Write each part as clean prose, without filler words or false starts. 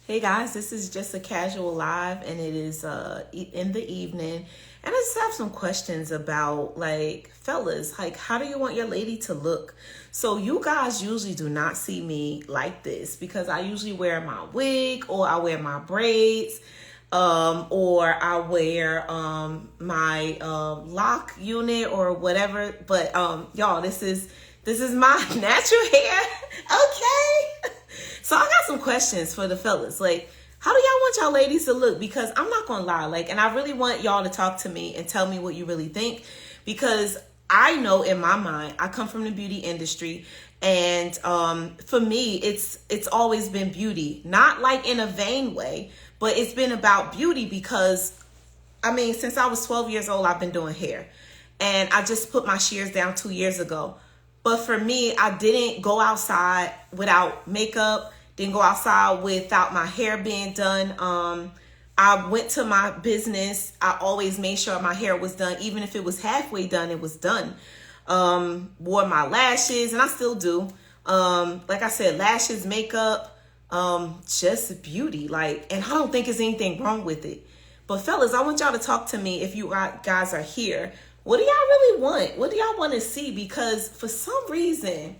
Hey guys, this is just a casual live and it is in the evening. And I just have some questions about like fellas, like how do you want your lady to look? So you guys usually do not see me like this because I usually wear my wig or I wear my braids or I wear my lock unit or whatever. But y'all, this is my natural hair. Okay. So I got some questions for the fellas. Like, how do y'all want y'all ladies to look? Because I'm not gonna lie, like, and I really want y'all to talk to me and tell me what you really think. Because I know in my mind, I come from the beauty industry, and for me, it's always been beauty, not like in a vain way, but it's been about beauty because, I mean, since I was 12 years old, I've been doing hair, and I just put my shears down 2 years ago. But for me, I didn't go outside without makeup, didn't go outside without my hair being done. I went to my business. I always made sure my hair was done. Even if it was halfway done, it was done. Wore my lashes, and I still do. Like I said, lashes, makeup, just beauty. Like, and I don't think there's anything wrong with it. But fellas, I want y'all to talk to me if you guys are here. What do y'all really want? What do y'all want to see? Because for some reason,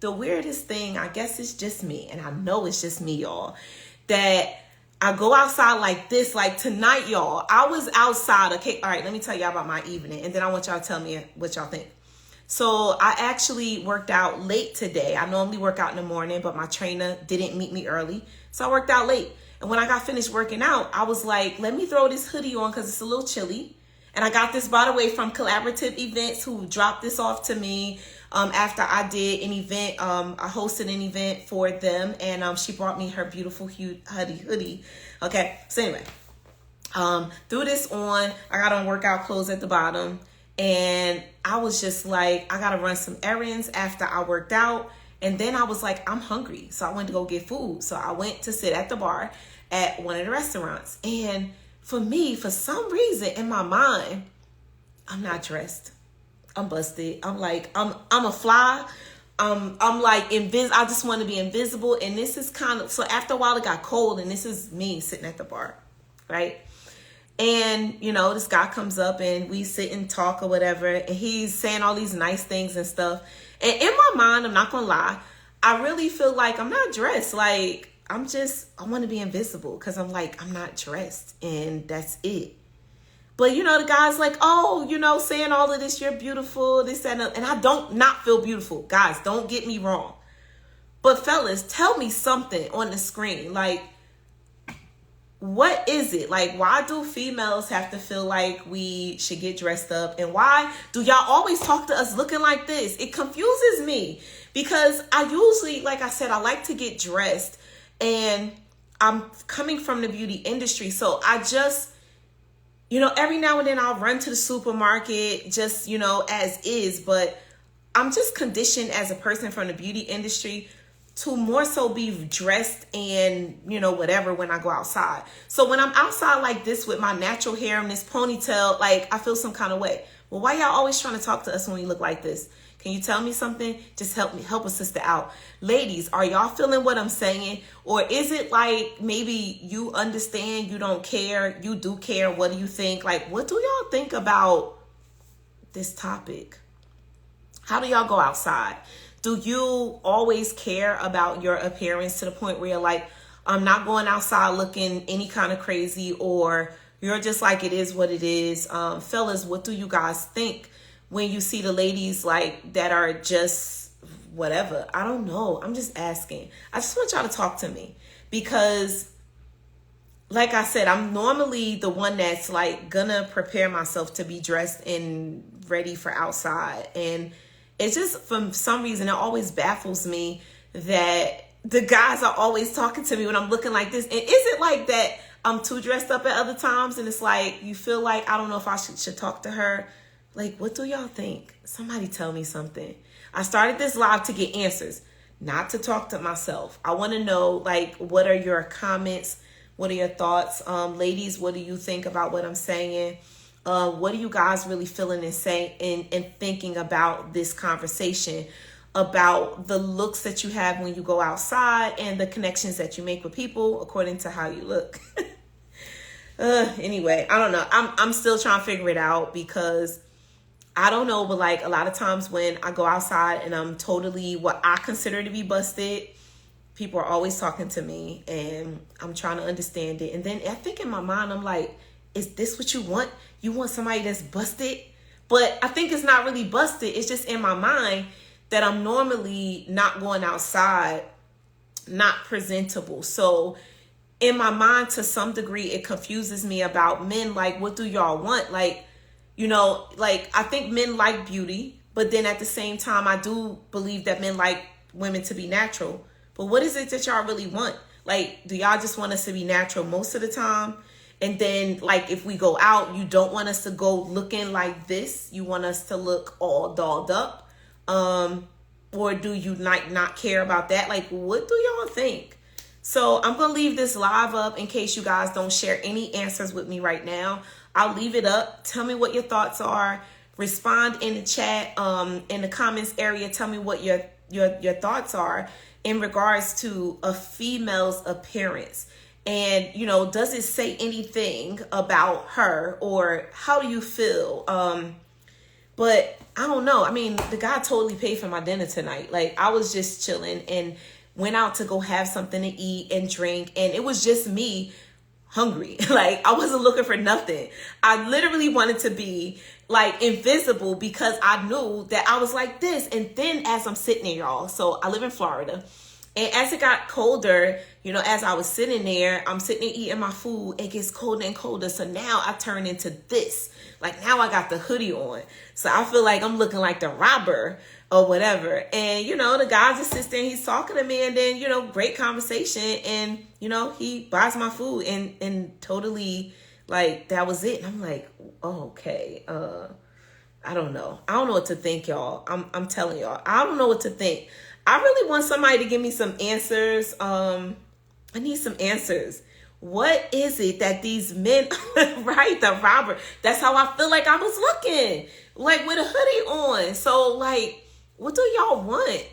the weirdest thing, I guess it's just me, and I know it's just me, y'all, that I go outside like this, like tonight, y'all. I was outside. Okay, all right, let me tell y'all about my evening, and then I want y'all to tell me what y'all think. So I actually worked out late today. I normally work out in the morning, but my trainer didn't meet me early, so I worked out late. And when I got finished working out, I was like, let me throw this hoodie on because it's a little chilly. And I got this, by the way, from Collaborative Events, who dropped this off to me after I did an event. I hosted an event for them, and she brought me her beautiful hoodie. Okay, so anyway, threw this on. I got on workout clothes at the bottom, and I was just like, I got to run some errands after I worked out. And then I was like, I'm hungry. So I went to go get food. So I went to sit at the bar at one of the restaurants. And for me, for some reason in my mind, I'm not dressed. I'm busted. I'm like, I'm a fly. I'm like I just want to be invisible. And this is kind of, so after a while it got cold, and this is me sitting at the bar, right? And, you know, this guy comes up and we sit and talk or whatever. And he's saying all these nice things and stuff. And in my mind, I'm not going to lie, I really feel like I'm not dressed. Like, I want to be invisible because I'm like, I'm not dressed, and that's it. But, you know, the guy's like, oh, you know, saying all of this, you're beautiful, this, that, and I don't not feel beautiful. Guys, don't get me wrong. But fellas, tell me something on the screen. Like, what is it? Like, why do females have to feel like we should get dressed up? And why do y'all always talk to us looking like this? It confuses me because I usually, like I said, I like to get dressed. And I'm coming from the beauty industry. So I just, you know, every now and then I'll run to the supermarket just, you know, as is. But I'm just conditioned as a person from the beauty industry to more so be dressed and, you know, whatever when I go outside. So when I'm outside like this with my natural hair and this ponytail, like I feel some kind of way. Well, why y'all always trying to talk to us when we look like this? Can you tell me something? Just help a sister out. Ladies, are y'all feeling what I'm saying? Or is it like maybe you understand, you don't care, you do care, what do you think? Like, what do y'all think about this topic? How do y'all go outside? Do you always care about your appearance to the point where you're like, I'm not going outside looking any kind of crazy, or you're just like, it is what it is? Fellas, what do you guys think when you see the ladies like that are just whatever? I don't know. I'm just asking. I just want y'all to talk to me because, like I said, I'm normally the one that's like gonna prepare myself to be dressed and ready for outside. And it's just, for some reason, it always baffles me that the guys are always talking to me when I'm looking like this. And is it like that I'm too dressed up at other times? And it's like, you feel like, I don't know if I should talk to her. Like, what do y'all think? Somebody tell me something. I started this live to get answers, not to talk to myself. I want to know, like, what are your comments? What are your thoughts? Ladies, what do you think about what I'm saying? What are you guys really feeling and saying and thinking about this conversation? about the looks that you have when you go outside and the connections that you make with people according to how you look. Anyway, I don't know. I'm still trying to figure it out because I don't know, but like a lot of times when I go outside and I'm totally what I consider to be busted, people are always talking to me and I'm trying to understand it. And then I think in my mind, I'm like, is this what you want? You want somebody that's busted? But I think it's not really busted. It's just in my mind that I'm normally not going outside, not presentable. So in my mind, to some degree, it confuses me about men. Like, what do y'all want? Like, you know, like I think men like beauty, but then at the same time, I do believe that men like women to be natural. But what is it that y'all really want? Like, do y'all just want us to be natural most of the time? And then, like, if we go out, you don't want us to go looking like this. You want us to look all dolled up. Or do you not care about that? Like, what do y'all think? So I'm going to leave this live up in case you guys don't share any answers with me right now. I'll leave it up. Tell me what your thoughts are. Respond in the chat, in the comments area. Tell me what your thoughts are in regards to a female's appearance. And, you know, does it say anything about her or how do you feel? But I don't know. I mean, the guy totally paid for my dinner tonight. Like, I was just chilling and went out to go have something to eat and drink. And it was just me hungry. Like, I wasn't looking for nothing. I literally wanted to be like invisible because I knew that I was like this. And then as I'm sitting there, y'all, so I live in Florida. And as it got colder, you know, as I was sitting there, I'm sitting there eating my food. It gets colder and colder. So now I turn into this. Like, now I got the hoodie on. So I feel like I'm looking like the robber or whatever. And, you know, the guy just sits there and he's talking to me. And then, you know, great conversation. And, you know, he buys my food and totally, like, that was it. And I'm like, oh, okay. I don't know. I don't know what to think, y'all. I'm telling y'all. I don't know what to think. I really want somebody to give me some answers. I need some answers. What is it that these men, right? The robber. That's how I feel like I was looking, like with a hoodie on. So like, what do y'all want?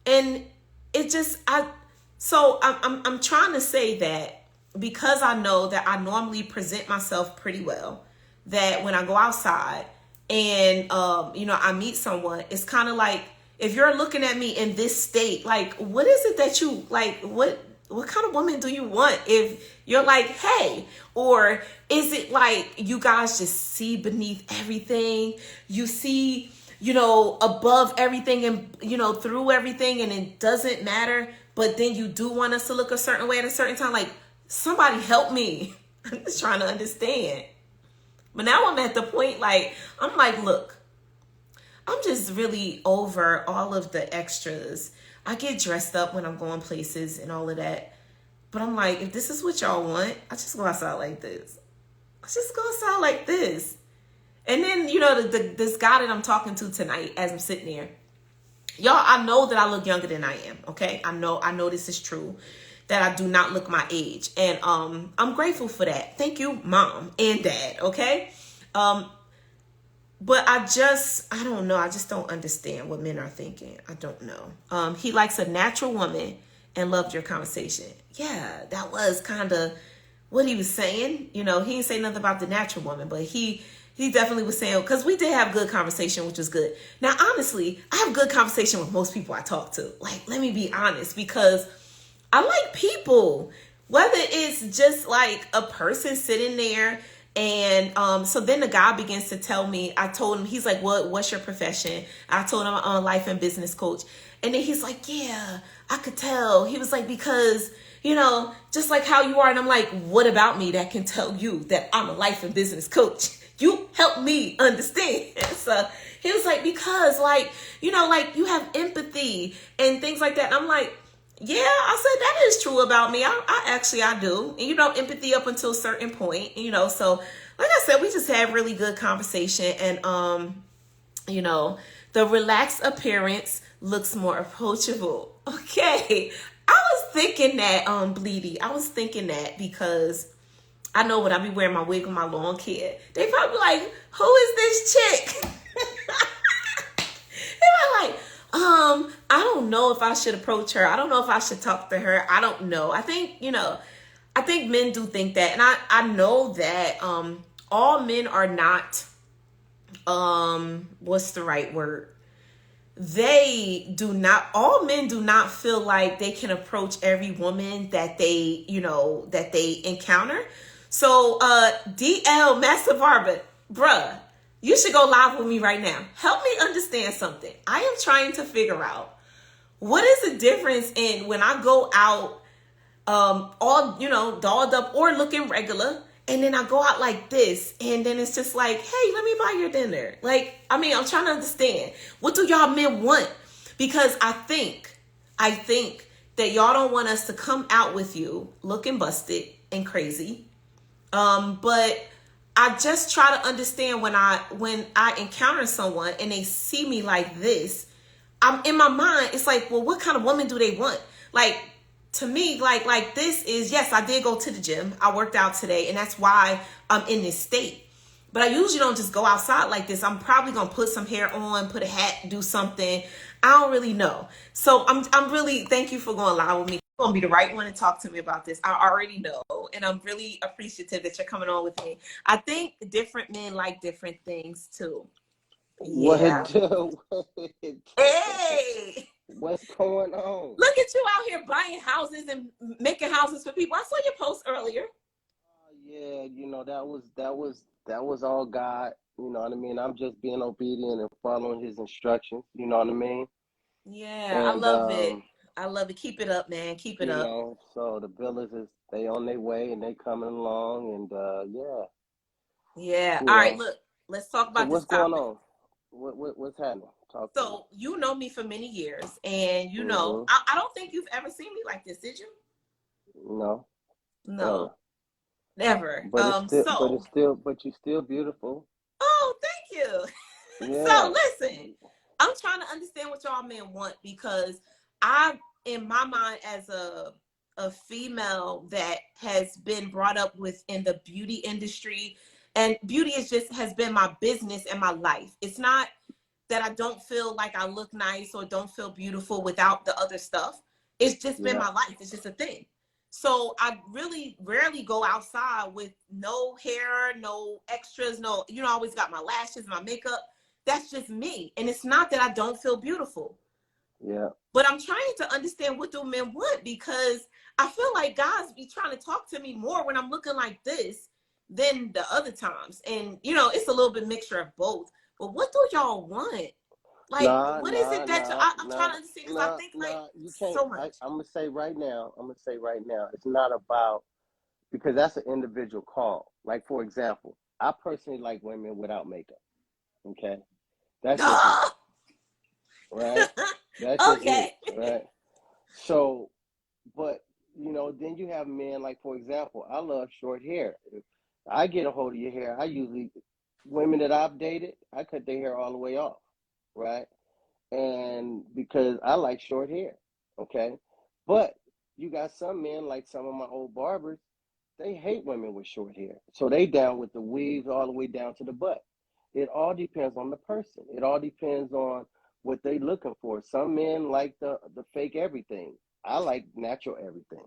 And it just, I'm trying to say that because I know that I normally present myself pretty well, that when I go outside and, you know, I meet someone, it's kind of like, if you're looking at me in this state, like, what is it that you, like, what kind of woman do you want if you're like, hey? Or is it like you guys just see beneath everything? You see, you know, above everything and, you know, through everything and it doesn't matter. But then you do want us to look a certain way at a certain time. Like, somebody help me. I'm just trying to understand. But now I'm at the point, like, I'm like, look. I'm just really over all of the extras. I get dressed up when I'm going places and all of that. But I'm like, if this is what y'all want, I just go outside like this. I just go outside like this. And then, you know, this guy that I'm talking to tonight as I'm sitting there. Y'all, I know that I look younger than I am, okay? I know this is true, that I do not look my age. And I'm grateful for that. Thank you, Mom and Dad, okay? But I don't know. I just don't understand what men are thinking. I don't know. He likes a natural woman and loved your conversation. Yeah, that was kind of what he was saying. You know, he didn't say nothing about the natural woman, but he definitely was saying, because we did have good conversation, which was good. Now, honestly, I have good conversation with most people I talk to. Like, let me be honest, because I like people, whether it's just like a person sitting there. And so then the guy begins to tell me, I told him, he's like, what's your profession? I told him I'm a life and business coach. And then he's like, yeah, I could tell. He was like, because, you know, just like how you are. And I'm like, what about me that can tell you that I'm a life and business coach? You help me understand. So he was like, because like, you know, like you have empathy and things like that. And I'm like, yeah, I said, that is true about me. I do. And, you know, empathy up until a certain point, you know, so like I said, we just had really good conversation and, you know, the relaxed appearance looks more approachable. Okay. I was thinking that, Bleedy, I was thinking that because I know when I be wearing my wig with my long hair, they probably like, who is this chick? They were like, I don't know if I should approach her. I don't know if I should talk to her. I don't know. I think, I think men do think that. And I know that all men are not what's the right word? They do not, all men do not feel like they can approach every woman that that they encounter. So DL Master Barber, bruh, you should go live with me right now. Help me understand something. I am trying to figure out what is the difference in when I go out all dolled up or looking regular, and then I go out like this, and then it's just like, hey, let me buy your dinner. Like, I mean, I'm trying to understand, what do y'all men want? Because I think that y'all don't want us to come out with you looking busted and crazy. But I just try to understand when I encounter someone and they see me like this, I'm in my mind, it's like, well, what kind of woman do they want? Like, to me, like this is, yes, I did go to the gym. I worked out today, and that's why I'm in this state. But I usually don't just go outside like this. I'm probably gonna put some hair on, put a hat, do something. I don't really know. So I'm really, thank you for going live with me. You're gonna be the right one to talk to me about this. I already know, and I'm really appreciative that you're coming on with me. I think different men like different things too. What Yeah. it do? What it do? Hey. What's going on? Look at you out here buying houses and making houses for people. I saw your post earlier. Yeah, that was all God. You know what I mean? I'm just being obedient and following His instructions. You know what I mean? Yeah, I And love it. I love it. Keep it up, man. Keep it up. so the villas is they on their way and they coming along, and yeah, Yeah. you All right, know. look, let's talk So about this what's going topic. on? What's happening? Talk to me. So, you know me for many years, and Mm-hmm. I don't think you've ever seen me like this, did you? No, No, ever. never. But So, but you're still beautiful. oh, thank you. So Yeah. listen, I'm trying to understand what y'all men want, because I, in my mind, as a female that has been brought up within the beauty industry, and beauty is just has been my business and my life. It's not that I don't feel like I look nice or don't feel beautiful without the other stuff. It's just been Yeah. my life. It's just a thing. So I really rarely go outside with no hair, no extras, no, I always got my lashes, my makeup. That's just me. And it's not that I don't feel beautiful, Yeah. but I'm trying to understand what do men want, because I feel like guys be trying to talk to me more when I'm looking like this than the other times. And, it's a little bit mixture of both. But what do y'all want? Like, Nah, what is nah, it that nah, I'm trying nah, to understand, because I nah, think like nah. You can't. so much. I'm gonna say right now. It's not about because that's an individual call. Like for example, I personally like women without makeup. Okay, that's just me. Right. That's just me. Okay. Right. So, but then you have men like for example, I love short hair. If I get a hold of your hair, I usually women that I've dated, I cut their hair all the way off. Right. And because I like short hair, okay? But you got some men, like some of my old barbers, they hate women with short hair. So they down with the weaves all the way down to the butt. It all depends on the person. It all depends on what they looking for. Some men like the fake everything. I like natural everything.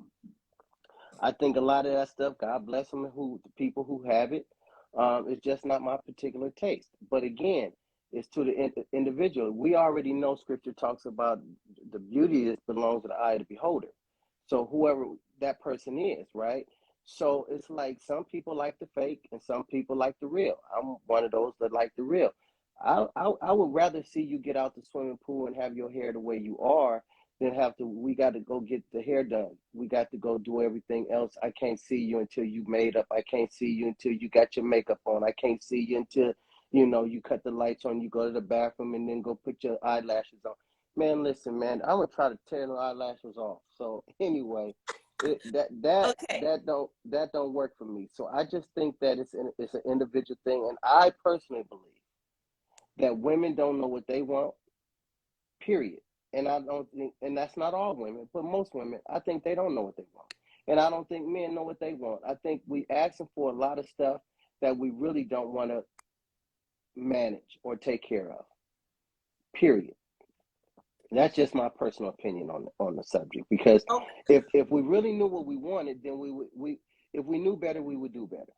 I think a lot of that stuff, God bless them, who the people who have it, it's just not my particular taste. But again, it's to the individual. We already know Scripture talks about the beauty that belongs to the eye of the beholder. So whoever that person is, right? So it's like some people like the fake and some people like the real. I'm one of those that like the real. I would rather see you get out the swimming pool and have your hair the way you are then have to we got to go get the hair done. We got to go do everything else. I can't see you until you made up. I can't see you until you got your makeup on. I can't see you until you cut the lights on, you go to the bathroom and then go put your eyelashes on. Man, listen, man, I'm gonna try to tear the eyelashes off. So anyway, it, that that Okay. that don't work for me. So I just think that it's an individual thing, and I personally believe that women don't know what they want, period. And I don't think, and that's not all women, but most women, I think they don't know what they want. And I don't think men know what they want. I think we asking for a lot of stuff that we really don't want to manage or take care of. Period. That's just my personal opinion on the subject. Because Oh, if we really knew what we wanted, then we if we knew better, we would do better.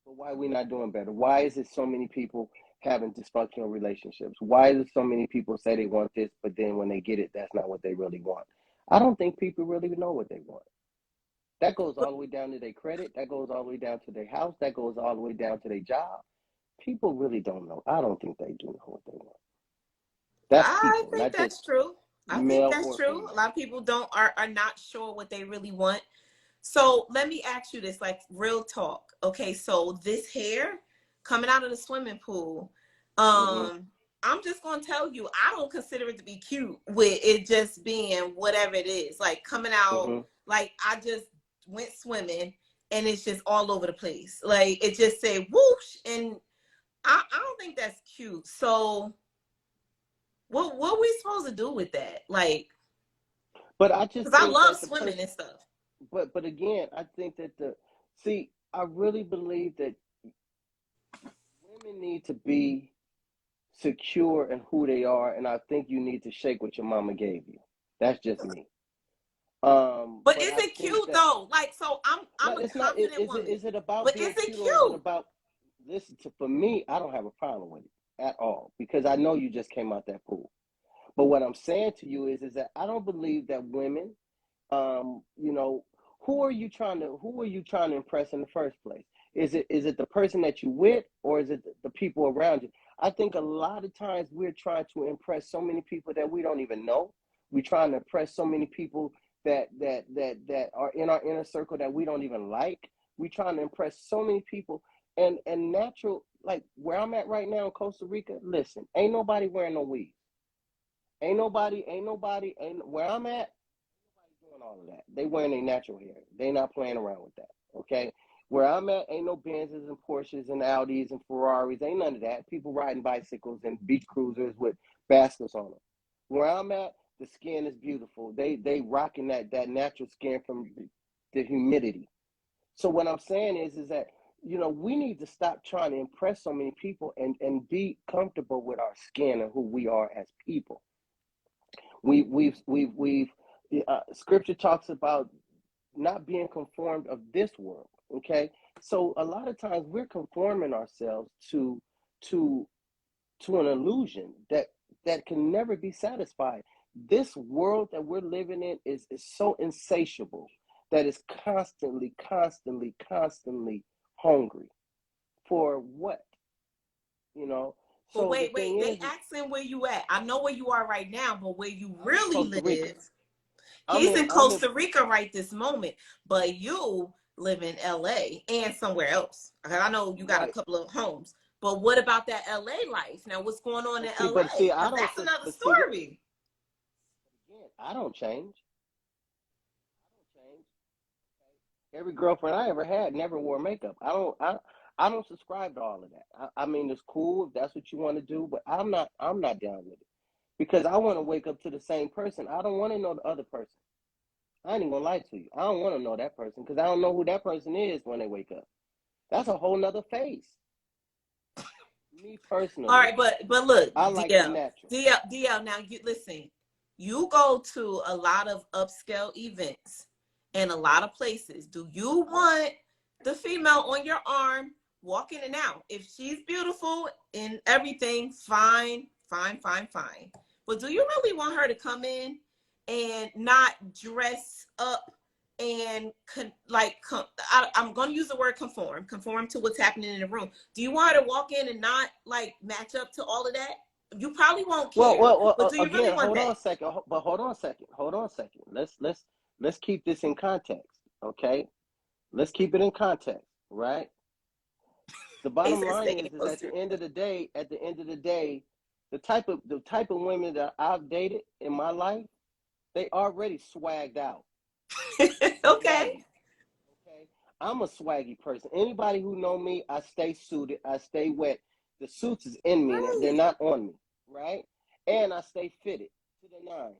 But why are we not doing better? Why is it so many people having dysfunctional relationships? Why is it so many people say they want this, but then when they get it, that's not what they really want? I don't think people really know what they want. That goes all the way down to their credit. That goes all the way down to their house. That goes all the way down to their job. People really don't know. I don't think they do know what they want. That's I people, think not just that's true. I think male that's or true. A female. lot of people don't are not sure what they really want. So let me ask you this, like real talk. Okay, so this hair coming out of the swimming pool, Mm-hmm. I'm just gonna tell you, I don't consider it to be cute with it just being whatever it is, like coming out, Mm-hmm. like I just went swimming and it's just all over the place. Like it just say whoosh, and I don't think that's cute. So what are we supposed to do with that? Like, But I just because I think love that the swimming person, and stuff. but again, I think that I really believe that women need to be secure in who they are, and I think you need to shake what your mama gave you. That's just me. But But is I it think cute that though? Like, so I'm no, a it's not. confident woman, Is it about but is being it cute, or is it cute? about? Listen, for me, I don't have a problem with it at all because I know you just came out that pool. But what I'm saying to you is that I don't believe that women, you know, who are you trying to impress in the first place? Is it the person that you with, or is it the people around you? I think a lot of times we're trying to impress so many people that we don't even know. We're trying to impress so many people that are in our inner circle that we don't even like. We're trying to impress so many people, and natural, like where I'm at right now in Costa Rica. Listen, ain't nobody wearing no weave. Ain't where I'm at. Nobody doing all of that. They wearing their natural hair. They not playing around with that. Okay. Where I'm at, ain't no Benzes and Porsches and Audis and Ferraris. Ain't none of that. People riding bicycles and beach cruisers with baskets on them. Where I'm at, the skin is beautiful. They rocking that natural skin from the humidity. So what I'm saying is that we need to stop trying to impress so many people and be comfortable with our skin and who we are as people. We've Scripture talks about not being conformed of this world. Okay, so a lot of times we're conforming ourselves to to an illusion that can never be satisfied. This world that we're living in is so insatiable that is constantly hungry for what you know. But So the wait, thing they is asking where you at. I know where you are right now, but where you I'm in really Costa Rica. live, he's in I'm in Costa Rica right this moment, but you live in LA and somewhere else. Okay, I know you got a right. couple of homes, but what about that LA life? Now, what's going on in But see, LA? I Because don't. that's another But see, story. again, I don't change. I don't change. Every girlfriend I ever had never wore makeup. I don't subscribe to all of that. I mean, it's cool if that's what you want to do, but I'm not down with it because I want to wake up to the same person. I don't want to know the other person. I ain't even gonna lie to you. I don't want to know that person because I don't know who that person is when they wake up. That's a whole nother face. Me All personally, right, but look, I like the DL, natural. DL. Now you listen. You go to a lot of upscale events and a lot of places. Do you want the female on your arm walking in and out? If she's beautiful and everything, fine, fine, fine, fine. But do you really want her to come in and not dress up and I'm going to use the word conform to what's happening in the room? Do you want her to walk in and not like match up to all of that? You probably won't care, but do you really Again, want hold on that? a second. But hold on a second. Let's keep this in context, okay? Let's keep it in context, right? The He bottom said line stay in is at Costa the end of the day, the type of women that I've dated in my life, they already swagged out. Rica. Okay. Swaggy. Okay. I'm a swaggy person. Anybody who know me, I stay suited, I stay wet. The suits is in me, they're Right. not on me, right? And I stay fitted to the nine.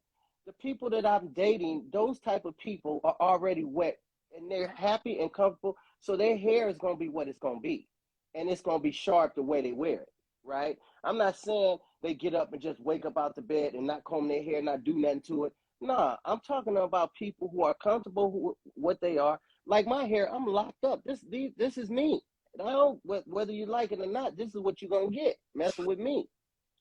The people that I'm dating, those type of people are already wet and they're happy and comfortable. So their hair is gonna be what it's gonna be. And it's gonna be sharp the way they wear it, right? I'm not saying they get up and just wake up out the bed and not comb their hair, not do nothing to it. Nah, I'm talking about people who are comfortable who what they are. Like my hair, I'm locked up. This is me. And I don't, whether you like it or not, this is what you're gonna get messing with me.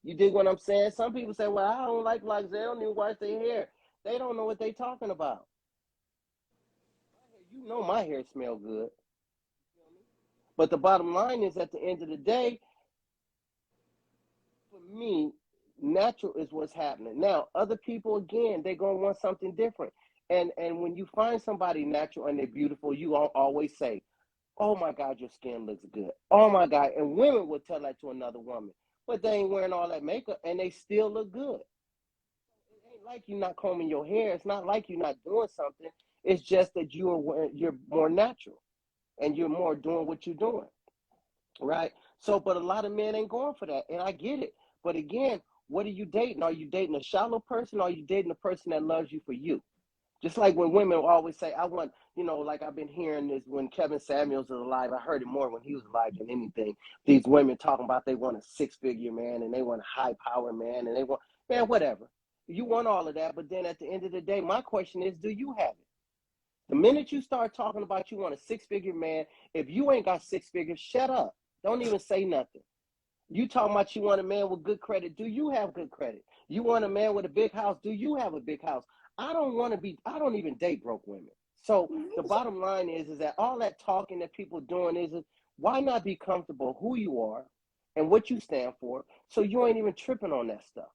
You dig what I'm saying? Some people say, well, I don't like locks. They don't even wash their hair. They don't know what they talking about. You know my hair smell good. But the bottom line is, at the end of the day, for me, natural is what's happening. Now, other people, again, they're going to want something different. And when you find somebody natural and they're beautiful, you always say, oh my God, your skin looks good. Oh my God. And women will tell that to another woman. But they ain't wearing all that makeup and they still look good. It ain't like you're not combing your hair. It's not like you're not doing something. It's just that you're more natural and you're more doing what you're doing. Right? So, but a lot of men ain't going for that. And I get it. But again, what are you dating? Are you dating a shallow person, or are you dating a person that loves you for you? Just like when women always say, I want, like I've been hearing this when Kevin Samuels was alive. I heard it more when he was alive than anything. These women talking about they want a six-figure man and they want a high-power man and they want, man, whatever. You want all of that, but then at the end of the day, my question is, do you have it? The minute you start talking about you want a six-figure man, if you ain't got six figures, shut up. Don't even say nothing. You talking about you want a man with good credit. Do you have good credit? You want a man with a big house. Do you have a big house? I don't even date broke women. So the bottom line is that all that talking that people doing is why not be comfortable who you are and what you stand for, so you ain't even tripping on that stuff?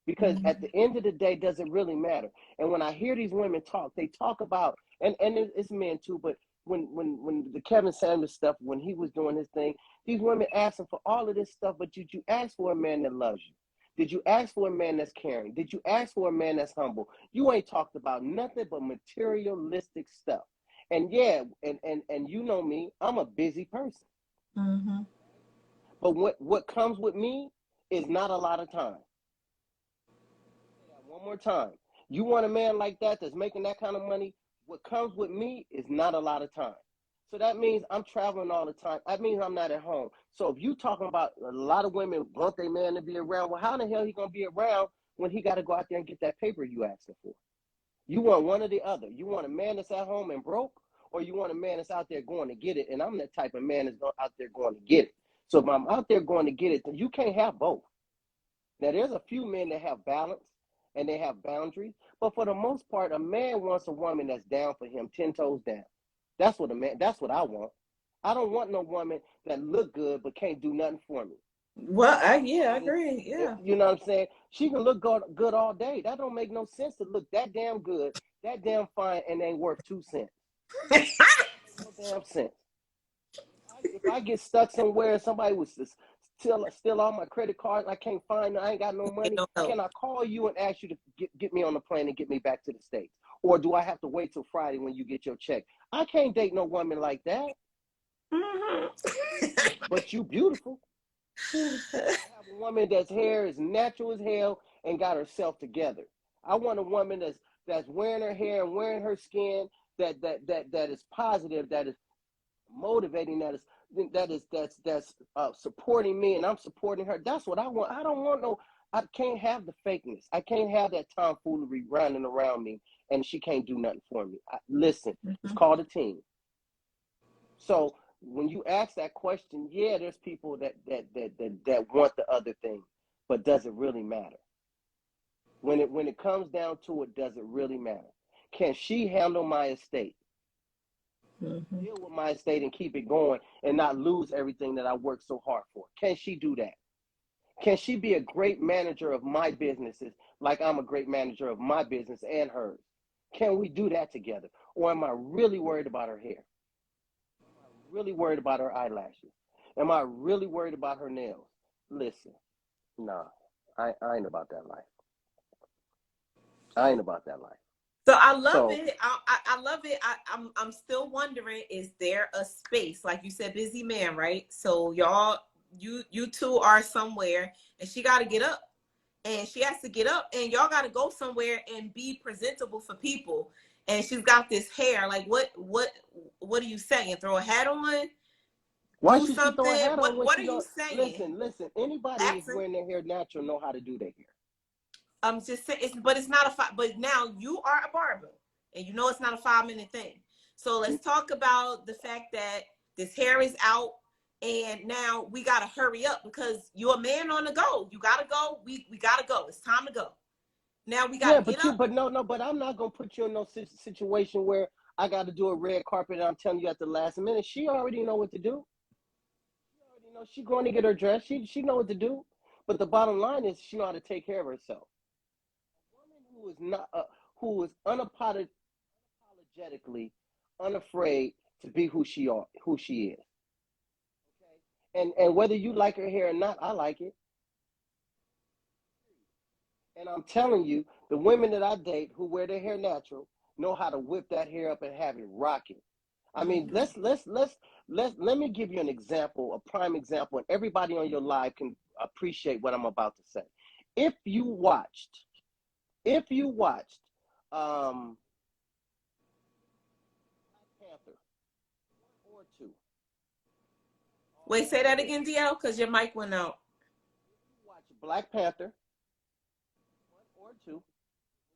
Because at the end of the day, does it really matter? And when I hear these women talk, they talk about, and it's men too, but when the Kevin Samuels stuff, when he was doing his thing, these women asking for all of this stuff, but did you ask for a man that loves you? Did you ask for a man that's caring? Did you ask for a man that's humble? You ain't talked about nothing but materialistic stuff. And yeah, and you know me, I'm a busy person. Mm-hmm. But what comes with me is not a lot of time. One more time. You want a man like that that's making that kind of money? What comes with me is not a lot of time. So that means I'm traveling all the time. That means I'm not at home. So if you talking about a lot of women want their man to be around, well, how the hell he gonna be around when he got to go out there and get that paper you asking for? You want one or the other. You want a man that's at home and broke, or you want a man that's out there going to get it? And I'm that type of man that's out there going to get it. So if I'm out there going to get it, then you can't have both. Now there's a few men that have balance and they have boundaries, but for the most part, a man wants a woman that's down for him, 10 toes down. That's what I want. I don't want no woman that look good but can't do nothing for me. Well, I agree. Yeah. You know what I'm saying? She can look good all day. That don't make no sense to look that damn good, that damn fine, and ain't worth 2 cents. No damn sense. If I get stuck somewhere and somebody was steal all my credit cards, I can't find it, I ain't got no money, can I call you and ask you to get me on the plane and get me back to the States? Or do I have to wait till Friday when you get your check? I can't date no woman like that. But you beautiful. I have a woman that's hair is natural as hell and got herself together. I want a woman that's wearing her hair and wearing her skin, that is positive, that is motivating, that's supporting me, and I'm supporting her. That's what I want. I can't have the fakeness. I can't have that tomfoolery running around me and she can't do nothing for me. Listen, it's called a team. So when you ask that question, yeah, there's people that want the other thing, but does it really matter? When it comes down to it, does it really matter? Can she handle my estate? Deal with my estate and keep it going and not lose everything that I worked so hard for? Can she do that? Can she be a great manager of my businesses like I'm a great manager of my business and hers? Can we do that together? Or am I really worried about her hair? Am I really worried about her eyelashes? Am I really worried about her nails? Listen, nah, I ain't about that life. I ain't about that life. So I love it. I love it. I'm still wondering, is there a space? Like you said, busy man, right? So you two are somewhere and she got to get up. And she has to get up and y'all got to go somewhere and be presentable for people. And she's got this hair. Like what are you saying? Throw a hat on? Why do should she throw a something. hat on when What she are you don't? saying? Listen. Anybody who's Accent. wearing their hair natural know how to do their hair. I'm just saying, but it's not a five. But now you are a barber, and you know it's not a 5 minute thing. So let's talk about the fact that this hair is out, and now we gotta hurry up because you're a man on the go. You gotta go. We gotta go. It's time to go. Now we Yeah, gotta get up. but no, but I'm not gonna put you in no situation where I got to do a red carpet and I'm telling you at the last minute. She already know what to do. She already know she going to get her dress. She know what to do. But the bottom line is she know how to take care of herself. A woman who is not who is unapologetically unafraid to be who she is. Okay? And whether you like her hair or not, I like it. And I'm telling you, the women that I date who wear their hair natural know how to whip that hair up and have it rocking. I mean, let me give you an example, a prime example, and everybody on your live can appreciate what I'm about to say. If you watched Black Panther or two, Wait, say that again, DL, because your mic went out. you watch Black Panther or two,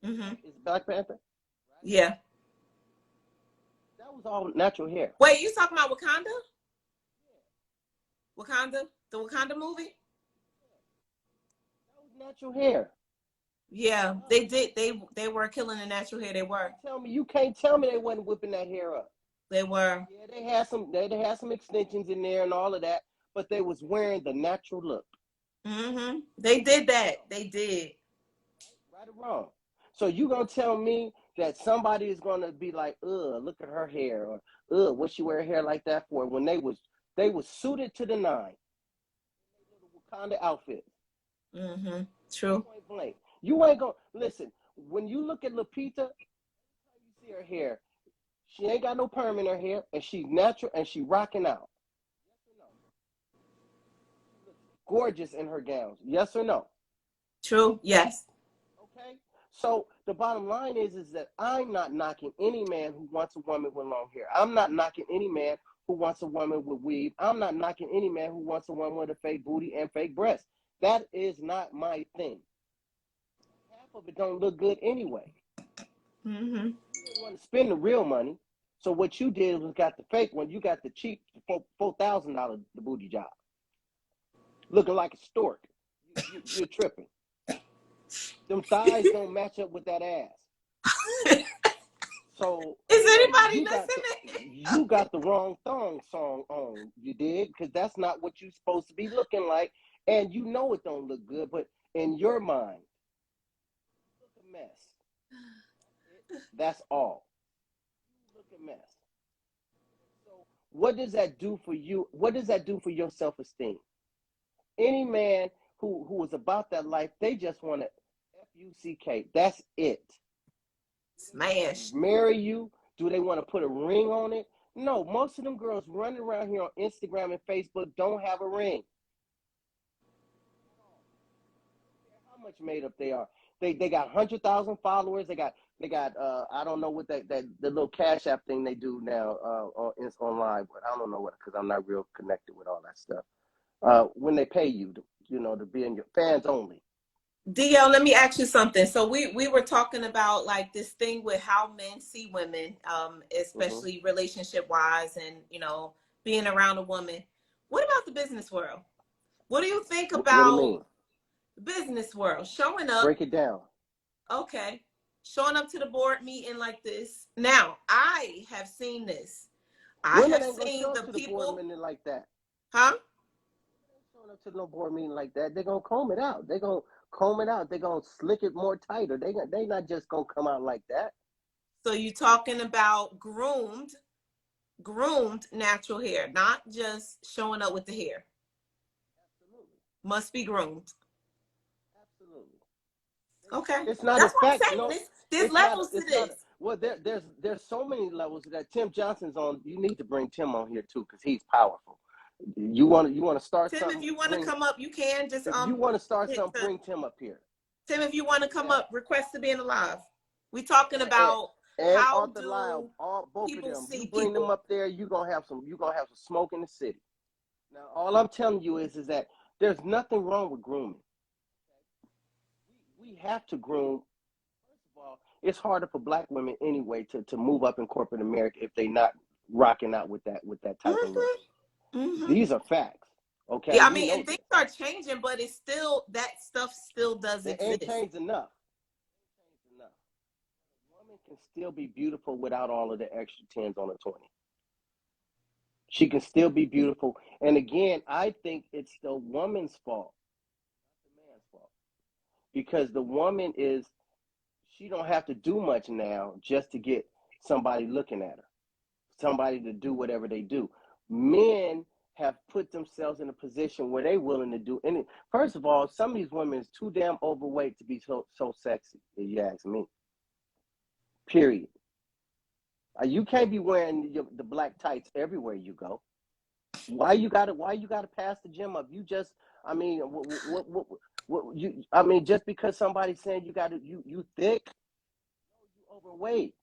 is Black Panther? Right? Yeah. That was all natural hair. Wait, you talking about Wakanda? Yeah. Wakanda, the Wakanda movie? That was natural hair. Yeah, they did. They were killing the natural hair. They were. You can't tell me they wasn't whipping that hair up. They were. Yeah, they had some extensions in there and all of that, but they was wearing the natural look. They did that. They did. Right or wrong. So you gonna tell me that somebody is gonna be like, look at her hair, or what she wear her hair like that for? When they was suited to the nine, little Wakanda outfit. True. Point blank. You ain't gonna listen. When you look at Lupita, you see her hair. She ain't got no perm in her hair, and she's natural, and she rocking out. Yes or no? She looks gorgeous in her gowns. Yes or no? True. Yes. Okay. So the bottom line is that I'm not knocking any man who wants a woman with long hair. I'm not knocking any man who wants a woman with weave. I'm not knocking any man who wants a woman with a fake booty and fake breasts. That is not my thing. Half of it don't look good anyway. You didn't want to spend the real money. So what you did was got the fake one. You got the cheap $4,000 the booty job, looking like a stork. You're tripping. Them thighs don't match up with that ass. So is anybody listening? You got the wrong thong song on. You did, because that's not what you're supposed to be looking like, and you know it don't look good. But in your mind, you look a mess. That's all. You look a mess. So what does that do for you? What does that do for your self-esteem? Any man who is about that life, they just want to F-U-C-K. That's it. Smash. Marry you? Do they want to put a ring on it? No, most of them girls running around here on Instagram and Facebook don't have a ring. How much made up they are? They got 100,000 followers. They got I don't know what the little Cash App thing they do now online, but I don't know what, because I'm not real connected with all that stuff. When they pay you to be in your fans only. DL, let me ask you something. So we were talking about like this thing with how men see women, especially relationship wise, and being around a woman. What about the business world? What do you think about what do you mean? The business world showing up? Break it down. Okay, showing up to the board meeting like this. Now I have seen this. I have seen the people board meeting like that. Huh? Showing up to no board meeting like that. They're gonna comb it out. They're gonna comb it out. They're gonna slick it more tighter. They not just gonna come out like that. So you're talking about groomed natural hair, not just showing up with the hair. Absolutely. Must be groomed. Absolutely. Okay. It's not That's a fact. what I'm saying. There's levels to this. Well, there's so many levels that Tim Johnson's on. You need to bring Tim on here too, because he's powerful. You want to start Tim, something? if you want to come up, you can just. If you want to start something, bring Tim up here. Tim, if you want to come up, request to be in the live. We talking about and how on the live, both people of them. see You bring people. them up there. You gonna have some smoke in the city. Now, all I'm telling you is that there's nothing wrong with grooming. We have to groom. First of all, it's harder for black women anyway to move up in corporate America if they not rocking out with that type of look. Mm-hmm. Mm-hmm. These are facts. Okay, Yeah, I we mean, know and things this. are changing, but it's still that stuff still does They ain't exist. changed enough. Enough. A woman can still be beautiful without all of the extra tens on the 20. She can still be beautiful. And again, I think it's the woman's fault, not the man's fault. Because the woman is, she don't have to do much now just to get somebody looking at her, somebody to do whatever they do. Men have put themselves in a position where they're willing to do any. First of all, some of these women is too damn overweight to be so sexy, if you ask me. Period. You can't be wearing the black tights everywhere you go. Why you gotta pass the gym up? You just, I mean, what you? I mean, just because somebody's saying you got to, you thick, you overweight.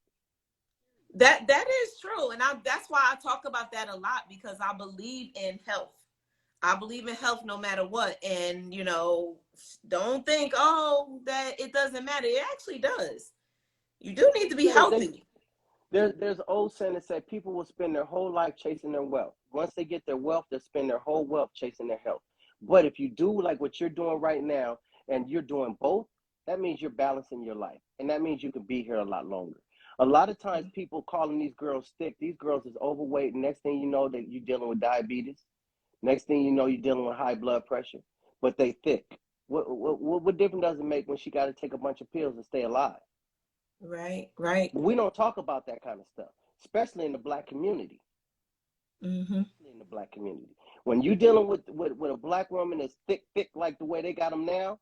That is true, and that's why I talk about that a lot, because I believe in health. I believe in health no matter what, and don't think that it doesn't matter. It actually does. You do need to be healthy. There's an old saying that said people will spend their whole life chasing their wealth. Once they get their wealth, they'll spend their whole wealth chasing their health. But if you do like what you're doing right now and you're doing both, that means you're balancing your life. And that means you can be here a lot longer. A lot of times people calling these girls thick, these girls is overweight. Next thing you know, that you're dealing with diabetes. Next thing you know, you're dealing with high blood pressure. But they thick. What difference does it make when she got to take a bunch of pills to stay alive? Right, right. We don't talk about that kind of stuff, especially in the black community. Mm-hmm. In the black community, when you're dealing with a black woman that's thick like the way they got them now,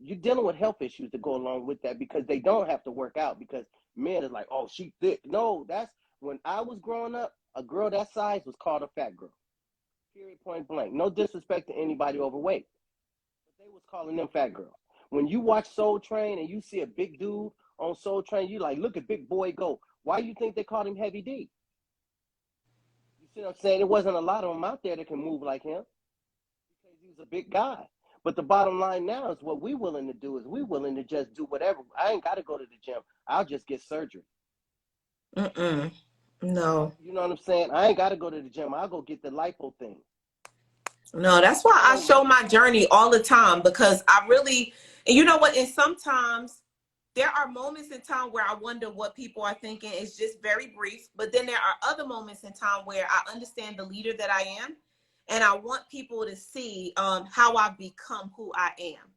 you're dealing with health issues that go along with that because they don't have to work out because men is like, oh, she thick. No, that's when I was growing up, a girl that size was called a fat girl. Period, point blank. No disrespect to anybody overweight, but they was calling them fat girls. When you watch Soul Train and you see a big dude on Soul Train, you like, look at big boy go. Why do you think they called him Heavy D? You see what I'm saying? There wasn't a lot of them out there that can move like him because he was a big guy. But the bottom line now is what we willing to do is we willing to just do whatever. I ain't got to go to the gym. I'll just get surgery. Mm-mm. No. You know what I'm saying? I ain't got to go to the gym. I'll go get the lipo thing. No, that's why I I don't. show my journey all the time, because I really, and you know what? And sometimes there are moments in time where I wonder what people are thinking. It's just very brief. But then there are other moments in time where I understand the leader that I am, and I want people to see how I've become who I am.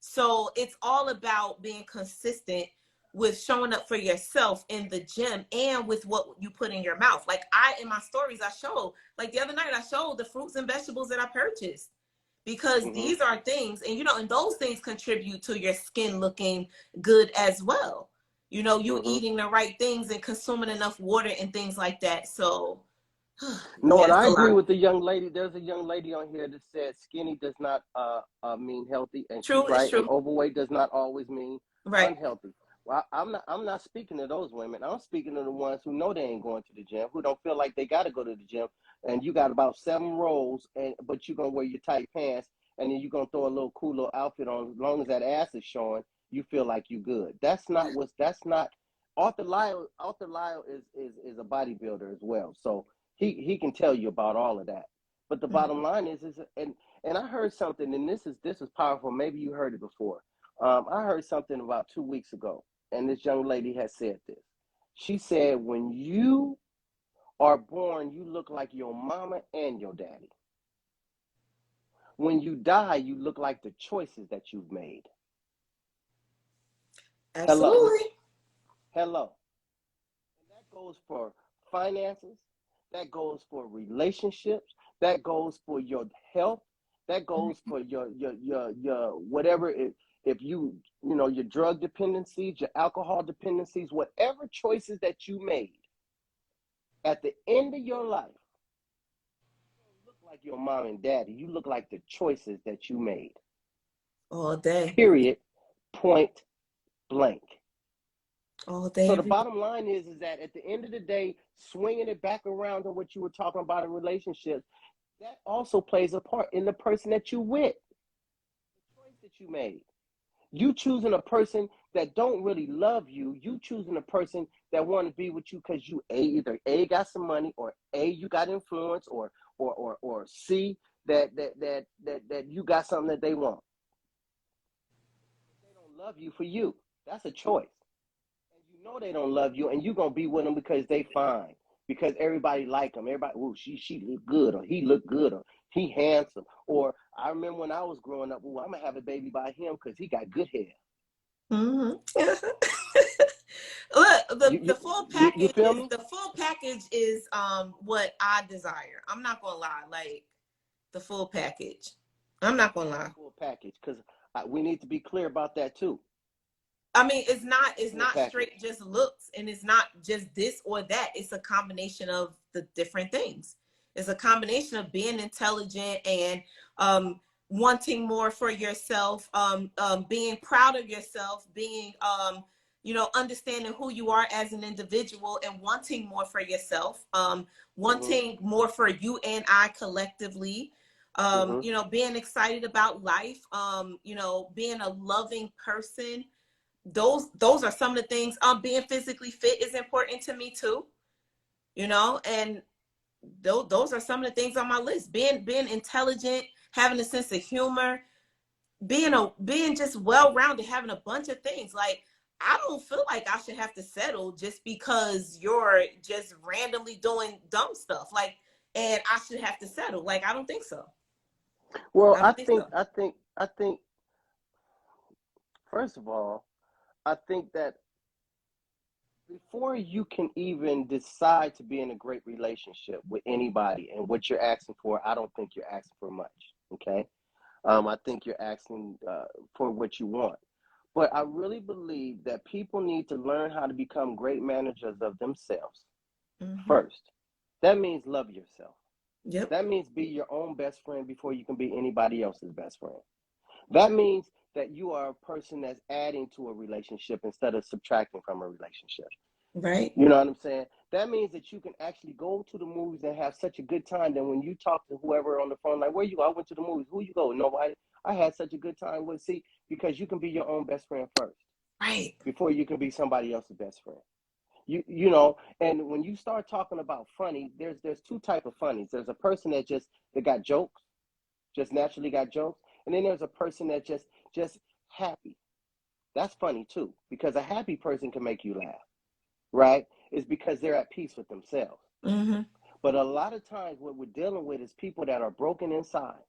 So it's all about being consistent with showing up for yourself in the gym and with what you put in your mouth. Like in my stories, I show, like the other night, I showed the fruits and vegetables that I purchased, because Mm-hmm. these are things, and those things contribute to your skin looking good as well. You Mm-hmm. eating the right things and consuming enough water and things like that. So, No, yeah, and it's I a agree lot. with the young lady. There's a young lady on here that said skinny does not mean healthy, and she's True, it's right. And true. overweight does not always mean Right. unhealthy. Well, I'm not speaking to those women. I'm speaking to the ones who know they ain't going to the gym, who don't feel like they got to go to the gym. And you got about 7 rolls, but you're gonna wear your tight pants, and then you're gonna throw a little cool little outfit on. As long as that ass is showing, you feel like you good. That's not what's. That's not. Arthur Lyle is a bodybuilder as well. So he can tell you about all of that. But the bottom line is and I heard something, and this is powerful. Maybe you heard it before. I heard something about 2 weeks ago, and this young lady has said this. She said, "When you are born, you look like your mama and your daddy. When you die, you look like the choices that you've made." Hello, Absolutely. hello. And that goes for finances, that goes for relationships, that goes for your health, that goes for your whatever if your drug dependencies, your alcohol dependencies, whatever choices that you made at the end of your life, you don't look like your mom and daddy. You look like the choices that you made. All day. Period. Point blank. All day, So the every day. bottom line is that at the end of the day, swinging it back around to what you were talking about in relationships, That also plays a part in the person that you with, the choice that you made. You choosing a person that don't really love you. You choosing a person that want to be with you because you either A got some money, or A you got influence, or C that you got something that they want. They don't love you for you. That's a choice. And you know they don't love you, and you gonna be with them because they fine, because everybody like them. Everybody, oh, she look good, or he look good, or he handsome. Or I remember when I was growing up, oh, I'm gonna have a baby by him because he got good hair. Mm-hmm. Look, You the you full you package feel is me? what I desire. I'm not gonna lie, like the full package. I'm not gonna What's the lie. full package? Because we need to be clear about that too. I mean, What's the it's full not package? straight just looks, and it's not just this or that. It's a combination of the different things. It's a combination of being intelligent and wanting more for yourself, being proud of yourself, being understanding who you are as an individual and wanting more for yourself, Mm-hmm. wanting more for you and I collectively. Mm-hmm. Being excited about life, being a loving person. Those are some of the things. Being physically fit is important to me too, and those are some of the things on my list. Being intelligent, having a sense of humor, being just well-rounded, having a bunch of things. Like, I don't feel like I should have to settle just because you're just randomly doing dumb stuff, like, and I should have to settle. Like, I don't think so. Well, I don't think so. I think. First of all, I think that before you can even decide to be in a great relationship with anybody and what you're asking for, I don't think you're asking for much. Okay. I think you're asking for what you want. But I really believe that people need to learn how to become great managers of themselves Mm-hmm. first. That means love yourself. Yep. That means be your own best friend before you can be anybody else's best friend. That means that you are a person that's adding to a relationship instead of subtracting from a relationship. Right. You know what I'm saying? That means that you can actually go to the movies and have such a good time that when you talk to whoever on the phone, like, where you go? I went to the movies. Who you go? Nobody. I had such a good time with. See, because you can be your own best friend first Right. before you can be somebody else's best friend. You know, and when you start talking about funny, there's two type of funnies. There's a person that got jokes, just naturally got jokes, and then there's a person that just happy. That's funny too, because a happy person can make you laugh, right? It's because they're at peace with themselves. Mm-hmm. But a lot of times, what we're dealing with is people that are broken inside.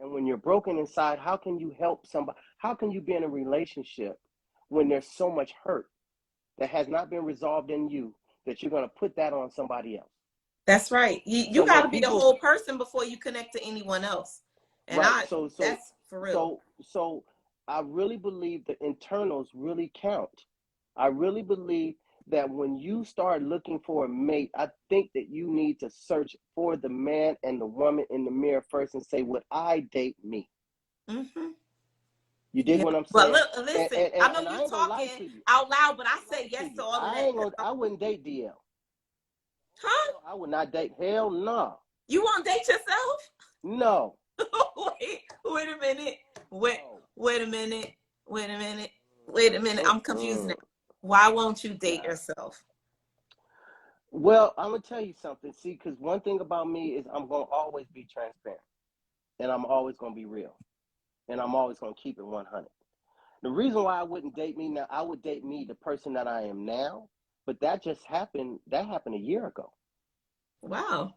And when you're broken inside, how can you help somebody? How can you be in a relationship when there's so much hurt that has not been resolved in you that you're going to put that on somebody else? That's right. You So got when to be the people, whole person before you connect to anyone else. And right? So that's for real. so so I really believe the internals really count. I really believe that when you start looking for a mate, I think that you need to search for the man and the woman in the mirror first and say, would I date me? Mm-hmm. You dig Yeah. what I'm But saying? look, And, listen, and, and, I know and I you ain't gonna lie talking to you. out loud, but I I ain't gonna lie say to yes to you. all of I that. ain't gonna. I wouldn't date DL. Huh? I would not date. Hell no. You want to date yourself? No. Wait a minute. Wait, No. wait a minute. Wait a minute. Wait a minute. I'm confused now. Mm-mm. Why won't you date Nah. yourself? Well, I'm gonna tell you something. See, because one thing about me is I'm gonna always be transparent, and I'm always gonna be real, and I'm always gonna keep it 100. The reason why I wouldn't date me now, I would date me, the person that I am now, but that just happened. That happened a year ago. Wow.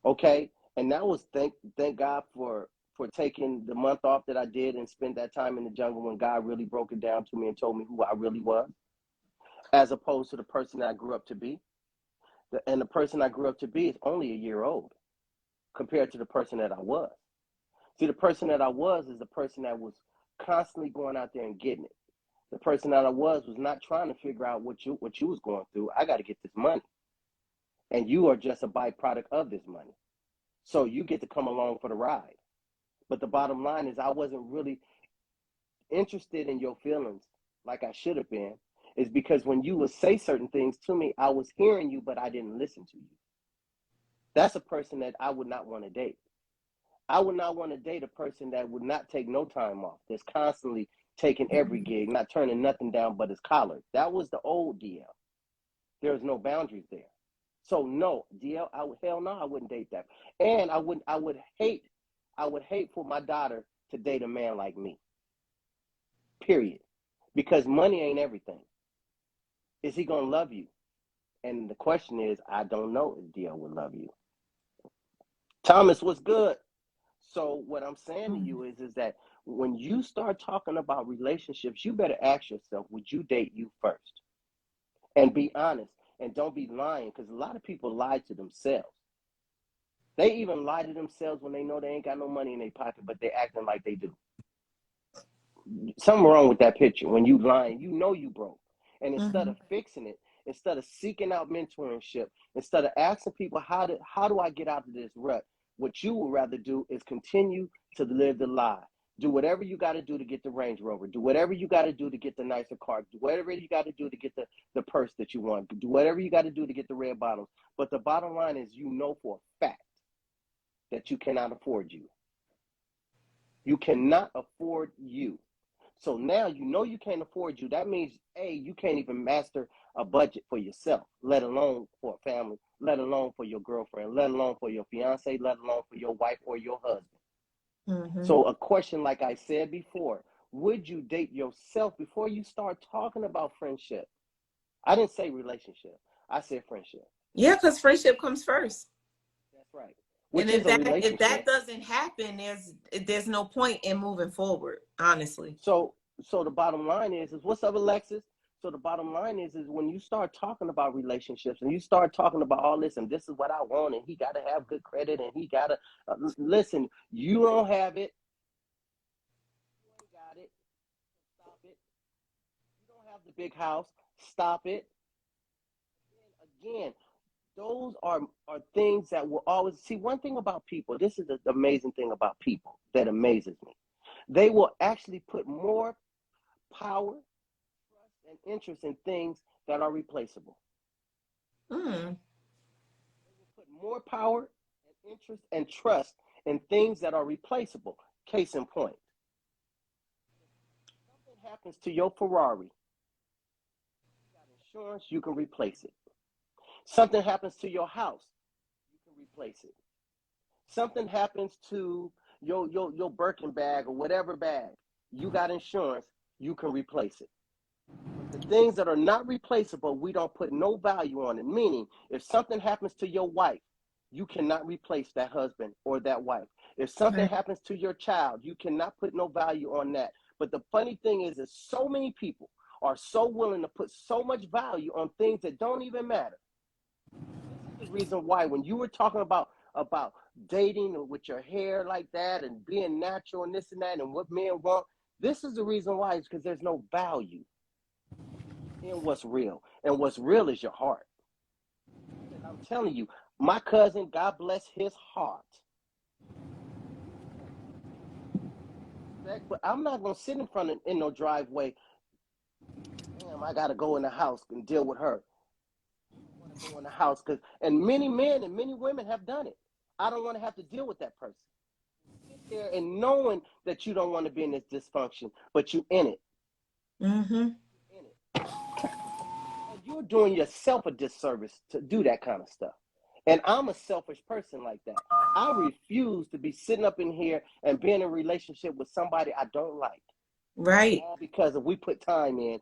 Okay, and that was thank God for taking the month off that I did and spend that time in the jungle when God really broke it down to me and told me who I really was, as opposed to the person that I grew up to be. And the person I grew up to be is only a year old compared to the person that I was. See, the person that I was is the person that was constantly going out there and getting it. The person that I was not trying to figure out what you was going through. I got to get this money, and you are just a byproduct of this money. So you get to come along for the ride. But the bottom line is, I wasn't really interested in your feelings like I should have been. Is because when you would say certain things to me, I was hearing you, but I didn't listen to you. That's a person that I would not want to date. I would not want to date a person that would not take no time off, that's constantly taking every gig, not turning nothing down but his collar. That was the old DL. There's no boundaries there. So no, DL, hell no, I wouldn't date that. And I would hate for my daughter to date a man like me. Period. Because money ain't everything. Is he gonna love you? And the question is, I don't know if DL would love you. Thomas, what's good? So what I'm saying to you is that when you start talking about relationships, you better ask yourself, would you date you first? And be honest, and don't be lying, because a lot of people lie to themselves. They even lie to themselves when they know they ain't got no money in their pocket, but they acting like they do. Something wrong with that picture. When you lying, you know you broke. And instead of fixing it, instead of seeking out mentorship, instead of asking people, how do I get out of this rut? What you would rather do is continue to live the lie. Do whatever you got to do to get the Range Rover. Do whatever you got to do to get the nicer car. Do whatever you got to do to get the purse that you want. Do whatever you got to do to get the red bottoms. But the bottom line is, you know for a fact that you cannot afford you. You cannot afford you. So now you know you can't afford you. That means, A, you can't even master a budget for yourself, let alone for a family, let alone for your girlfriend, let alone for your fiance, let alone for your wife or your husband. So a question, like I said before, would you date yourself before you start talking about friendship? I didn't say relationship. I said friendship. Yeah, because friendship comes first. That's right. And if that doesn't happen, there's no point in moving forward, honestly. So the bottom line is what's up, Alexis? So the bottom line is when you start talking about relationships and you start talking about all this, and this is what I want, and he got to have good credit, and he got to listen. You don't have it. You ain't got it. Stop it. You don't have the big house. Stop it. Again, those are things that will always see. One thing about people, this is the amazing thing about people that amazes me. They will actually put more power, trust, and interest in things that are replaceable. They will put more power and interest and trust in things that are replaceable. Case in point. If something happens to your Ferrari, you got insurance, you can replace it. Something happens to your house, you can replace it. Something happens to your Birkin bag or whatever bag, you got insurance, you can replace it. But the things that are not replaceable, we don't put no value on it. Meaning, if something happens to your wife, you cannot replace that husband or that wife. If something happens to your child, you cannot put no value on that. But the funny thing is that so many people are so willing to put so much value on things that don't even matter. This is the reason why when you were talking about dating with your hair like that and being natural and this and that and what men want, this is the reason why. It's because there's no value in what's real. And what's real is your heart. And I'm telling you, my cousin, God bless his heart. But I'm not going to sit in no driveway. Damn, I got to go in the house and deal with her. I want to go in the house and many men and many women have done it. I don't want to have to deal with that person. Sit there and knowing that you don't want to be in this dysfunction, but you in it. And you're doing yourself a disservice to do that kind of stuff. And I'm a selfish person like that. I refuse to be sitting up in here and being in a relationship with somebody I don't like. Right. All because if we put time in,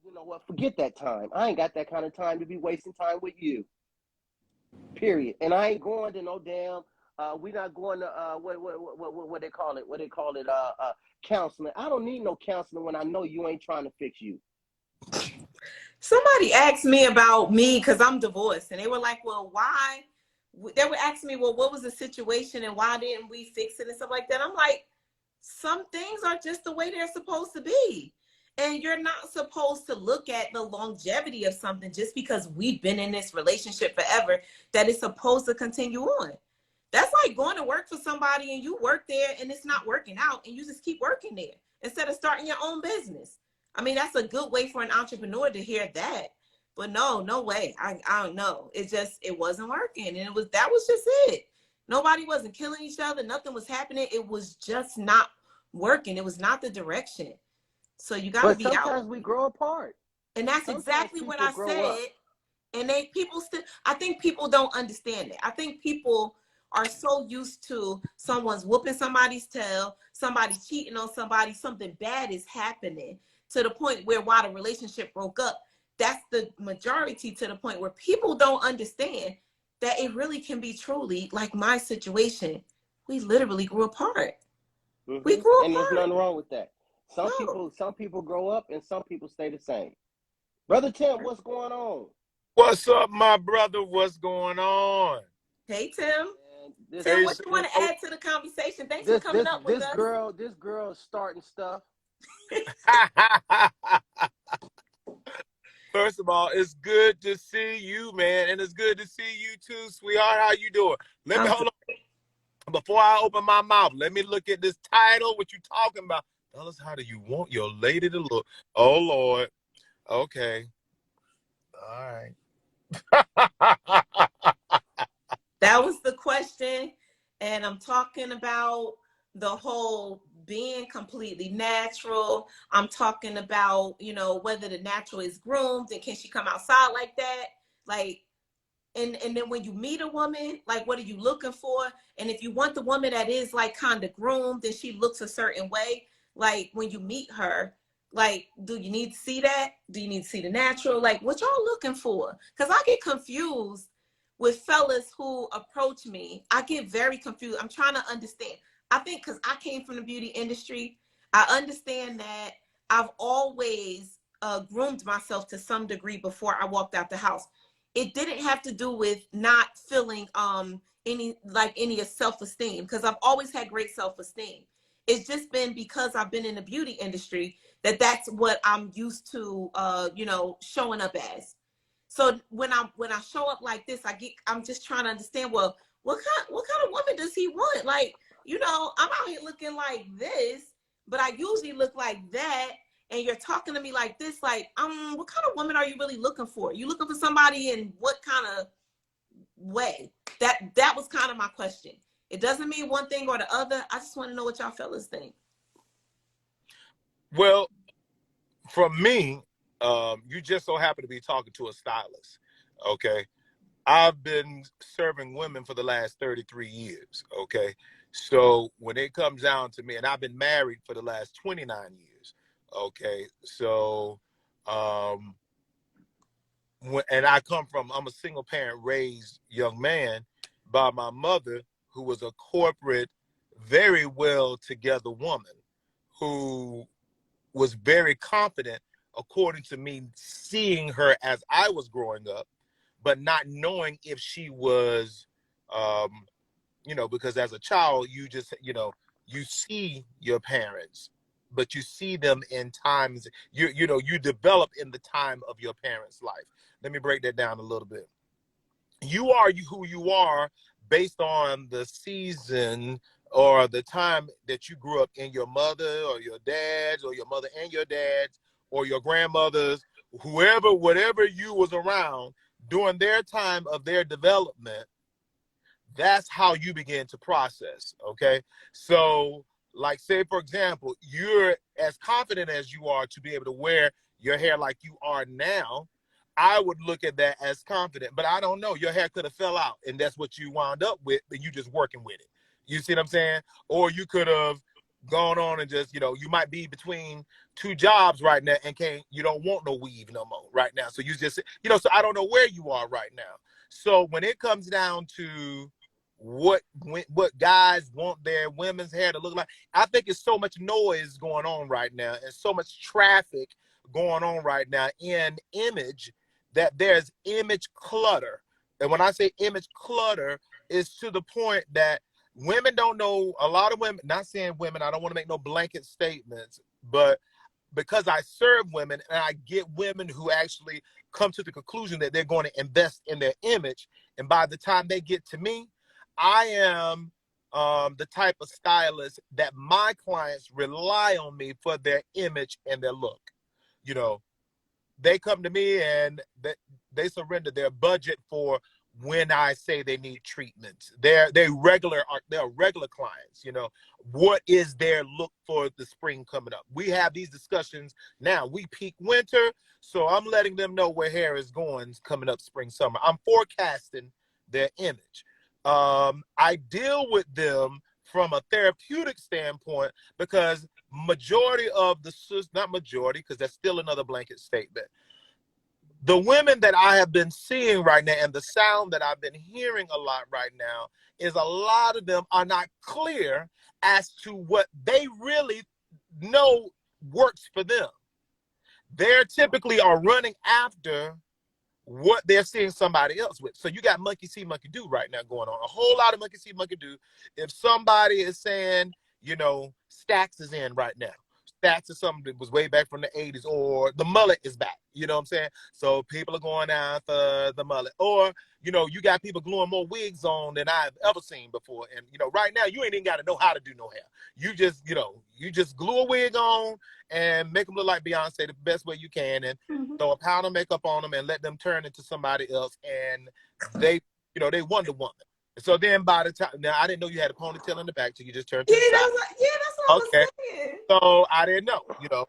you know what, forget that time. I ain't got that kind of time to be wasting time with you. Period. And I ain't going to no damn, we're not going to, what they call it, counseling. I don't need no counseling when I know you ain't trying to fix you. Somebody asked me about me because I'm divorced, and they were like, well, why? They were asking me, well, what was the situation and why didn't we fix it and stuff like that? I'm like, some things are just the way they're supposed to be. And you're not supposed to look at the longevity of something just because we've been in this relationship forever, that it's supposed to continue on. That's like going to work for somebody and you work there and it's not working out and you just keep working there instead of starting your own business. I mean, that's a good way for an entrepreneur to hear that. But no way. I don't know. It wasn't working. And that was just it. Nobody wasn't killing each other. Nothing was happening. It was just not working. It was not the direction. So you got to But be out. sometimes we grow apart. And that's Sometimes exactly what people I grow up. said. And people still, I think people don't understand it. I think people are so used to someone's whooping somebody's tail, somebody cheating on somebody, something bad is happening, to the point where while the relationship broke up, that's the majority, to the point where people don't understand that it really can be truly like my situation. We literally grew apart. We grew And there's apart. nothing wrong with that. No. Some people grow up and some people stay the same. Brother Tim, what's going on? What's up, my brother? What's going on? Hey, Tim. This Tim, Hey, what you want to add to the conversation? Thanks for this coming this up with this us. girl is starting stuff. First of all, it's good to see you, man, and it's good to see you too, sweetheart. How you doing? Let me hold on. Before I open my mouth, let me look at this title. What you talking about? Tell us, how do you want your lady to look? Oh Lord. Okay. All right. That was the question. And I'm talking about the whole being completely natural. I'm talking about, whether the natural is groomed and can she come outside like that? Like, and then when you meet a woman, like, what are you looking for? And if you want the woman that is like kind of groomed and she looks a certain way, like when you meet her, like, do you need to see that? Do you need to see the natural? Like, what y'all looking for? Because I get confused with fellas who approach me. I get very confused. I'm trying to understand. I think because I came from the beauty industry, I understand that I've always groomed myself to some degree before I walked out the house. It didn't have to do with not feeling any self-esteem, because I've always had great self-esteem. It's just been because I've been in the beauty industry that's what I'm used to showing up as. So when I show up like this, I'm just trying to understand, well, what kind of woman does he want? Like, I'm out here looking like this, but I usually look like that, and you're talking to me like this, like, what kind of woman are you really looking for? You looking for somebody in what kind of way? That was kind of my question. It doesn't mean one thing or the other. I just want to know what y'all fellas think. Well, from me, you just so happen to be talking to a stylist. Okay. I've been serving women for the last 33 years. Okay. So when it comes down to me, and I've been married for the last 29 years. Okay. So, and I'm a single parent raised young man by my mother, who was a corporate, very well together woman who was very confident, according to me, seeing her as I was growing up, but not knowing if she was, because as a child, you just, you see your parents, but you see them in times, you develop in the time of your parents' life. Let me break that down a little bit. You are who you are based on the season or the time that you grew up in, your mother or your dad's, or your mother and your dad's, or your grandmother's, whoever, whatever you was around during their time of their development. That's how you begin to process. Okay. So, like, say, for example, you're as confident as you are to be able to wear your hair like you are now. I would look at that as confident, but I don't know. Your hair could have fell out, and that's what you wound up with, and you just working with it. You see what I'm saying? Or you could have gone on and just, you might be between two jobs right now and you don't want no weave no more right now. So you just, so I don't know where you are right now. So when it comes down to what guys want their women's hair to look like, I think it's so much noise going on right now and so much traffic going on right now in image, that there's image clutter. And when I say image clutter, it's to the point that women don't know, a lot of women, not saying women, I don't want to make no blanket statements, but because I serve women and I get women who actually come to the conclusion that they're going to invest in their image. And by the time they get to me, I am the type of stylist that my clients rely on me for their image and their look. they come to me and they surrender their budget for when I say they need treatments. They're regular clients. You know, what is their look for the spring coming up? We have these discussions now. We peak winter, so I'm letting them know where hair is going coming up spring, summer. I'm forecasting their image. I deal with them from a therapeutic standpoint because majority of the, not majority, because that's still another blanket statement. The women that I have been seeing right now and the sound that I've been hearing a lot right now is a lot of them are not clear as to what they really know works for them. They're typically are running after what they're seeing somebody else with. So you got monkey see, monkey do right now going on. A whole lot of monkey see, monkey do. If somebody is saying, you know, Stacks is in right now. Stacks is something that was way back from the 80s, or the mullet is back. You know what I'm saying? So people are going after the mullet. Or, you know, you got people gluing more wigs on than I've ever seen before. And, you know, right now you ain't even got to know how to do no hair. You just, you know, you just glue a wig on and make them look like Beyonce the best way you can, and throw a pound of makeup on them and let them turn into somebody else. And they, you know, they Wonder Woman. So then by the time, now I didn't know you had a ponytail in the back, so you just turned to the side. That's what I was saying. So I didn't know, you know.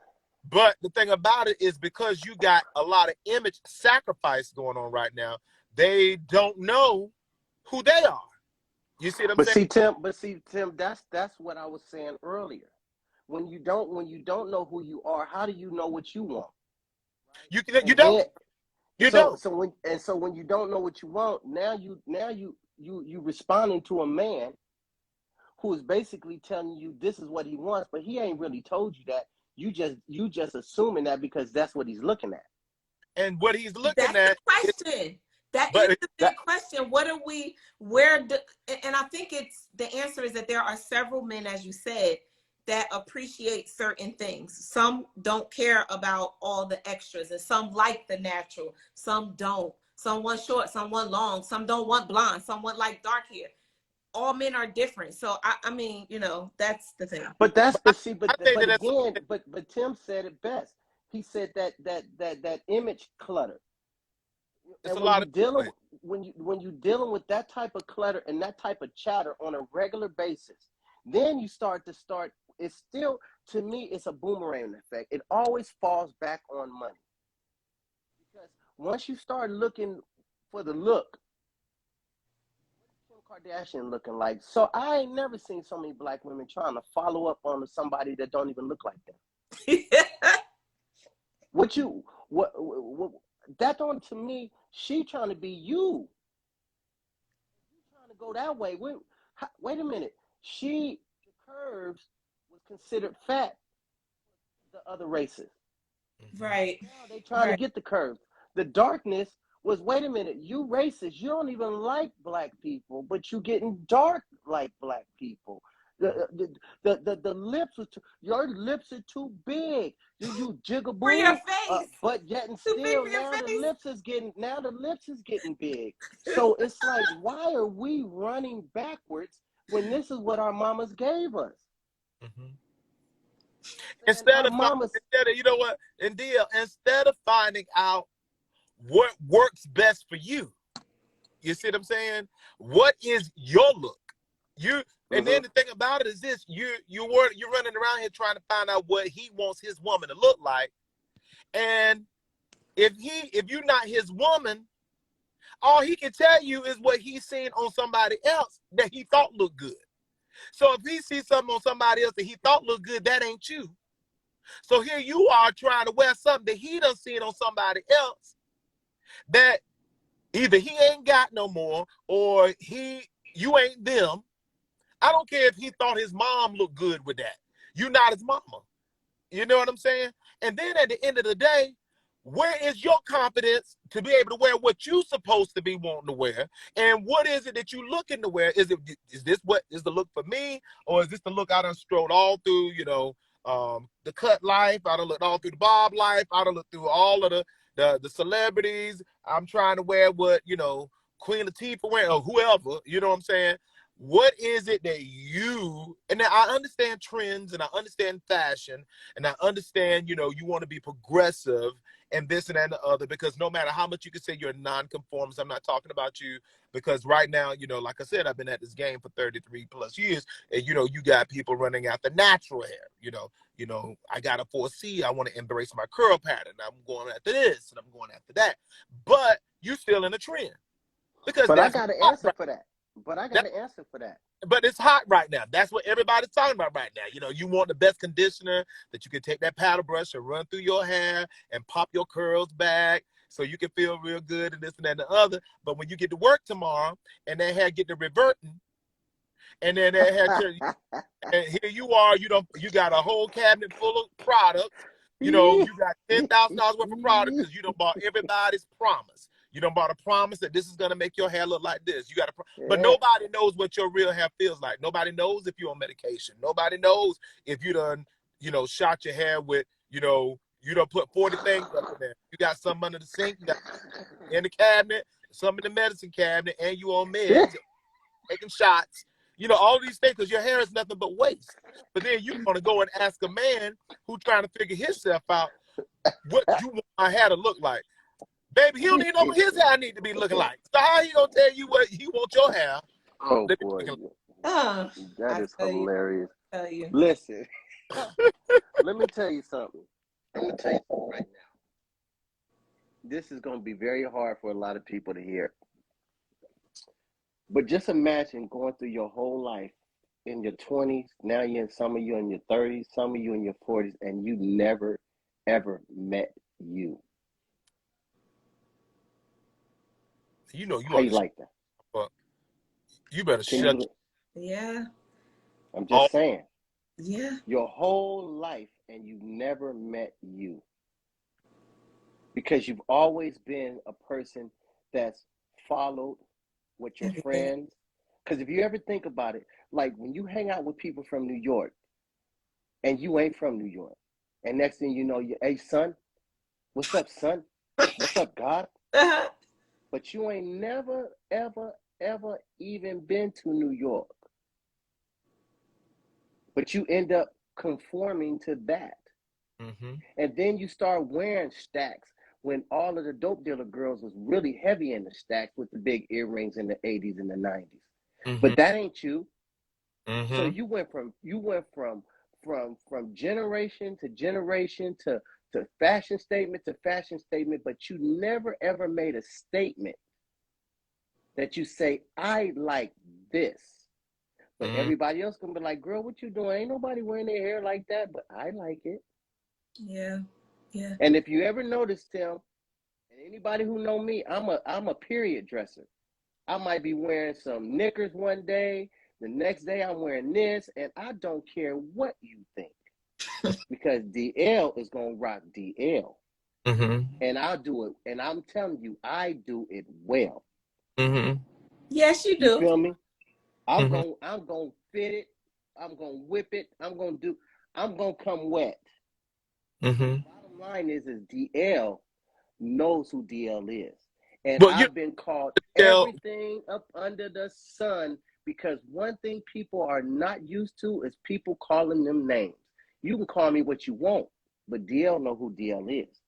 But the thing about it is, because you got a lot of image sacrifice going on right now, they don't know who they are. You see what I'm saying? Tim, that's what I was saying earlier. When you don't know who you are, how do you know what you want? You don't. So when you don't know what you want, now you responding to a man who is basically telling you this is what he wants, but he ain't really told you that. You just assuming that because that's what he's looking at. And what he's looking at. That's the question. That is the big question. What are we? And I think the answer is that there are several men, as you said, that appreciate certain things. Some don't care about all the extras, and some like the natural. Some don't. Some want short, some want long, some don't want blonde, some want like dark hair. All men are different. So I mean, you know, that's the thing. But Tim said it best. He said that image clutter. It's and a lot of when you dealing with that type of clutter and that type of chatter on a regular basis, then you start. It's still, to me, it's a boomerang effect. It always falls back on money. Because once you start looking for the look, what's Kim Kardashian looking like? So I ain't never seen so many black women trying to follow up on somebody that don't even look like them. That don't, to me, she trying to be you. You trying to go that way. Wait a minute. The curves was considered fat the other races. Right. Now they trying to get the curves. The darkness was, wait a minute, you racist. You don't even like black people, but you getting dark like black people. The lips are your lips are too big. You jigaboo for your face. But yet and still now the lips is getting big. So it's like, why are we running backwards when this is what our mamas gave us? Instead of you know what, instead of finding out what works best for you, you see what I'm saying? What is your look? And then the thing about it is this: you're running around here trying to find out what he wants his woman to look like, and if you're not his woman, all he can tell you is what he's seen on somebody else that he thought looked good. So if he sees something on somebody else that he thought looked good, that ain't you. So here you are trying to wear something that he done seen on somebody else that either he ain't got no more or you ain't them. I don't care if he thought his mom looked good with that. You're not his mama. You know what I'm saying? And then at the end of the day, where is your confidence to be able to wear what you supposed to be wanting to wear? And what is it that you looking to wear? Is this what is the look for me? Or is this the look I done strolled all through, you know, the cut life? I done looked all through the bob life. I done looked through all of the celebrities. I'm trying to wear what, you know, Queen Latifah wear or whoever, you know what I'm saying? What is it that and I understand trends and I understand fashion and I understand, you know, you want to be progressive and this and that and the other, because no matter how much you can say you're non-conformist, I'm not talking about you, because right now, like I said, I've been at this game for 33 plus years, and you got people running after natural hair. I got a 4C. I want to embrace my curl pattern. I'm going after this and I'm going after that. But you still in a trend, because But I that's got an hot answer for that. But I got an answer for that. but it's hot right now. That's what everybody's talking about right now. You want the best conditioner, that you can take that paddle brush and run through your hair and pop your curls back so you can feel real good and this and that and the other. But when you get to work tomorrow and that hair get to reverting, and then that hair turn, and here you are, you got a whole cabinet full of products. You got $10,000 worth of product because you done bought everybody's promise. You done bought a promise that this is gonna make your hair look like this. You got but nobody knows what your real hair feels like. Nobody knows if you're on medication. Nobody knows if you done, shot your hair with, you done put 40 things up in there. You got some under the sink, you got in the cabinet, some in the medicine cabinet, and you on meds, taking shots. All these things, because your hair is nothing but waste. But then you want to go and ask a man who's trying to figure himself out what you want my hair to look like. Baby, he don't even know what his hair need to be looking like. So how he gonna tell you what he wants your hair? Oh boy, that is hilarious. Listen, let me tell you something. I'm gonna tell you something right now. This is gonna be very hard for a lot of people to hear. But just imagine going through your whole life in your 20s. Now some of you in your 30s, some of you in your 40s, and you never ever met you. You how you like that? But you better shut. Yeah. I'm just saying. Yeah. Your whole life and you never met you. Because you've always been a person that's followed with your friends. Because if you ever think about it, like when you hang out with people from New York and you ain't from New York, and next thing you know, hey son, what's up, son? What's up, God? But you ain't never, ever, ever even been to New York. But you end up conforming to that. Mm-hmm. And then you start wearing stacks when all of the dope dealer girls was really heavy in the stacks with the big earrings in the 80s and the 90s. Mm-hmm. But that ain't you. Mm-hmm. So you went from generation to generation to fashion statement to fashion statement, but you never ever made a statement that you say, I like this. But everybody else gonna be like, girl, what you doing? Ain't nobody wearing their hair like that, but I like it. Yeah. Yeah. And if you ever notice, Tim, and anybody who know me, I'm a period dresser. I might be wearing some knickers one day, the next day I'm wearing this, and I don't care what you think. Because DL is gonna rock DL. Mm-hmm. And I'll do it. And I'm telling you, I do it well. Mm-hmm. Yes, you do. You feel me? I'm gonna fit it. I'm gonna whip it. I'm gonna come wet. Mm-hmm. Bottom line is DL knows who DL is. And I've been called everything up under the sun, because one thing people are not used to is people calling them names. You can call me what you want, but DL know who DL is.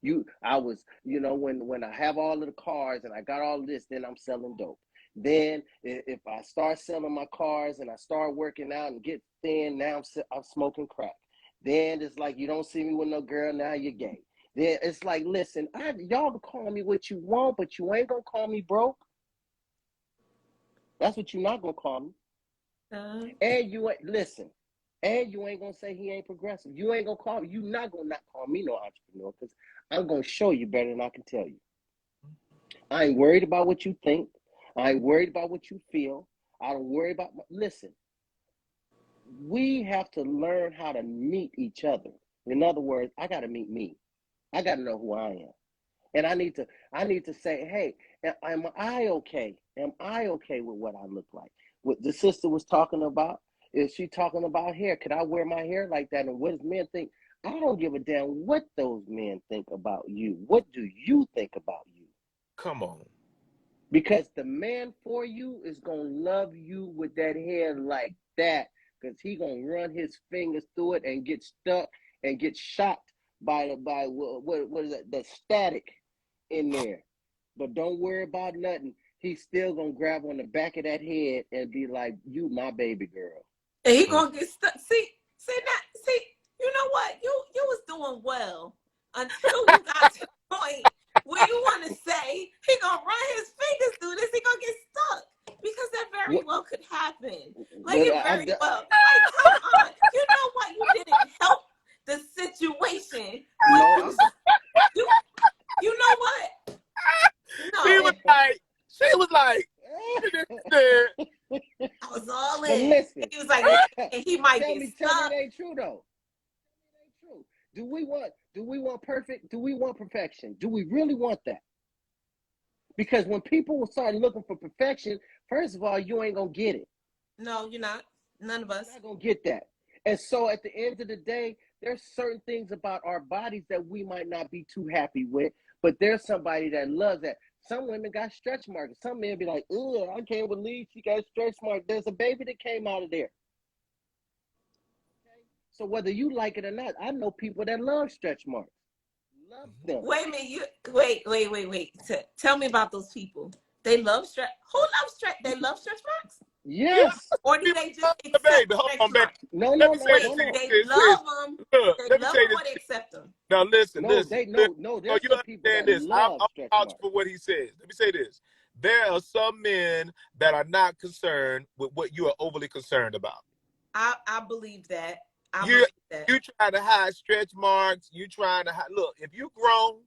When I have all of the cars and I got all of this, then I'm selling dope. Then if I start selling my cars and I start working out and get thin, now I'm smoking crack. Then it's like, you don't see me with no girl, now you're gay. Then it's like, listen, y'all can call me what you want, but you ain't gonna call me broke. That's what you're not gonna call me. And you ain't listen. And you ain't gonna say he ain't progressive. You ain't gonna call me. You not gonna not call me no entrepreneur, because I'm gonna show you better than I can tell you. I ain't worried about what you think. I ain't worried about what you feel. I don't worry about listen. We have to learn how to meet each other. In other words, I gotta meet me. I gotta know who I am. And I need to say, hey, am I okay? Am I okay with what I look like? What the sister was talking about, is she talking about hair? Could I wear my hair like that? And what does men think? I don't give a damn what those men think about you. What do you think about you? Come on. Because the man for you is going to love you with that hair like that, because he going to run his fingers through it and get stuck and get shocked by what is that? The static in there. But don't worry about nothing. He's still gonna grab on the back of that head and be like, "You my baby girl." And he gonna get stuck. See, you know what? You was doing well until you got to the point where you want to say he gonna run his fingers through this. He gonna get stuck because that very well could happen. Like it very well. Like come on, you know what? You didn't help the situation. No, You know what? No, She was like, I was all but in. listen, He was like, and he might tell get me stuck. it ain't true though. It ain't true. Do we want perfect? Do we want perfection? Do we really want that? Because when people start looking for perfection, first of all, you ain't gonna get it. No, you're not. None of us. You're not gonna get that. And so at the end of the day, there's certain things about our bodies that we might not be too happy with, but there's somebody that loves that. Some women got stretch marks. Some men be like, "Ugh, I can't believe she got stretch marks." There's a baby that came out of there. Okay? So whether you like it or not, I know people that love stretch marks. Love them. Wait a minute. Wait. Tell me about those people. They love stretch. Who loves stretch? They love stretch marks? Yes. Or do they just the accept baby. Hold stretch on, baby. marks? No. Let me say this Wait, to you. they love them. Look, They let me love say them this. or they accept them. Now listen. No, There's you some people that this. love I'm stretch vouch marks. for what he says. Let me say this. There are some men that are not concerned with what you are overly concerned about. I believe that. You trying to hide stretch marks. You trying to hide. Look, if you grown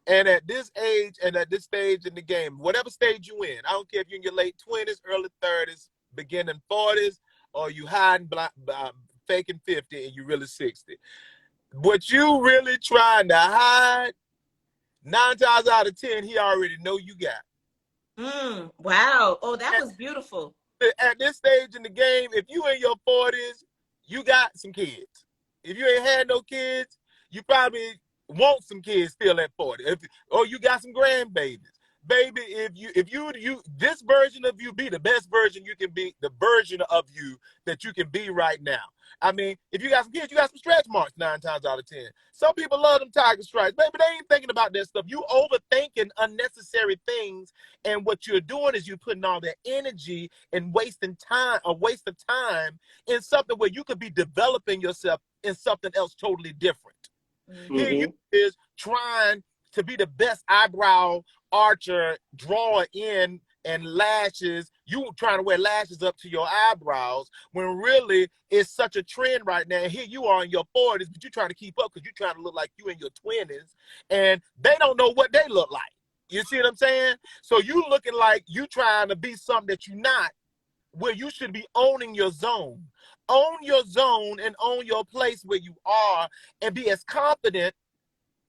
and at this age and at this stage in the game, whatever stage you in, I don't care if you're in your late 20s, early 30s, beginning 40s, or you hiding, faking 50 and you really 60. What you really trying to hide, 9 times out of 10, he already know you got. Wow. Oh, that was beautiful. At this stage in the game, if you in your 40s, you got some kids. If you ain't had no kids, you probably want some kids still at 40. Or you got some grandbabies. Baby, if you this version of you be the best version you can be, the version of you that you can be right now. I mean, if you got some kids, you got some stretch marks 9 times out of 10. Some people love them tiger stripes. Baby, they ain't thinking about that stuff. You overthinking unnecessary things, and what you're doing is you're putting all that energy and wasting time, a waste of time in something where you could be developing yourself in something else totally different. Mm-hmm. Here you is trying to be the best eyebrow archer, drawer in and lashes. You trying to wear lashes up to your eyebrows when really it's such a trend right now. And here you are in your 40s, but you're trying to keep up because you're trying to look like you in your 20s, and they don't know what they look like. You see what I'm saying? So you looking like you trying to be something that you're not, where you should be owning your zone. Own your zone and own your place where you are and be as confident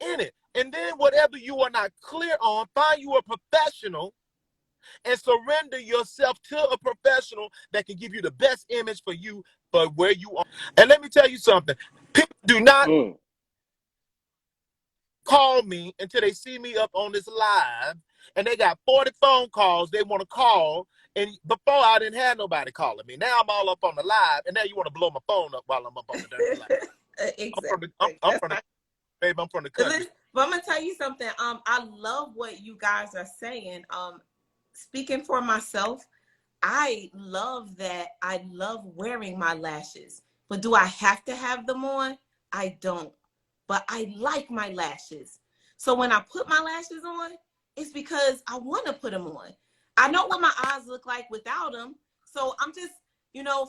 in it. And then whatever you are not clear on, find you a professional and surrender yourself to a professional that can give you the best image for you for where you are. And let me tell you something. People do not call me until they see me up on this live, and they got 40 phone calls they want to call. And before, I didn't have nobody calling me. Now I'm all up on the live, and now you want to blow my phone up while I'm up on the dirty live. Exactly. I'm from the country. But I'm gonna tell you something. I love what you guys are saying. Speaking for myself, I love that. I love wearing my lashes. But do I have to have them on? I don't. But I like my lashes. So when I put my lashes on, it's because I want to put them on. I know what my eyes look like without them. So I'm just,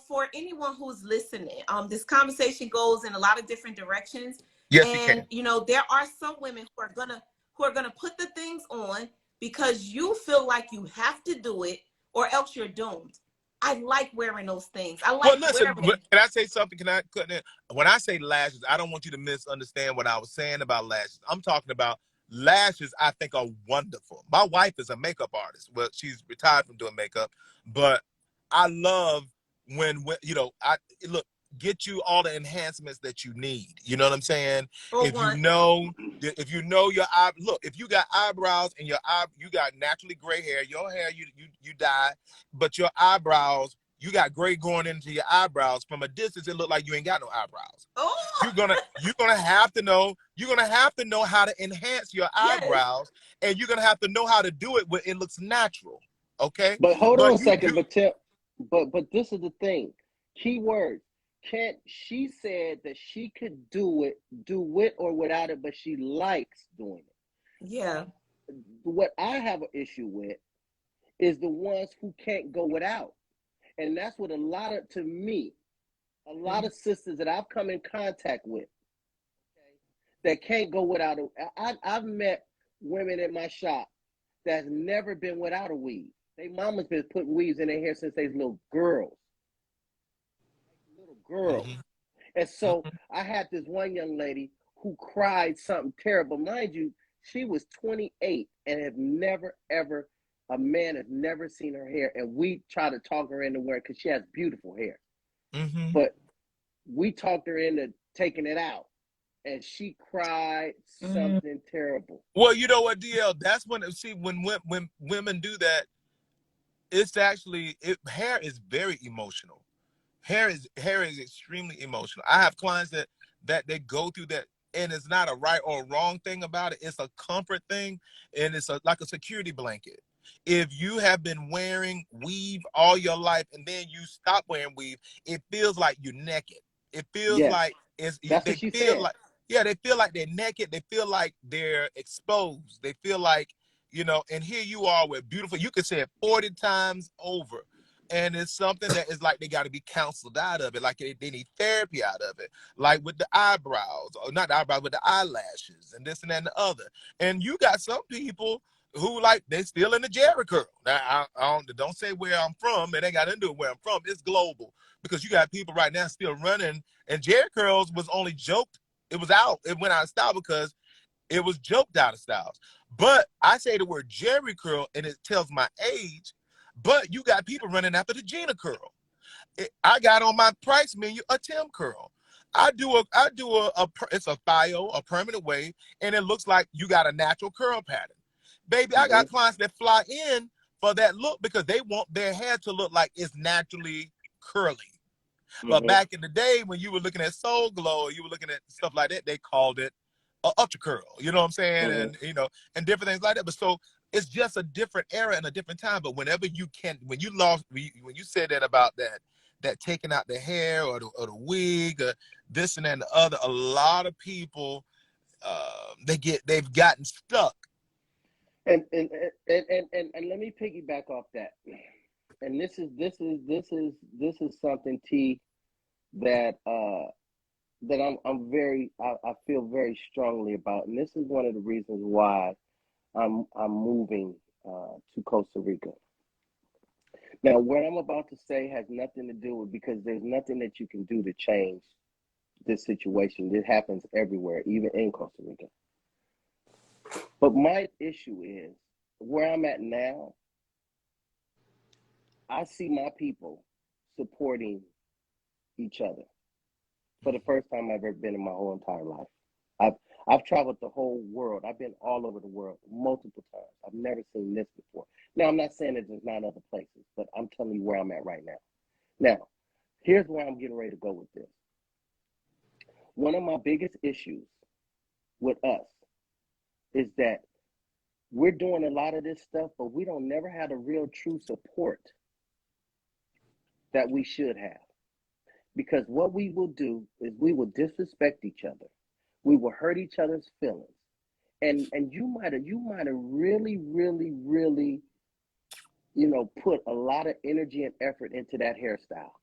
for anyone who's listening, this conversation goes in a lot of different directions. Yes, and there are some women who are gonna put the things on because you feel like you have to do it or else you're doomed. I like wearing those things. I like wearing. Can I say something? Can I cut in? When I say lashes, I don't want you to misunderstand what I was saying about lashes. I'm talking about lashes. I think are wonderful. My wife is a makeup artist. Well, she's retired from doing makeup, but I love when get you all the enhancements that you need. You know what I'm saying? If you know your eye, look, if you got eyebrows and you got naturally gray hair, your hair you dye, but your eyebrows you got gray going into your eyebrows. From a distance, it look like you ain't got no eyebrows. Oh, You're gonna have to know how to enhance your yes. eyebrows, and you're gonna have to know how to do it where it looks natural. Okay, But hold on a but second, but this is the thing. Key words. She said that she could do with or without it, but she likes doing it. Yeah. What I have an issue with is the ones who can't go without. And that's what a lot of sisters that I've come in contact with, okay, that can't go without it. I've met women in my shop that's never been without a weave. They mama's been putting weaves in their hair since they was little girls. mm-hmm. And so I had this one young lady who cried something terrible. Mind you, she was 28 and have never, ever, a man has never seen her hair. And we try to talk her into wearing, because she has beautiful hair. Mm-hmm. But we talked her into taking it out. And she cried something terrible. Well, you know what, DL? That's when women do that. It's actually hair is very emotional. Hair is extremely emotional. I have clients that they go through that, and it's not a right or wrong thing about it. It's a comfort thing, and it's like a security blanket. If you have been wearing weave all your life and then you stop wearing weave, it feels like you're naked. It feels Yes, like that's they what she feel said. like, yeah, they feel like they're naked. They feel like they're exposed. They feel like, and here you are with beautiful, you could say it 40 times over. And it's something that is like they got to be counseled out of it, like they need therapy out of it, like with the eyebrows, or not the eyebrows, with the eyelashes, and this and that and the other. And you got some people who like they still in the Jerry curl. Now, I don't say where I'm from. It ain't got to do with where I'm from. It's global, because you got people right now still running, and Jerry curls was only joked. It was out. It went out of style because it was joked out of styles. But I say the word Jerry curl, and it tells my age. But you got people running after the Gina curl. I got on my price menu a Tim curl. I do it's a thio, a permanent wave, and it looks like you got a natural curl pattern. Baby, I got clients that fly in for that look because they want their hair to look like it's naturally curly. But back in the day when you were looking at Soul Glow, or you were looking at stuff like that, they called it a ultra curl. You know what I'm saying? And and different things like that. But so it's just a different era and a different time. But whenever you can, when you said that about that taking out the hair or the wig or this and that and the other, a lot of people they've gotten stuck. And let me piggyback off that. And this is something, T, that I feel very strongly about, and this is one of the reasons why I'm moving to Costa Rica. Now, what I'm about to say has nothing to do with, because there's nothing that you can do to change this situation. It happens everywhere, even in Costa Rica. But my issue is where I'm at now. I see my people supporting each other for the first time I've ever been in my whole entire life. I've traveled the whole world. I've been all over the world multiple times. I've never seen this before. Now, I'm not saying that there's not other places, but I'm telling you where I'm at right now. Now, here's where I'm getting ready to go with this. One of my biggest issues with us is that we're doing a lot of this stuff, but we don't never have the real true support that we should have. Because what we will do is we will disrespect each other. We will hurt each other's feelings. And you might have really, really, really, put a lot of energy and effort into that hairstyle.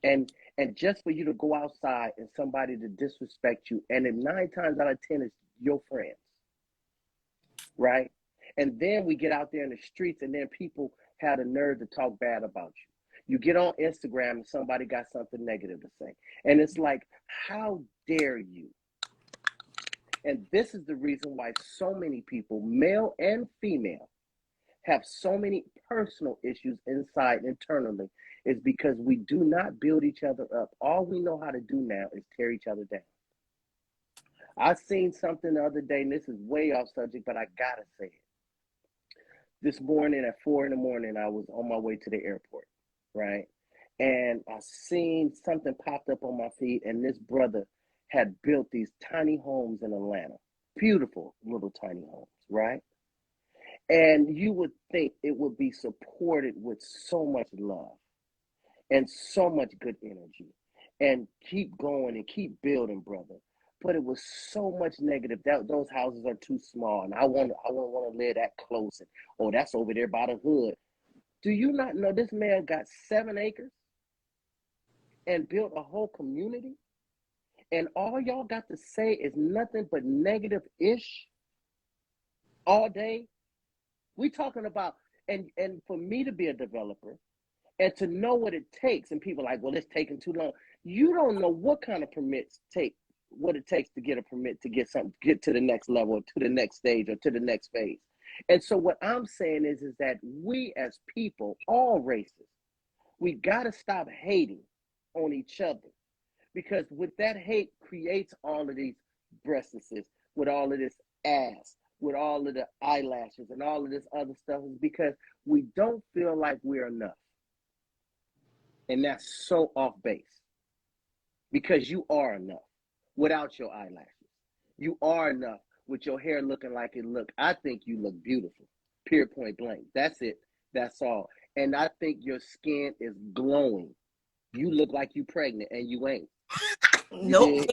And just for you to go outside and somebody to disrespect you, and then 9 times out of 10 is your friends. Right? And then we get out there in the streets, and then people have the nerve to talk bad about you. You get on Instagram and somebody got something negative to say. And it's like, how dare you? And this is the reason why so many people, male and female, have so many personal issues inside internally, is because we do not build each other up. All we know how to do now is tear each other down. I seen something the other day, and this is way off subject, but I gotta say it. This morning at 4 a.m, I was on my way to the airport. right? And I seen something popped up on my feed, and this brother had built these tiny homes in Atlanta, beautiful little tiny homes, right? And you would think it would be supported with so much love and so much good energy, and keep going and keep building, brother. But it was so much negative that those houses are too small, and I won't want to live that close, and oh, that's over there by the hood. Do you not know this man got 7 acres and built a whole community? And all y'all got to say is nothing but negative ish all day. We talking about, and for me to be a developer and to know what it takes, and people are like, well, it's taking too long. You don't know what kind of permits take, what it takes to get a permit to get something, get to the next level, or to the next stage, or to the next phase. And so what I'm saying is that we as people, all races, we got to stop hating on each other, because with that hate creates all of these breastises, with all of this ass, with all of the eyelashes and all of this other stuff, is because we don't feel like we're enough. And that's so off base, because you are enough without your eyelashes. You are enough with your hair looking like it look. I think you look beautiful, pure point blank. That's it. That's all. And I think your skin is glowing. You look like you pregnant, and you ain't. Nope.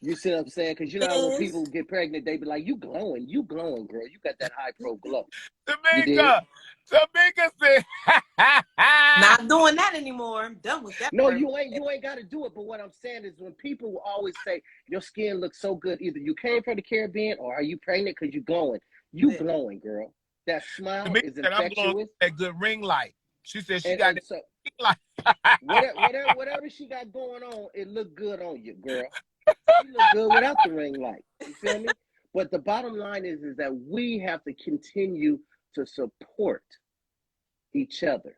You see what I'm saying? Because you know how when people get pregnant, they be like, you glowing, girl. You got that high pro glow. Tamika said, Not doing that anymore. I'm done with that. No, you ain't got to do it. But what I'm saying is, when people will always say your skin looks so good, either you came from the Caribbean or are you pregnant because you glowing. You glowing, girl. That smile Tamika is said, I'm glowing infectious. that good ring light. She said she got that So, ring light. whatever she got going on, it look good on you, girl. You look good without the ring light. You feel me? But the bottom line is that we have to continue to support each other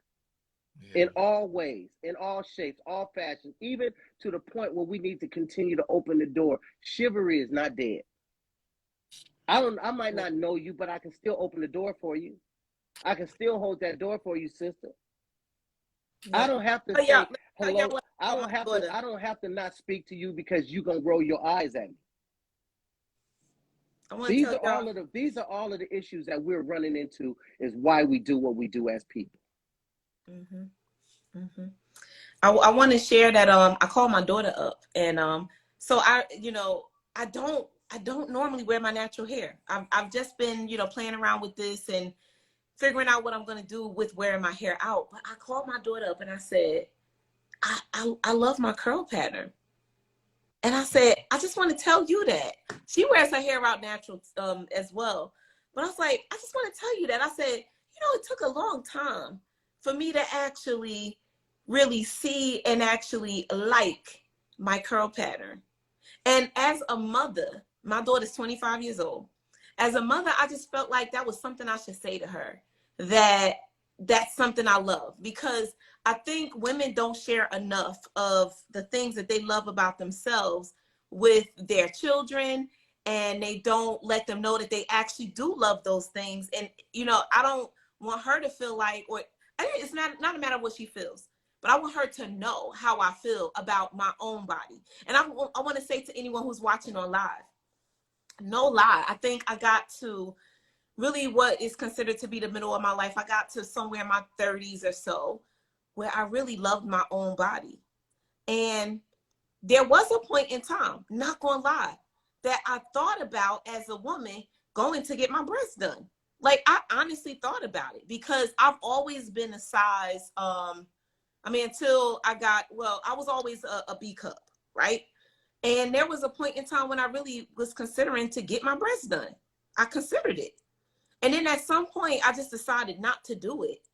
in all ways, in all shapes, all fashions, even to the point where we need to continue to open the door. Chivalry is not dead. I might not know you, but I can still open the door for you. I can still hold that door for you, sister. I don't have to say hello. I don't have to not speak to you because you're gonna roll your eyes at me. These are all of the issues that we're running into, is why we do what we do as people. Mm-hmm. Mm-hmm. I want to share that I called my daughter up, and so I don't normally wear my natural hair. I've just been playing around with this and figuring out what I'm going to do with wearing my hair out. But I called my daughter up and I said, I love my curl pattern. And I said, I just want to tell you that. She wears her hair out natural as well. But I was like, I just want to tell you that. I said, it took a long time for me to actually really see and actually like my curl pattern. And as a mother, my daughter's 25 years old. As a mother, I just felt like that was something I should say to her, that's something I love, because I think women don't share enough of the things that they love about themselves with their children, and they don't let them know that they actually do love those things. And, I don't want her to feel like, or it's not a matter of what she feels, but I want her to know how I feel about my own body. And I want to say to anyone who's watching on live, no lie, I think I got to really what is considered to be the middle of my life. I got to somewhere in my 30s or so where I really loved my own body. And there was a point in time, not gonna lie, that I thought about, as a woman, going to get my breasts done. Like, I honestly thought about it, because I've always been a size, until I was always a B cup, right? And there was a point in time when I really was considering to get my breasts done. I considered it. And then at some point, I just decided not to do it.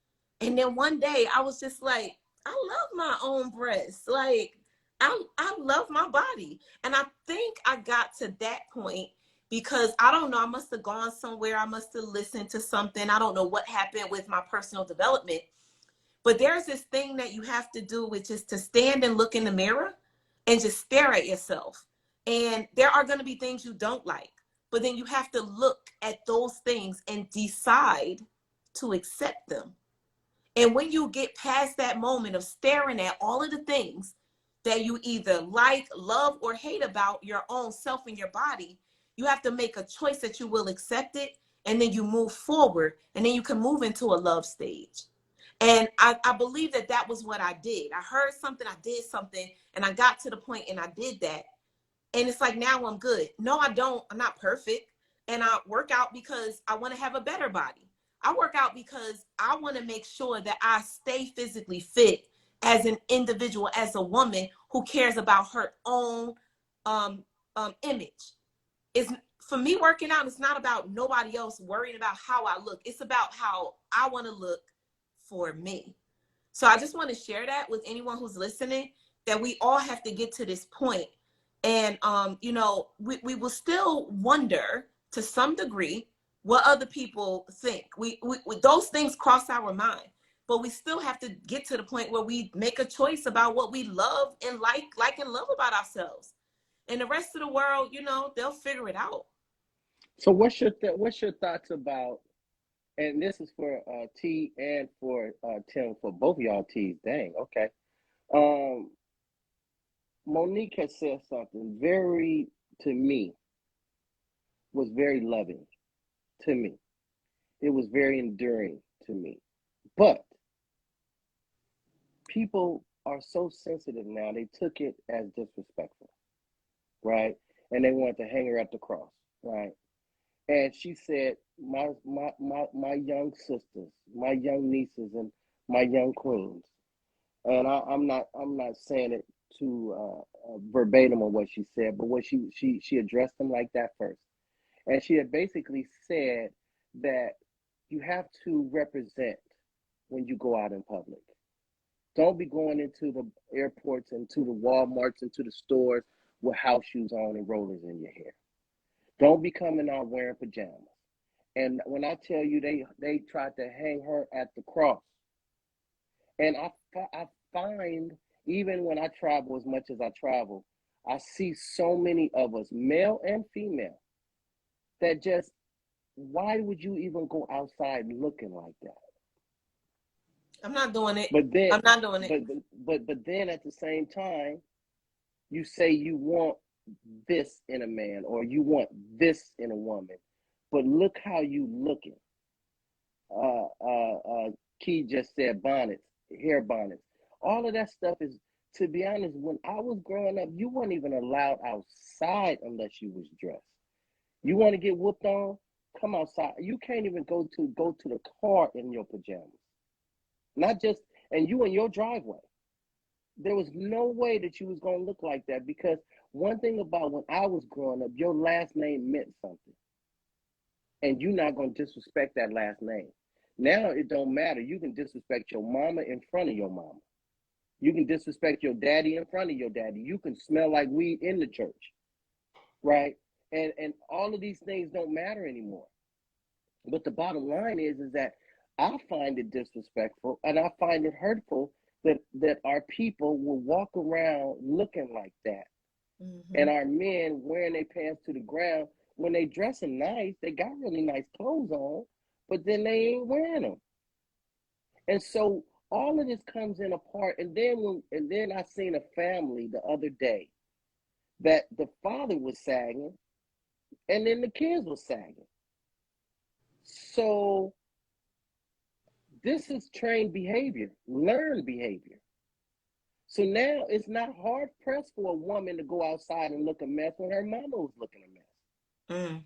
And then one day I was just like, I love my own breasts. Like, I love my body. And I think I got to that point because, I don't know, I must have gone somewhere. I must have listened to something. I don't know what happened with my personal development. But there's this thing that you have to do, which is to stand and look in the mirror and just stare at yourself. And there are going to be things you don't like, but then you have to look at those things and decide to accept them. And when you get past that moment of staring at all of the things that you either like, love, or hate about your own self and your body, you have to make a choice that you will accept it, and then you move forward, and then you can move into a love stage. And I believe that that was what I did. I heard something, I did something, and I got to the point and I did that. And it's like, now I'm good. No, I don't. I'm not perfect. And I work out because I want to have a better body. I work out because I want to make sure that I stay physically fit as an individual, as a woman who cares about her own image. It's, for me, working out is not about nobody else worrying about how I look. It's about how I want to look for me. So I just want to share that with anyone who's listening, that we all have to get to this point. And, you know, we will still wonder to some degree what other people think. We those things cross our mind, but we still have to get to the point where we make a choice about what we love and like and love about ourselves. And the rest of the world, you know, they'll figure it out. So what's your thoughts about? And this is for T and for Tim, for both of y'all T's. Dang, okay. Monique has said something very, to me, was very loving to me. It was very enduring to me. But people are so sensitive now, they took it as disrespectful, right? And they wanted to hang her at the cross, right? And she said, my young sisters, my young nieces, and my young queens. And I'm not saying it too verbatim on what she said, but what she addressed them like that first. And she had basically said that you have to represent when you go out in public. Don't be going into the airports and to the Walmarts and to the stores with house shoes on and rollers in your hair. Don't be coming out wearing pajamas. And when I tell you they tried to hang her at the cross, and I find, even when I travel as much as I travel, I see so many of us, male and female, that just, why would you even go outside looking like that? I'm not doing it. But then, I'm not doing it. but then at the same time, you say you want this in a man or you want this in a woman, but look how you looking. Key just said bonnets, hair bonnets. All of that stuff is, to be honest, when I was growing up, you weren't even allowed outside unless you was dressed. You want to get whooped on? Come outside. You can't even go to the car in your pajamas. Not just, and you in your driveway. There was no way that you was going to look like that, because one thing about when I was growing up, your last name meant something. And you're not going to disrespect that last name. Now it don't matter. You can disrespect your mama in front of your mama. You can disrespect your daddy in front of your daddy. You can smell like weed in the church, right? And all of these things don't matter anymore. But the bottom line is that I find it disrespectful and I find it hurtful that our people will walk around looking like that. Mm-hmm. And our men wearing their pants to the ground. When they dressing nice, they got really nice clothes on, but then they ain't wearing them. And so all of this comes in apart. And then I seen a family the other day that the father was sagging and then the kids were sagging. So this is trained behavior, learned behavior. So now it's not hard pressed for a woman to go outside and look a mess when her mama was looking a mess. Mm.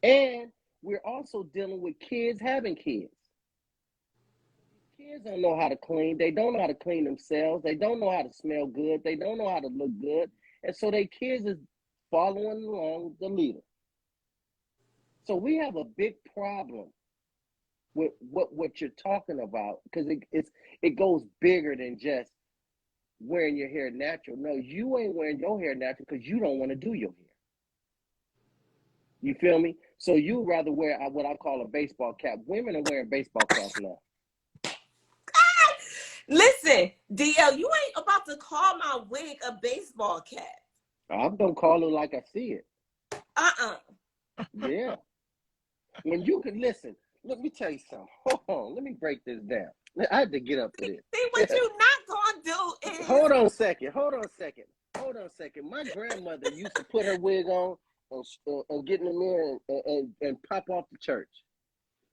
And we're also dealing with kids having kids. Kids don't know how to clean. They don't know how to clean themselves. They don't know how to smell good. They don't know how to look good. And so their kids is following along the leader. So we have a big problem with what you're talking about, because it goes bigger than just wearing your hair natural. No, you ain't wearing your hair natural because you don't want to do your hair. You feel me? So you rather wear what I call a baseball cap. Women are wearing baseball caps now. Listen, DL, you ain't about to call my wig a baseball cap. I'm gonna call it like I see it. Uh-uh. Yeah. When you can listen, let me tell you something. Hold on, let me break this down. I had to get up for See, this. what you not gonna do is Hold on a second. Hold on a second. Hold on a second. My grandmother used to put her wig on and get in the mirror and pop off to church.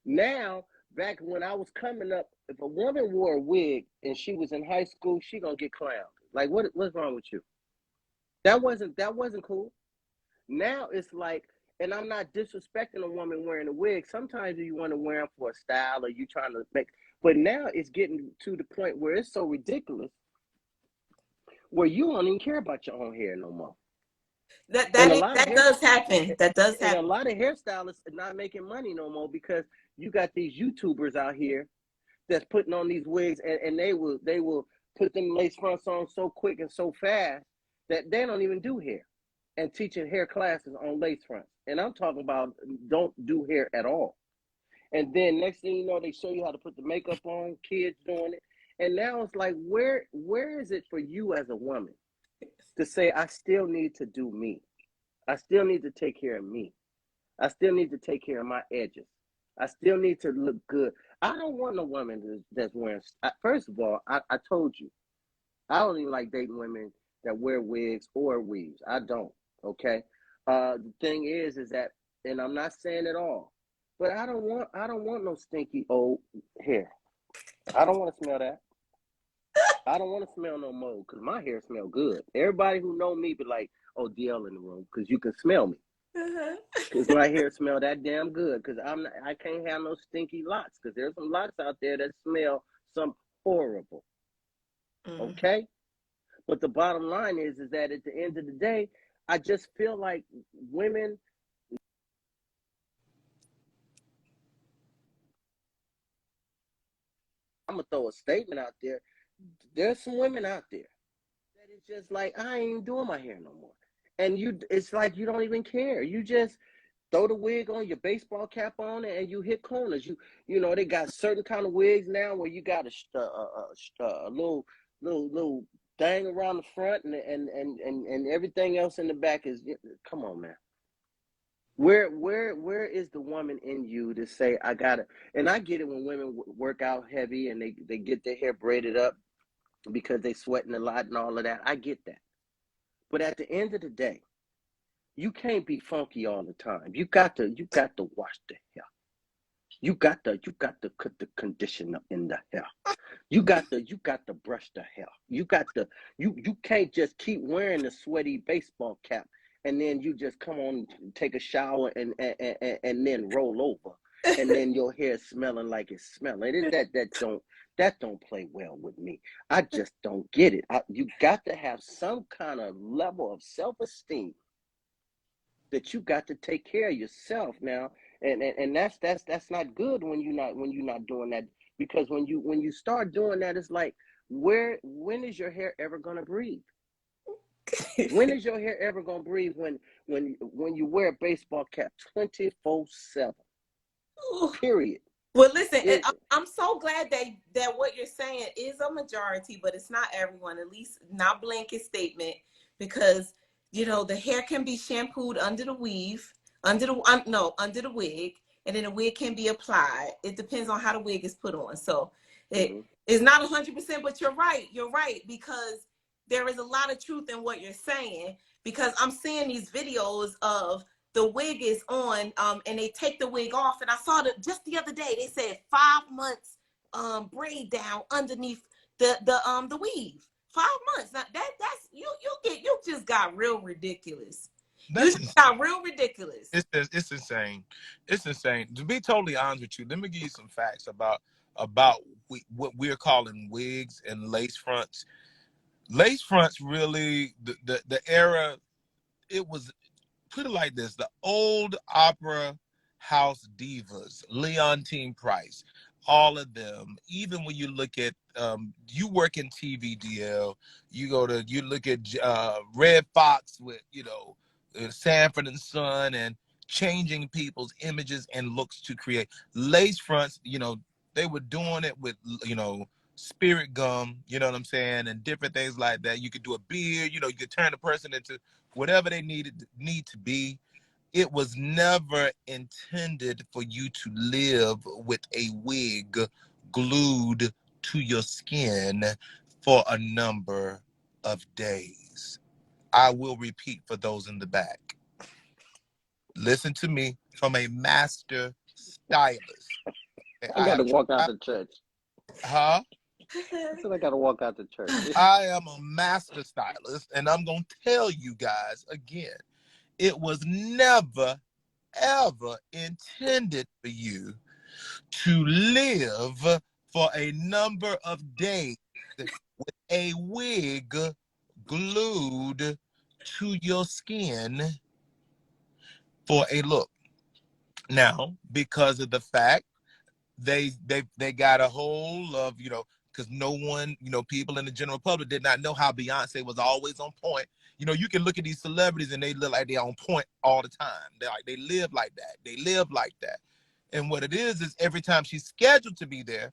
Now, back when I was coming up, if a woman wore a wig and she was in high school, she gonna get clowned. Like, what's wrong with you? That wasn't cool. Now it's like, and I'm not disrespecting a woman wearing a wig. Sometimes you want to wear them for a style or you trying to make, but now it's getting to the point where it's so ridiculous where you don't even care about your own hair no more. that And that a is, lot of that hair does happen. That does and a happen. lot of hairstylists are not making money no more because you got these YouTubers out here that's putting on these wigs and they will put them lace fronts on so quick and so fast that they don't even do hair and teaching hair classes on lace fronts. And I'm talking about don't do hair at all. And then next thing you know, they show you how to put the makeup on, kids doing it. And now it's like, where is it for you as a woman to say, I still need to do me? I still need to take care of me. I still need to take care of my edges. I still need to look good. I don't want no woman that's wearing. First of all, I told you, I don't even like dating women that wear wigs or weaves. I don't. Okay. The thing is that, and I'm not saying it all, but I don't want no stinky old hair. I don't want to smell that. I don't want to smell no mold because my hair smell good. Everybody who know me be like, "Oh, DL in the room," because you can smell me. Uh-huh. Because my hair smell that damn good. Because I can't have no stinky locks. Because there's some locks out there that smell some horrible. Mm. Okay, but the bottom line is that at the end of the day, I just feel like women. I'm gonna throw a statement out there. There's some women out there that is just like, I ain't doing my hair no more, and it's like you don't even care. You just throw the wig on, your baseball cap on, and you hit corners. You know they got certain kind of wigs now where you got a little thing around the front and everything else in the back is. Come on, man. Where is the woman in you to say I gotta? And I get it when women work out heavy and they get their hair braided up because they sweating a lot and all of that. I get that. But at the end of the day, you can't be funky all the time. You got to wash the hair. You got to put the conditioner in the hair. You got to brush the hair. You can't just keep wearing the sweaty baseball cap and then you just come on take a shower and then roll over and then your hair smelling like it's smelling. That don't play well with me. I just don't get it. You got to have some kind of level of self-esteem that you got to take care of yourself now, and that's not good when you're not doing that, because when you start doing that, it's like, when is your hair ever gonna breathe? When is your hair ever gonna breathe when you wear a baseball cap 24/7? Period. Well, listen, It, I'm so glad that what you're saying is a majority, but it's not everyone. At least not blanket statement, because the hair can be shampooed under the weave, under the no under the wig, and then the wig can be applied. It depends on how the wig is put on. So it mhm. is not 100%, but you're right. You're right, because there is a lot of truth in what you're saying. Because I'm seeing these videos of the wig is on, and they take the wig off, and I saw that just the other day. They said 5 months braid down underneath the weave. 5 months. Now that's you just got real ridiculous. You That's just got real ridiculous. it's insane. It's insane. To be totally honest with you, let me give you some facts about what we're calling wigs and lace fronts. Lace fronts really the era, it was, put it like this: the old opera house divas, Leontine Price, all of them. Even when you look at, you work in TV, DL, you look at Red Fox with Sanford and Son, and changing people's images and looks to create lace fronts. They were doing it with spirit gum, you know what I'm saying, and different things like that. You could do a beard, you could turn the person into whatever they need to be. it was never intended for you to live with a wig glued to your skin for a number of days. I will repeat for those in the back. Listen to me from a master stylist. I got to walk out the church. Huh? I said I got to walk out the church. I am a master stylist, and I'm going to tell you guys again, it was never, ever intended for you to live for a number of days with a wig glued to your skin for a look. Now, because of the fact they got a hold of, you know, because no one, you know, people in the general public did not know how Beyonce was always on point. You know, you can look at these celebrities and they look like they're on point all the time. They live like that. They live like that. And what it is every time she's scheduled to be there,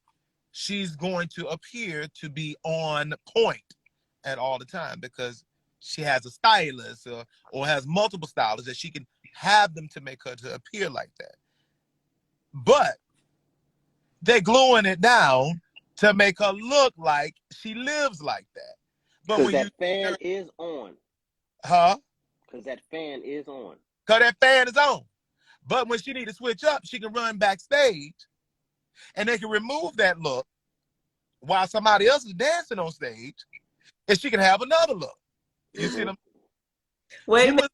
she's going to appear to be on point at all the time because she has a stylist or has multiple stylists that she can have them to make her to appear like that. But they're gluing it down to make her look like she lives like that. But Because when that fan is on. Huh? Because that fan is on. Because that fan is on. But when she need to switch up, she can run backstage and they can remove that look while somebody else is dancing on stage and she can have another look. You see them? Wait a minute.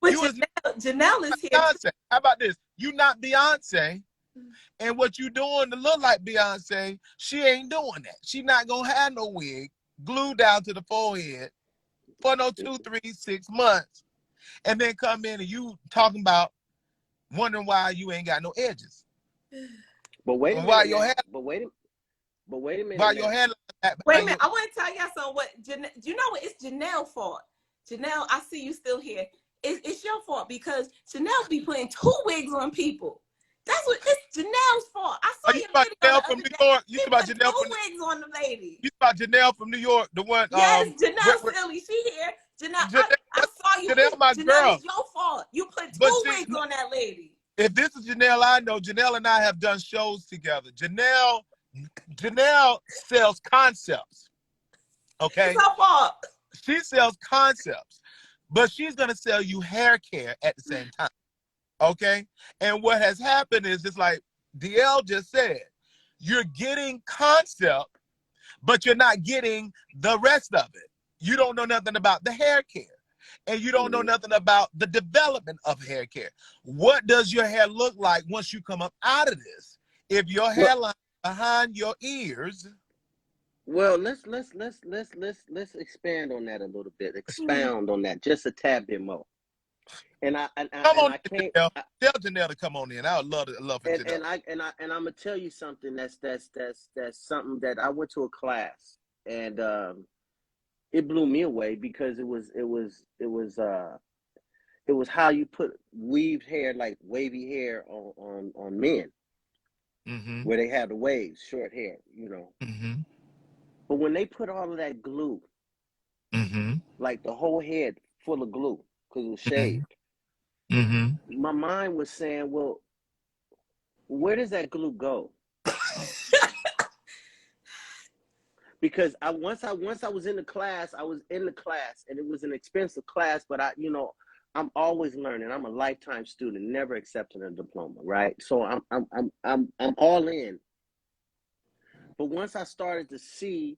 Janelle is here. Beyonce. How about this? You not Beyonce, and what you doing to look like Beyonce, she ain't doing that. She not gonna have no wig glued down to the forehead for no 2, 3, 6 months, and then come in and you talking about wondering why you ain't got no edges. But wait a minute. Why your hair? But wait a minute. Why your hair? Wait a minute. I want to tell y'all something. What you know what? It's Janelle's fault. Janelle, I see you still here. It's your fault because Janelle be putting 2 wigs on people. That's what it's Janelle's fault. I saw you about Janelle from New York. You about Janelle from 2 wigs on the lady. You about Janelle from New York, the one. Yes, Janelle Silly. She here. Janelle, I saw you. Janelle, my Janelle, girl. it's your fault. You put 2 wigs on that lady. If this is Janelle, I know Janelle and I have done shows together. Janelle sells concepts. Okay, it's her fault. She sells concepts, but she's gonna sell you hair care at the same time. Okay, and what has happened is just like DL just said, you're getting concept, but you're not getting the rest of it. You don't know nothing about the hair care. And you don't know nothing about the development of hair care. What does your hair look like once you come up out of this? If your hairline behind your ears. Well, let's expand on that a little bit. Expound on that just a tad bit more. And I can't tell Janelle to come on in. I would love for Janelle. And I'm gonna tell you something that's something that I went to a class and it blew me away because it was how you put weaved hair, like wavy hair on men, where they have the waves, short hair, you know. But when they put all of that glue, like the whole head full of glue because it was shaved, my mind was saying, well, where does that glue go? Because once I was in the class, and it was an expensive class, but I'm always learning. I'm a lifetime student, never accepting a diploma, right? So I'm all in. But once I started to see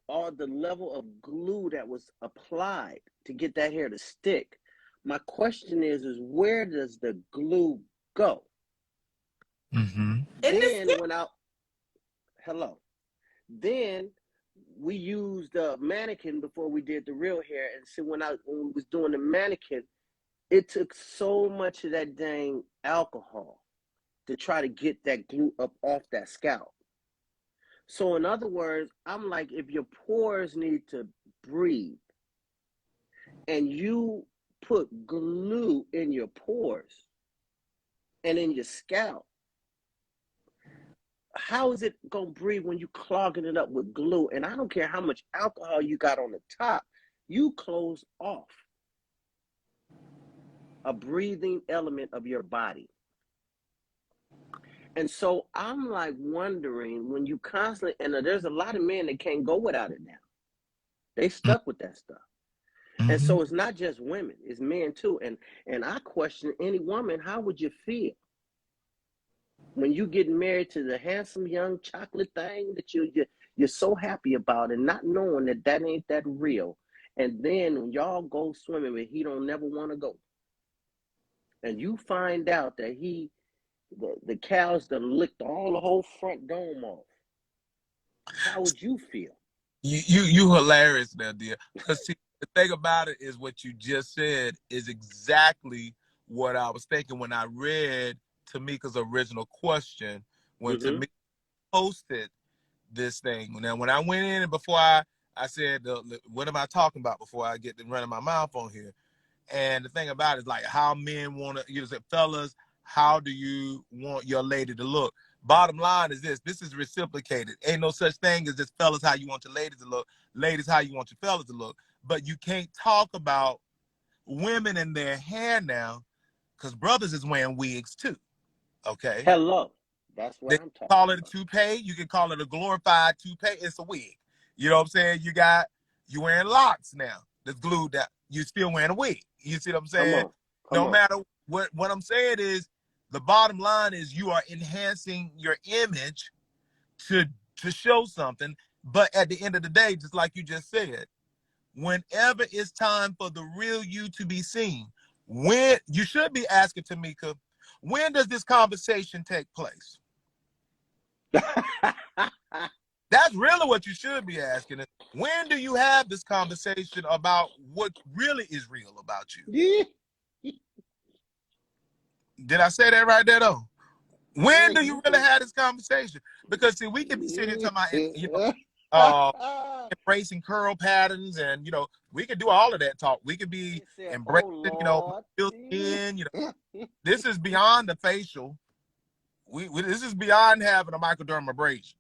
all the level of glue that was applied to get that hair to stick, my question is where does the glue go? Then Then we used a mannequin before we did the real hair. And so when we was doing the mannequin, it took so much of that dang alcohol to try to get that glue up off that scalp. So in other words, I'm like, if your pores need to breathe and you put glue in your pores and in your scalp, how is it going to breathe when you clogging it up with glue? And I don't care how much alcohol you got on the top, you close off. a breathing element of your body. And so I'm like wondering when you constantly, and there's a lot of men that can't go without it now. They stuck with that stuff. And Mm-hmm. so it's not just women, it's men too. And I question any woman, how would you feel when you get married to the handsome young chocolate thing that you're so happy about, and not knowing that that ain't that real? And then when y'all go swimming, but he don't never want to go, and you find out that the cows done licked all the whole front dome off. How would you feel? You hilarious now, dear. Because see, the thing about it is what you just said is exactly what I was thinking when I read Tamika's original question when Mm-hmm. Tamika posted this thing. Now, when I went in and before I said, what am I talking about before I get to running my mouth on here? And the thing about it is like how men want to, you know, fellas, how do you want your lady to look? Bottom line is this is reciprocated. Ain't no such thing as just fellas how you want your ladies to look, ladies how you want your fellas to look. But you can't talk about women and their hair now because brothers is wearing wigs too. Okay. Hello. That's what They I'm call talking it a about. toupee. You can call it a glorified toupee. It's a wig. You know what I'm saying? You wearing locks now that's glued down. You still wearing a wig. You see what I'm Come saying? on. Come No on. matter what I'm saying is the bottom line is you are enhancing your image to show something. But at the end of the day, just like you just said, whenever it's time for the real you to be seen, when you should be asking Tamika, when does this conversation take place? That's really what you should be asking. When do you have this conversation about what really is real about you? Did I say that right there, though? Yeah, When do you you really did. have this conversation? Because, see, we can be sitting here talking about, you know, uh, embracing curl patterns and, you know, we can do all of that talk. We could be He said, "Oh embracing, you know, Lord." built in, you know, this is beyond the facial. This is beyond having a microdermabrasion.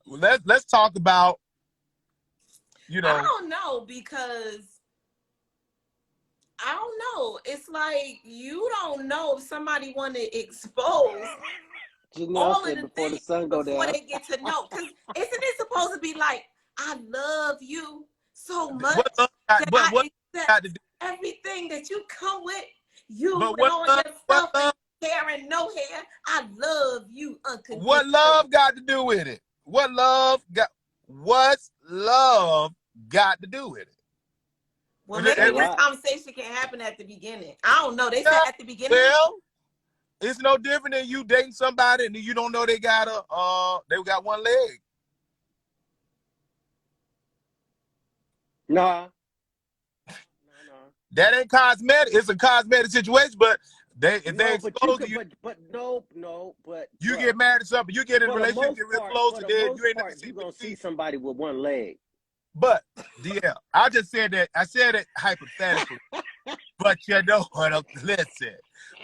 Let's talk about, you I know, don't know because I don't know. It's like you don't know if somebody want to expose Janelle all of said the before the things sun go before down. they get to know. Because isn't it supposed to be like, I love you so much what love got, that but what I accept got to do, everything that you come with, you but and all your what stuff and love, hair and no hair. I love you what unconditionally. love got to do with it? What's love got to do with Well, it? A maybe this lot. conversation can happen at the beginning. I don't know. They said Yeah, at the beginning. well, it's no different than you dating somebody and you don't know they got they got one leg. Nah. No. That ain't cosmetic. It's a cosmetic situation, but if they No, but you expose could, you, but no, you get married to something, you get in a for the relationship, most get real part, close, for and the then you most ain't never part, seen you what gonna you see. see somebody with one leg. But DL, I just said that. I said it hypothetically. But you know what? Listen,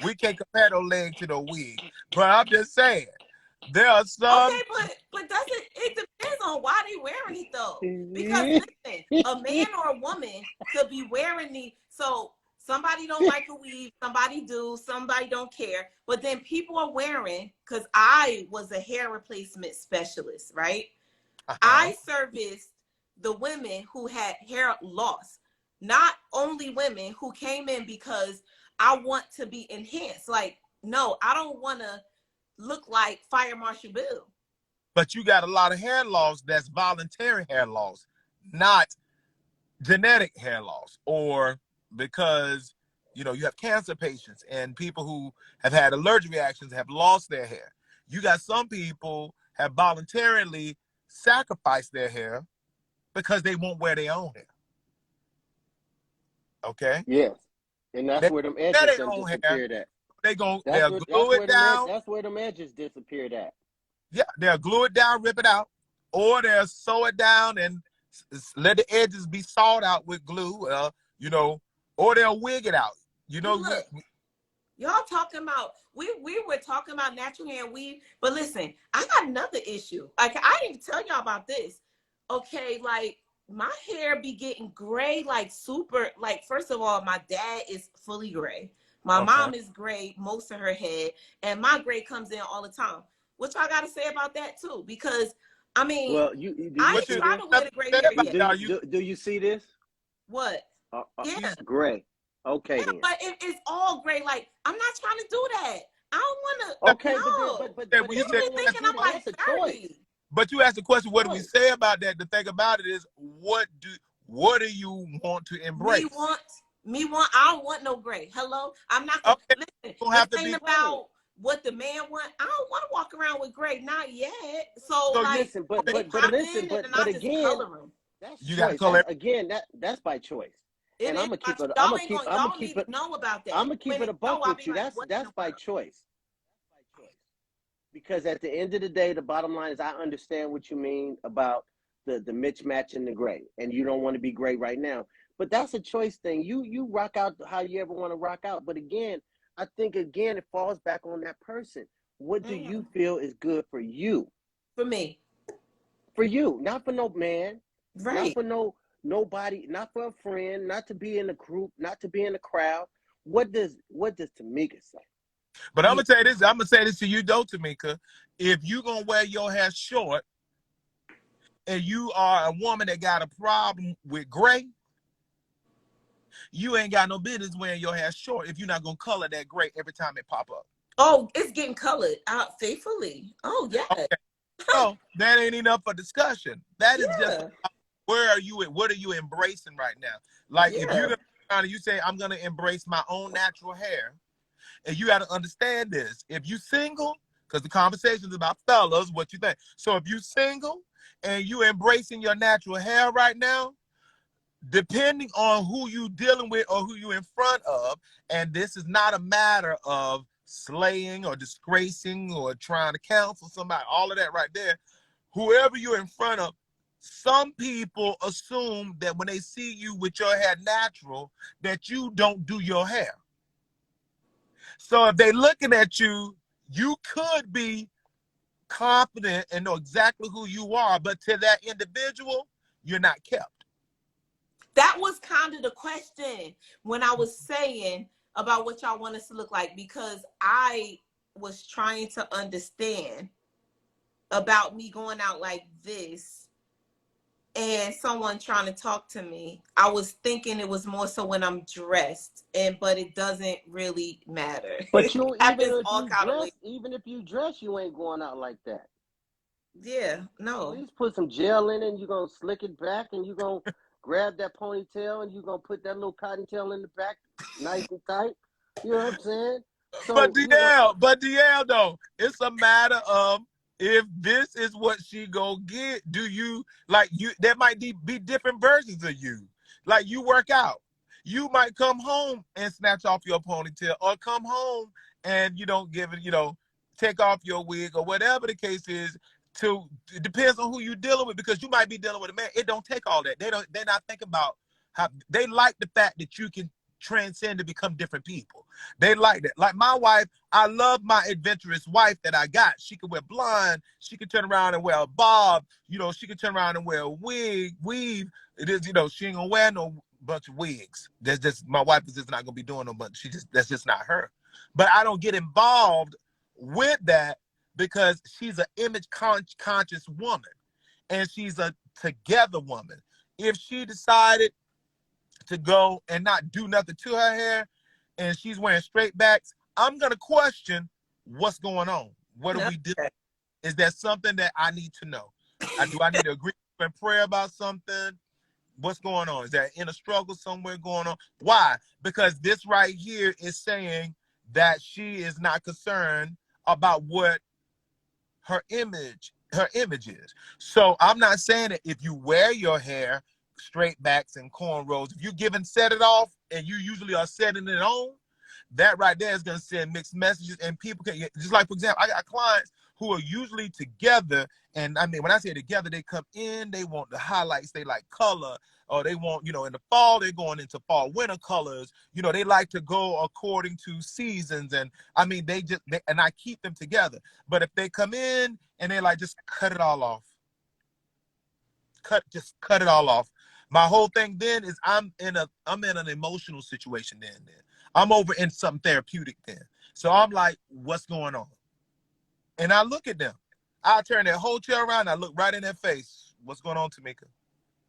we can't compare no leg to no wig. But I'm just saying, there are some. Okay, but doesn't it depends on why they wearing it though? Because listen, a man or a woman could be wearing the so somebody don't like a weave, somebody do, somebody don't care. But then people are wearing because I was a hair replacement specialist, right? Uh-huh. I serviced the women who had hair loss, not only women who came in because I want to be enhanced. Like, no, I don't want to look like Fire Marshal Bill. But you got a lot of hair loss that's voluntary hair loss, not genetic hair loss, or because you have cancer patients and people who have had allergic reactions have lost their hair. You got some people have voluntarily sacrificed their hair because they won't wear their own hair. Okay, Yes, and that's they where them wear edges their done own hair. disappeared at. They'll glue it down. That's where them edges disappeared at. Yeah, they'll glue it down, rip it out, or they'll sew it down and let the edges be sawed out with glue. Or they'll wig it out. You But know, look, y'all talking about we were talking about natural hair and weave, but listen, I got another issue. Like I didn't tell y'all about this. Okay, like my hair be getting gray, like super. Like first of all, my dad is fully gray. My Okay. mom is gray most of her head, and my gray comes in all the time. What y'all got to say about that too? Because I mean, Well, do you I What ain't see you tried this? to have wear to the gray say hair about yet. it? Are you Do you see this? What? you Yeah, Gray. Okay yeah, then. but it's all gray. Like I'm not trying to do that. I don't want to. Okay, No, but when you if you people said be don't want to thinking do I'm that, like that's a choice. 30. but you asked the question, what do we Choice. say about that? The thing about it is, what do you want to Me embrace? want, I don't want no gray. Hello, I'm not gonna Okay, listen. don't This have to ain't be. Right. about what the man want. I don't want to walk around with gray, not yet. So So you like, Listen, okay, they but pop listen, in and then but I just again, color them. that's you got to choice. color. That's by choice. It And is. I'm gonna keep it. I'm Y'all gonna ain't keep. gonna. I'm gonna Y'all keep need to it. know about that. I'm gonna keep it Women a know. buck I'll with be you. like, what in That's the by world? choice. By choice. Because at the end of the day, the bottom line is I understand what you mean about the mismatch and the gray, and you don't want to be gray right now. But that's a choice thing. You rock out how you ever want to rock out. But again, I think it falls back on that person. What do you Mhm. feel is good for you? For me, For you, not for no man, not right? for nobody, not for a friend, not to be in a group, not to be in a crowd. What does Tamika say? But I'm Yeah. gonna tell you this. I'm gonna say this to you, though, Tamika. If you gonna wear your hair short and you are a woman that got a problem with gray, you ain't got no business wearing your hair short if you're not gonna color that gray every time it pop up. Oh, it's getting colored out faithfully. Oh yeah, Okay, so that ain't enough for discussion. That is just yeah, where are you at? What are you embracing right now? Like if yeah. you say I'm gonna embrace my own natural hair, and you got to understand this. If you single, because the conversation is about fellas, what you think. So if you single and you embracing your natural hair right now, depending on who you dealing with or who you in front of, and this is not a matter of slaying or disgracing or trying to counsel somebody, all of that right there, whoever you're in front of, some people assume that when they see you with your hair natural, that you don't do your hair. So if they looking at you, you could be confident and know exactly who you are, but to that individual, you're not kept. That was kind of the question when I was saying about what y'all want us to look like, because I was trying to understand about me going out like this and someone trying to talk to me. I was thinking it was more so when I'm dressed, but it doesn't really matter. But you It happens all kind of ways. even if you dress, you ain't going out like that. Yeah, At no. least put some gel in it and you're gonna slick it back and you're gonna grab that ponytail and you're gonna put that little cottontail in the back nice and tight. You know what I'm saying? But So, DL though, it's a matter of if this is what she go get, do you like you there might be different versions of you. Like you work out. You might come home and snatch off your ponytail or come home and you don't give it, take off your wig or whatever the case is. It depends on who you're dealing with because you might be dealing with a man. It don't take all that. They're not thinking about how they like the fact that you can transcend to become different people. They like that. Like my wife, I love my adventurous wife that I got. She could wear blonde. She could turn around and wear a bob. She could turn around and wear a weave. It is, she ain't gonna wear no bunch of wigs. That's just my wife is just not gonna be doing no bunch. That's just not her. But I don't get involved with that because she's an image conscious woman and she's a together woman. If she decided to go and not do nothing to her hair and she's wearing straight backs, I'm going to question what's going on. What do we do? Okay. Is that something that I need to know? Do I need to agree and pray about something? What's going on? Is there in a struggle somewhere going on? Why? Because this right here is saying that she is not concerned about what her image is. So I'm not saying that if you wear your hair straight backs and cornrows, if you give and set it off and you usually are setting it on, that right there is going to send mixed messages and people can, just like, for example, I got clients who are usually together. And I mean, when I say together, they come in, they want the highlights, they like color, or they want, in the fall, they're going into fall winter colors. They like to go according to seasons. And I mean, and I keep them together. But if they come in and they like, just cut it all off, just cut it all off. My whole thing then is I'm in an emotional situation then. I'm over in something therapeutic then. So I'm like, what's going on? And I look at them. I turn that whole chair around and I look right in their face. What's going on, Tamika?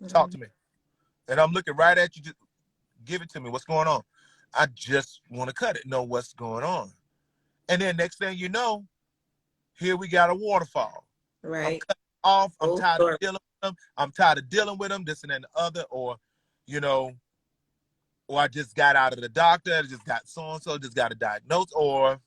Talk to me. And I'm looking right at you. Just give it to me. What's going on? I just want to cut it. Know what's going on. And then next thing you know, here we got a waterfall. Right. I'm cutting off. I'm tired of dealing with them. I'm tired of dealing with them, this and then the other. Or, you know, or I just got out of the doctor. I just got so-and-so, just got a diagnosis. Or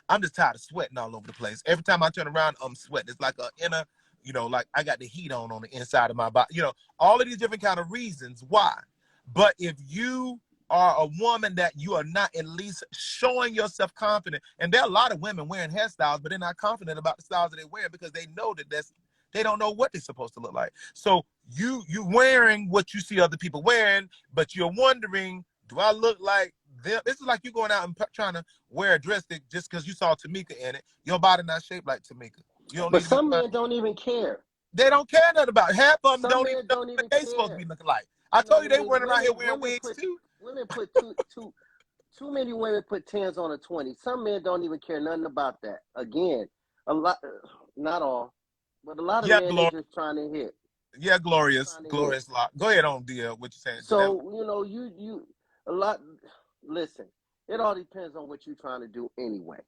I'm just tired of sweating all over the place. Every time I turn around, I'm sweating. It's like an inner, you know, like I got the heat on the inside of my body. You know, all of these different kind of reasons why. But if you are a woman that you are not at least showing yourself confident, and there are a lot of women wearing hairstyles, but they're not confident about the styles that they wear because they know that they don't know what they're supposed to look like. So you wearing what you see other people wearing, but you're wondering, do I look like them? This is like you going out and trying to wear a dress that just because you saw Tamika in it, your body not shaped like Tamika. You don't But need to some men don't even care. They don't care nothing about it. Half of them Some don't men even know don't even what they care. supposed to be looking like. I told you they running around here wearing wigs too. Women put too many women put 10s on a 20. Some men don't even care nothing about that. Again, a lot, not all, but a lot of men they just trying to hit. Yeah, glorious lot. Go ahead on, DL. What you saying? So you know, you a lot. Listen, it all depends on what you're trying to do anyway.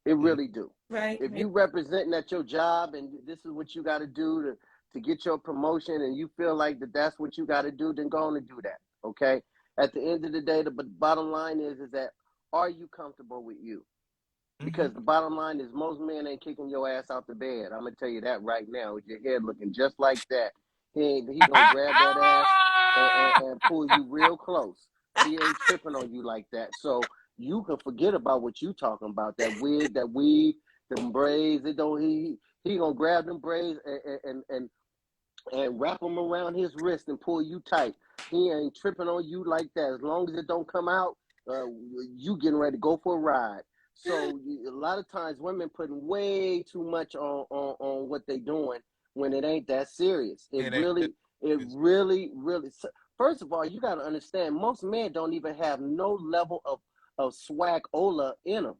It really do. Right. If you representing at your job and this is what you got to do to get your promotion, and you feel like that's what you got to do, then go on and do that. Okay. At the end of the day, the bottom line is that are you comfortable with you? Because the bottom line is most men ain't kicking your ass out the bed. I'm gonna tell you that right now. With your head looking just like that, he gonna grab that ass and pull you real close. He ain't tripping on you like that. So you can forget about what you talking about. That wig, that weave, them braids. It don't. He gonna grab them braids and wrap them around his wrist and pull you tight. He ain't tripping on you like that. As long as it don't come out, you getting ready to go for a ride. So a lot of times women putting way too much on what they doing when it ain't that serious. It really. First of all, you got to understand most men don't even have no level of swag-ola in them.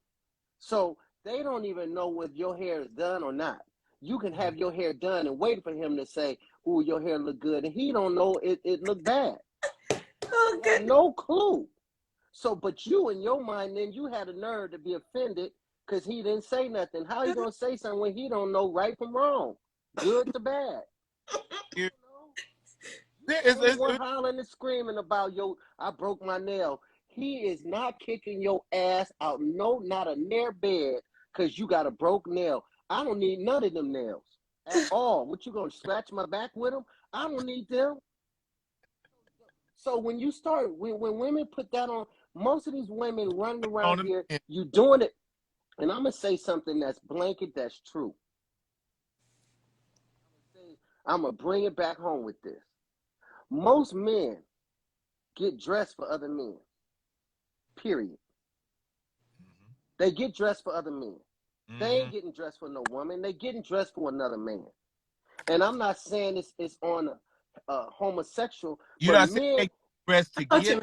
So they don't even know whether your hair is done or not. You can have your hair done and wait for him to say, "Ooh, your hair look good," and he don't know it look bad. No clue. So, but you in your mind, then you had a nerve to be offended because he didn't say nothing. How you gonna say something when he don't know right from wrong, good to bad? One hollering and screaming about I broke my nail. He is not kicking your ass out. No, not a near bed because you got a broke nail. I don't need none of them nails at all. What, you gonna scratch my back with them? I don't need them. So when you start, when women put that on, most of these women running around here, you doing it. And I'm gonna say something that's blanket, that's true. I'm gonna bring it back home with this. Most men get dressed for other men. Period. They get dressed for other men. They ain't getting dressed for no woman. They getting dressed for another man. And I'm not saying it's on a homosexual. You're not saying they dressed to get.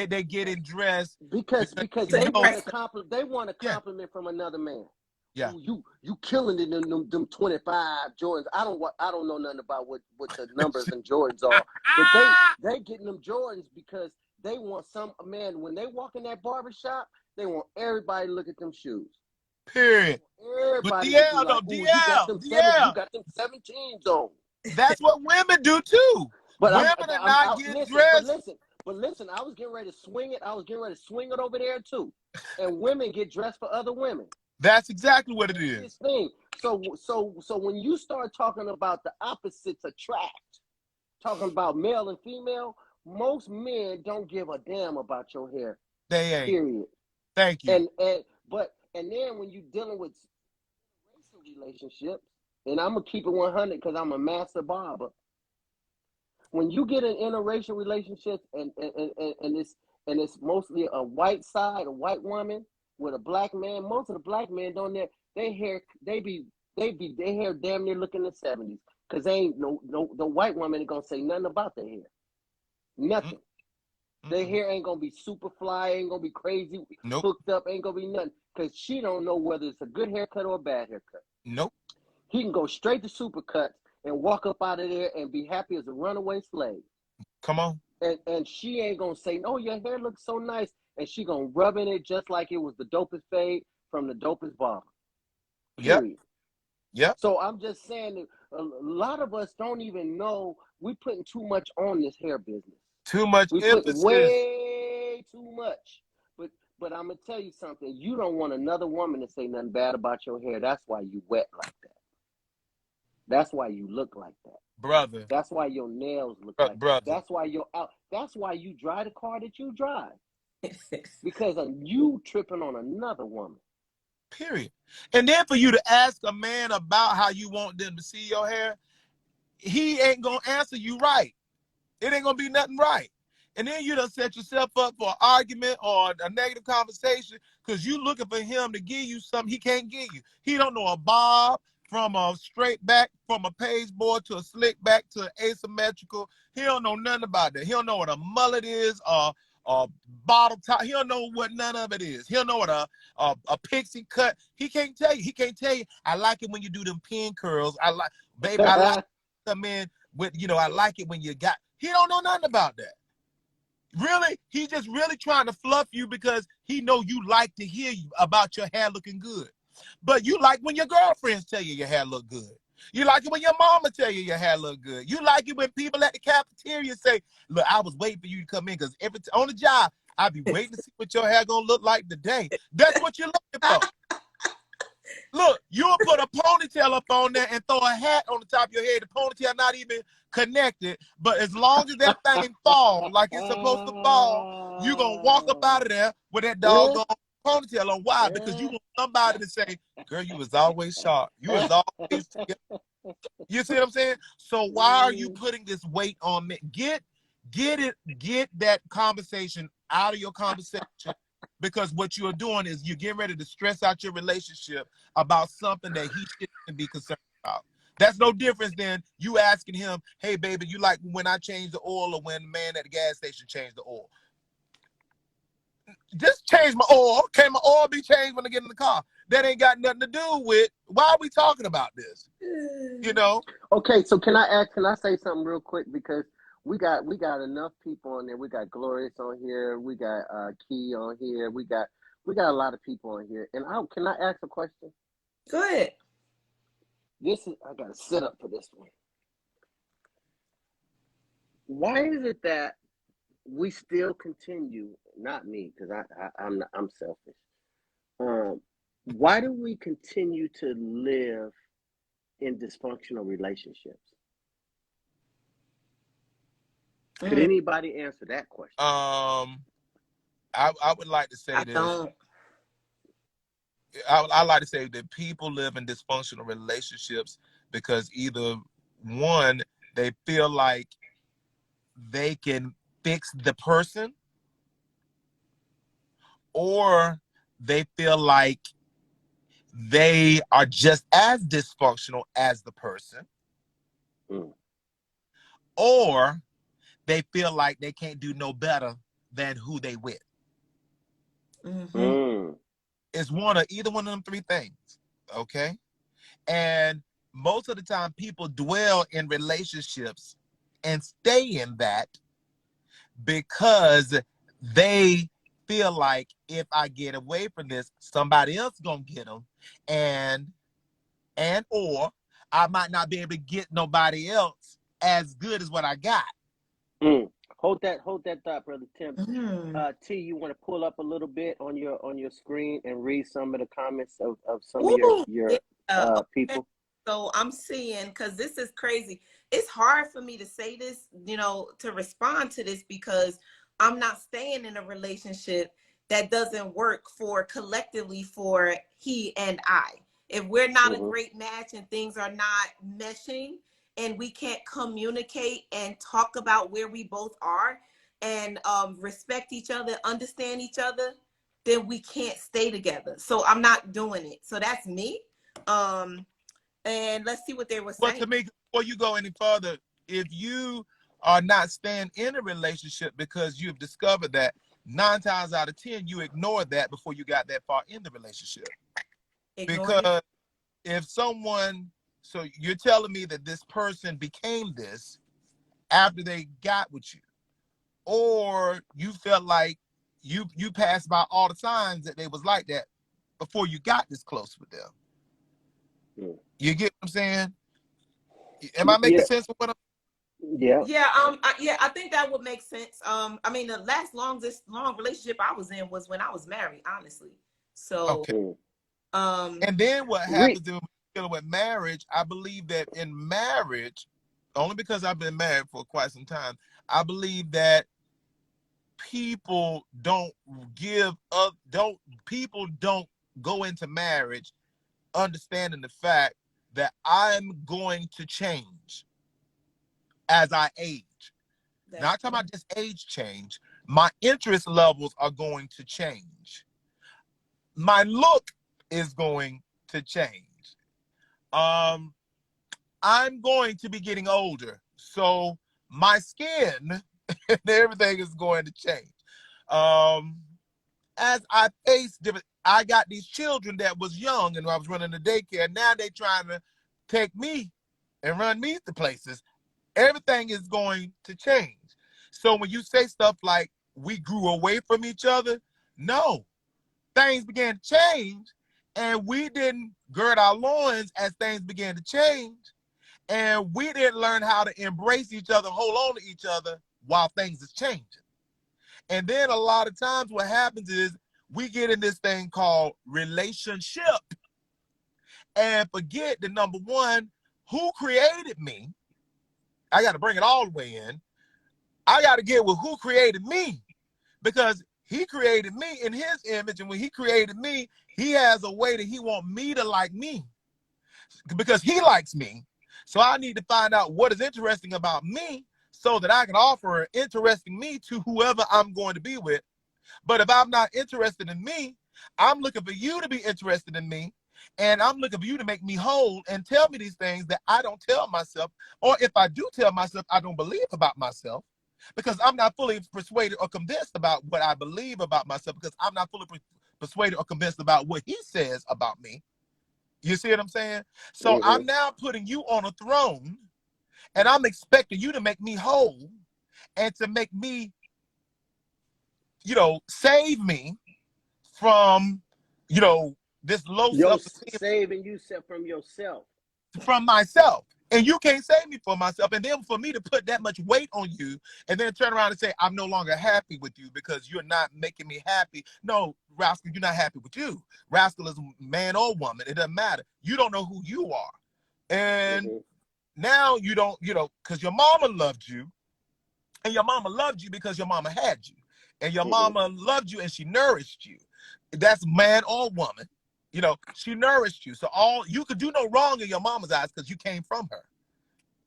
They getting dressed because they want a compliment from another man. Yeah, you killing it in them 25 Jordans. I don't know nothing about what the numbers in Jordans are, but they getting them Jordans because they want some man when they walk in that barbershop, they want everybody to look at them shoes. Period. Everybody but DL, you got them 17s on. That's what women do too. But women are not getting dressed. But listen, I was getting ready to swing it. I was getting ready to swing it over there too. And women get dressed for other women. That's exactly what it is. This thing. So when you start talking about the opposites attract, talking about male and female, most men don't give a damn about your hair. They ain't. Period. Thank you. And then when you're dealing with racial relationships, and I'm gonna keep it 100 because I'm a master barber. When you get in interracial relationships and it's mostly a white side, a white woman with a black man, most of the black men don't their hair damn near looking the 70s because they ain't no white woman ain't gonna say nothing about their hair. Nothing. Their hair ain't gonna be super fly, ain't gonna be crazy, Nope. hooked up, ain't gonna be nothing. Because she don't know whether it's a good haircut or a bad haircut. Nope. He can go straight to Supercuts and walk up out of there and be happy as a runaway slave. Come on. And she ain't gonna say, "Oh, your hair looks so nice," and she gonna rub in it just like it was the dopest fade from the dopest barber. Period. Yep. So I'm just saying that a lot of us don't even know we putting too much on this hair business. Too much We emphasis. put way too much. But I'm gonna tell you something. You don't want another woman to say nothing bad about your hair. That's why you wet like that. That's why you look like that, brother. That's why your nails look like brother. That's why That's why you drive the car that you drive, because of you tripping on another woman. Period. And then for you to ask a man about how you want them to see your hair, he ain't gonna answer you right. It ain't gonna be nothing right. And then you done set yourself up for an argument or a negative conversation because you looking for him to give you something he can't give you. He don't know a bob from a straight back, from a pasteboard to a slick back to an asymmetrical. He don't know nothing about that. He don't know what a mullet is or bottle top. He don't know what none of it is. He don't know what a pixie cut. He can't tell you. He can't tell you, I like it when you do them pin curls. I like come in with, I like it when you got. He don't know nothing about that. Really, he's just really trying to fluff you because he know you like to hear about your hair looking good. But you like when your girlfriends tell you your hair look good. You like it when your mama tell you your hair look good. You like it when people at the cafeteria say, "Look, I was waiting for you to come in because on the job, I be waiting to see what your hair gonna look like today." That's what you're looking for. Look, you'll put a ponytail up on there and throw a hat on the top of your head. The ponytail not even connected, but as long as that thing falls like it's supposed to fall, you gonna walk up out of there with that doggone ponytail on. Why? Because you want somebody to say, "Girl, you was always sharp. You was always together." You see what I'm saying? So why are you putting this weight on me? Get that conversation out of your conversation. Because what you're doing is you're getting ready to stress out your relationship about something that he shouldn't be concerned about. That's no difference than you asking him, "Hey, baby, you like when I change the oil or when the man at the gas station changed the oil?" Just change my oil. Can my oil be changed when I get in the car? That ain't got nothing to do with why are we talking about this? Okay, so can I say something real quick, because we got enough people on there. We got Glorious on here. We got Key on here. We got a lot of people on here. And can I ask a question? Go ahead. I gotta sit up for this one. Why is it that we still continue? Not me, because I'm selfish. Why do we continue to live in dysfunctional relationships? Could anybody answer that question? I would like to say this. I like to say that people live in dysfunctional relationships because either one, they feel like they can fix the person, or they feel like they are just as dysfunctional as the person, or they feel like they can't do no better than who they with. It's either one of them three things, okay? And most of the time, people dwell in relationships and stay in that because they feel like if I get away from this, somebody else gonna get them, and or I might not be able to get nobody else as good as what I got. Hold that thought, Brother Tim. T, you want to pull up a little bit on your screen and read some of the comments of some of your people? So I'm seeing, because this is crazy. It's hard for me to say this, to respond to this, because I'm not staying in a relationship that doesn't work collectively for he and I. If we're not a great match and things are not meshing and we can't communicate and talk about where we both are and respect each other, understand each other, then we can't stay together. So I'm not doing it. So that's me. And let's see what they were saying. But to me, before you go any further, if you are not staying in a relationship because you've discovered that 9 times out of 10 you ignored that before you got that far in the relationship. Ignored it. Because if someone, so you're telling me that this person became this after they got with you, or you felt like you passed by all the signs that they was like that before you got this close with them. You get what I'm saying? Am I making sense of what I'm? Yeah. I think that would make sense. I mean, the longest relationship I was in was when I was married, honestly. So, Okay. And then what happens when dealing with marriage? I believe that in marriage, only because I've been married for quite some time, I believe that people don't go into marriage understanding the fact that I'm going to change as I age. Not talking about just age change. My interest levels are going to change. My look is going to change. I'm going to be getting older, so my skin and everything is going to change. As I face different, I got these children that was young and I was running the daycare. Now they trying to take me and run me to places. Everything is going to change. So when you say stuff like we grew away from each other, no, things began to change and we didn't gird our loins as things began to change. And we didn't learn how to embrace each other, hold on to each other while things is changing. And then a lot of times what happens is we get in this thing called relationship and forget the number one, who created me. I got to bring it all the way in. I got to get with who created me, because he created me in his image. And when he created me, he has a way that he wants me to like me because he likes me. So I need to find out what is interesting about me so that I can offer an interesting me to whoever I'm going to be with. But if I'm not interested in me, I'm looking for you to be interested in me. And I'm looking for you to make me whole and tell me these things that I don't tell myself. Or if I do tell myself, I don't believe about myself, because I'm not fully persuaded or convinced about what I believe about myself, because I'm not fully persuaded or convinced about what he says about me. You see what I'm saying? So I'm now putting you on a throne and I'm expecting you to make me whole and to make me, save me from, this low self-esteem. Saving you from yourself. From myself. And you can't save me for myself. And then for me to put that much weight on you and then turn around and say, I'm no longer happy with you because you're not making me happy. No, Rascal, you're not happy with you. Rascal is man or woman. It doesn't matter. You don't know who you are. And now you don't, because your mama loved you. And your mama loved you because your mama had you. And your mama loved you and she nourished you. That's man or woman. She nourished you. So you could do no wrong in your mama's eyes because you came from her.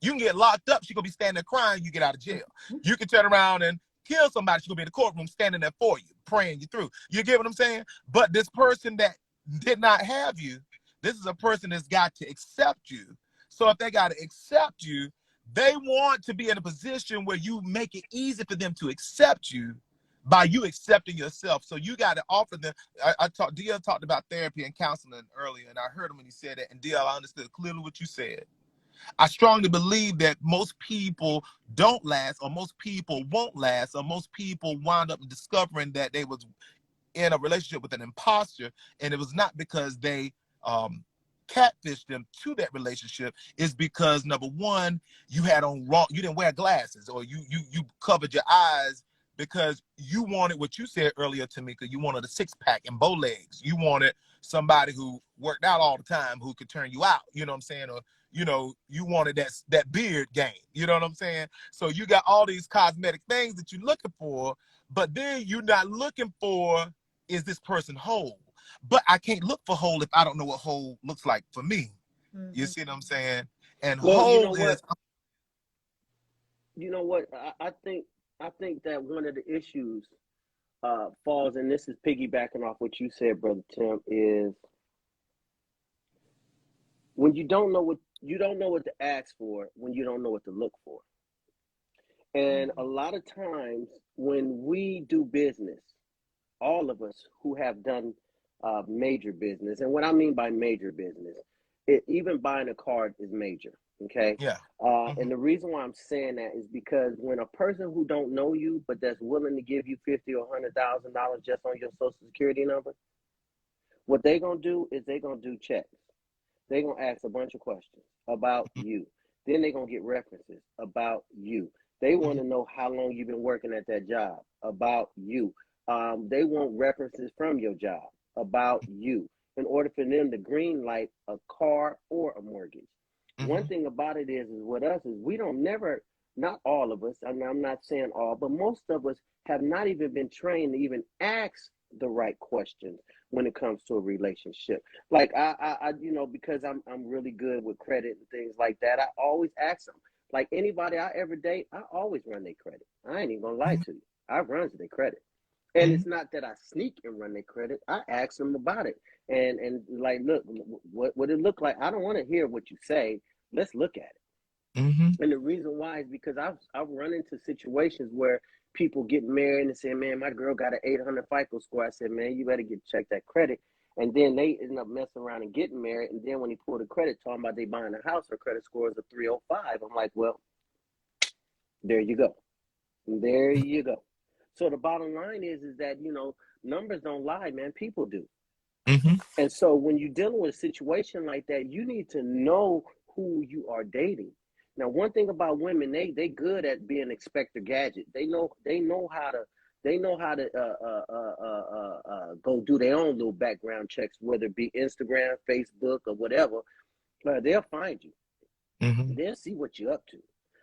You can get locked up. She gonna be standing there crying. You get out of jail. You can turn around and kill somebody. She's gonna be in the courtroom standing there for you, praying you through. You get what I'm saying? But this person that did not have you, this is a person that's got to accept you. So if they got to accept you, they want to be in a position where you make it easy for them to accept you by you accepting yourself. So you got to offer them. DL talked about therapy and counseling earlier, and I heard him when he said that. And DL, I understood clearly what you said. I strongly believe that most people don't last, or most people won't last, or most people wind up discovering that they was in a relationship with an imposter, and it was not because they catfished them to that relationship. Is because number one, you had on wrong, you didn't wear glasses, or you covered your eyes because you wanted what you said earlier, Tamika. You wanted a six-pack and bow legs. You wanted somebody who worked out all the time who could turn you out. You know what I'm saying? Or you wanted that beard game. You know what I'm saying? So you got all these cosmetic things that you're looking for, but then you're not looking for, is this person whole? But I can't look for whole if I don't know what whole looks like for me. You see what I'm saying? And whole is. You know what? I think that one of the issues falls, and this is piggybacking off what you said, Brother Tim, is when you don't know what to ask for, when you don't know what to look for. And a lot of times when we do business, all of us who have done major business, and what I mean by major business, even buying a car is major. Okay, Yeah. and the reason why I'm saying that is because when a person who don't know you but that's willing to give you $50,000 or $100,000 just on your social security number, what they gonna do is they gonna do checks. They gonna ask a bunch of questions about you. Then they gonna get references about you. They want to know how long you've been working at that job about you. They want references from your job about you in order for them to green light a car or a mortgage. One thing about it is with us is we don't never, not all of us, I mean, I'm not saying all, but most of us have not even been trained to even ask the right questions when it comes to a relationship. Like you know, because I'm really good with credit and things like that. I always ask them. Like anybody I ever date, I always run their credit. I ain't even gonna lie to you. I run their credit. And it's not that I sneak and run their credit. I ask them about it. And like, look, what it look like? I don't want to hear what you say. Let's look at it. And the reason why is because I've run into situations where people get married and say, man, my girl got an 800 FICO score. I said, man, you better check that credit. And then they end up messing around and getting married. And then when he pulled the credit, talking about they buying a house, her credit score is a 305. I'm like, well, there you go. There you go. So the bottom line is that, you know, numbers don't lie, man. People do. And so when you're dealing with a situation like that, you need to know who you are dating. Now, one thing about women, they good at being Inspector Gadget. They know how to go do their own little background checks, whether it be Instagram, Facebook, or whatever. They'll find you. They'll see what you're up to.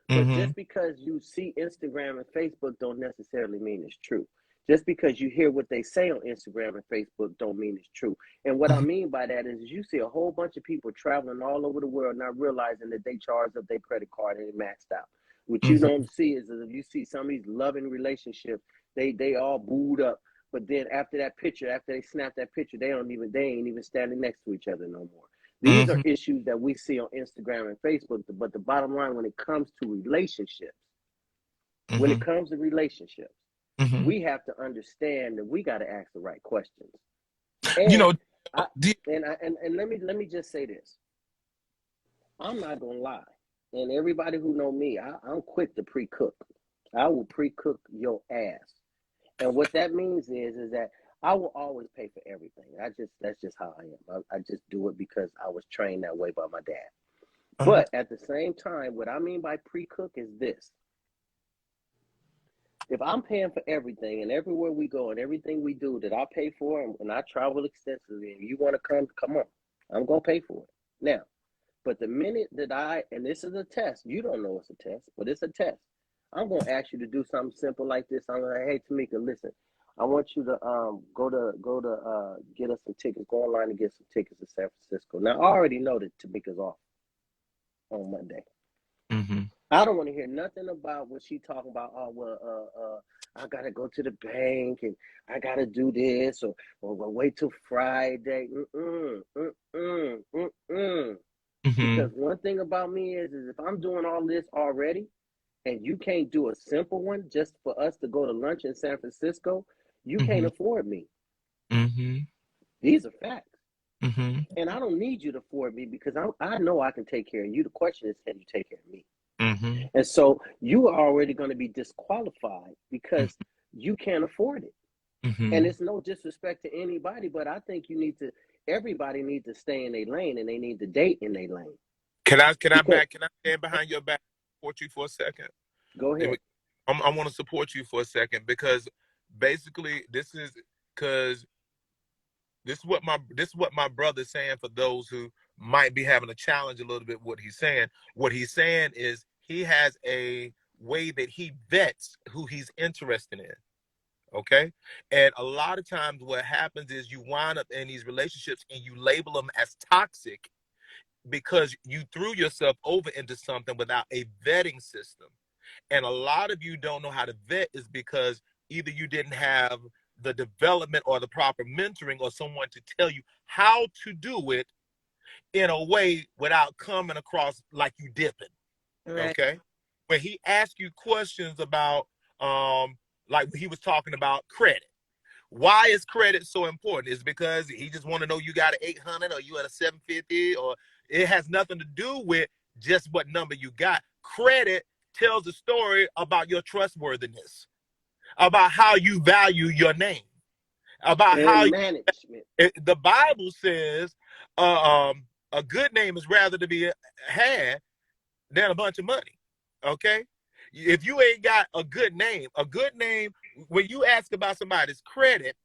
But just because you see Instagram and Facebook don't necessarily mean it's true. Just because you hear what they say on Instagram and Facebook don't mean it's true. And what I mean by that is you see a whole bunch of people traveling all over the world not realizing that they charged up their credit card and it maxed out. What you don't see is if you see some of these loving relationships, they all booed up. But then after that picture, after they snap that picture, they ain't even standing next to each other no more. These are issues that we see on Instagram and Facebook. But the bottom line, when it comes to relationships, we have to understand that we got to ask the right questions. And, you know, let me just say this. I'm not gonna lie, and everybody who know me, I'm quick to pre-cook. I will pre-cook your ass, and what that means is that I will always pay for everything. That's just how I am. I just do it because I was trained that way by my dad. But at the same time, what I mean by pre-cook is this. If I'm paying for everything and everywhere we go and everything we do that I pay for and I travel extensively and you want to come on, I'm going to pay for it. Now, but the minute that and this is a test, you don't know it's a test, but it's a test. I'm going to ask you to do something simple like this. I'm going to, hey, Tamika, listen, I want you to go to get us some tickets, go online and get some tickets to San Francisco. Now, I already know that Tamika's off on Monday. I don't want to hear nothing about what she talking about. Oh, well, I got to go to the bank and I got to do this or we'll wait till Friday. Because one thing about me is if I'm doing all this already and you can't do a simple one just for us to go to lunch in San Francisco, you can't afford me. These are facts. And I don't need you to afford me because I know I can take care of you. The question is, can you take care of me? And so you are already going to be disqualified because you can't afford it. And it's no disrespect to anybody, but I think everybody needs to stay in their lane and they need to date in their lane. Can I stand behind your back and support you for a second? Go ahead. I want to support you for a second because basically this is what my brother's saying for those who might be having a challenge a little bit what he's saying. What he's saying is he has a way that he vets who he's interested in. Okay. And a lot of times what happens is you wind up in these relationships and you label them as toxic because you threw yourself over into something without a vetting system. And a lot of you don't know how to vet is because either you didn't have the development or the proper mentoring or someone to tell you how to do it in a way without coming across like you dipping. Right. Okay. when he asks you questions about, like he was talking about credit. Why is credit so important? Is because he just want to know you got an 800 or you at a 750, or it has nothing to do with just what number you got. Credit tells a story about your trustworthiness, about how you value your name, about how And management. the Bible says a good name is rather to be had than a bunch of money. Okay? If you ain't got a good name, when you ask about somebody's credit,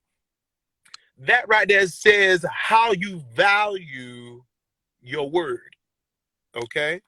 that right there says how you value your word. Okay?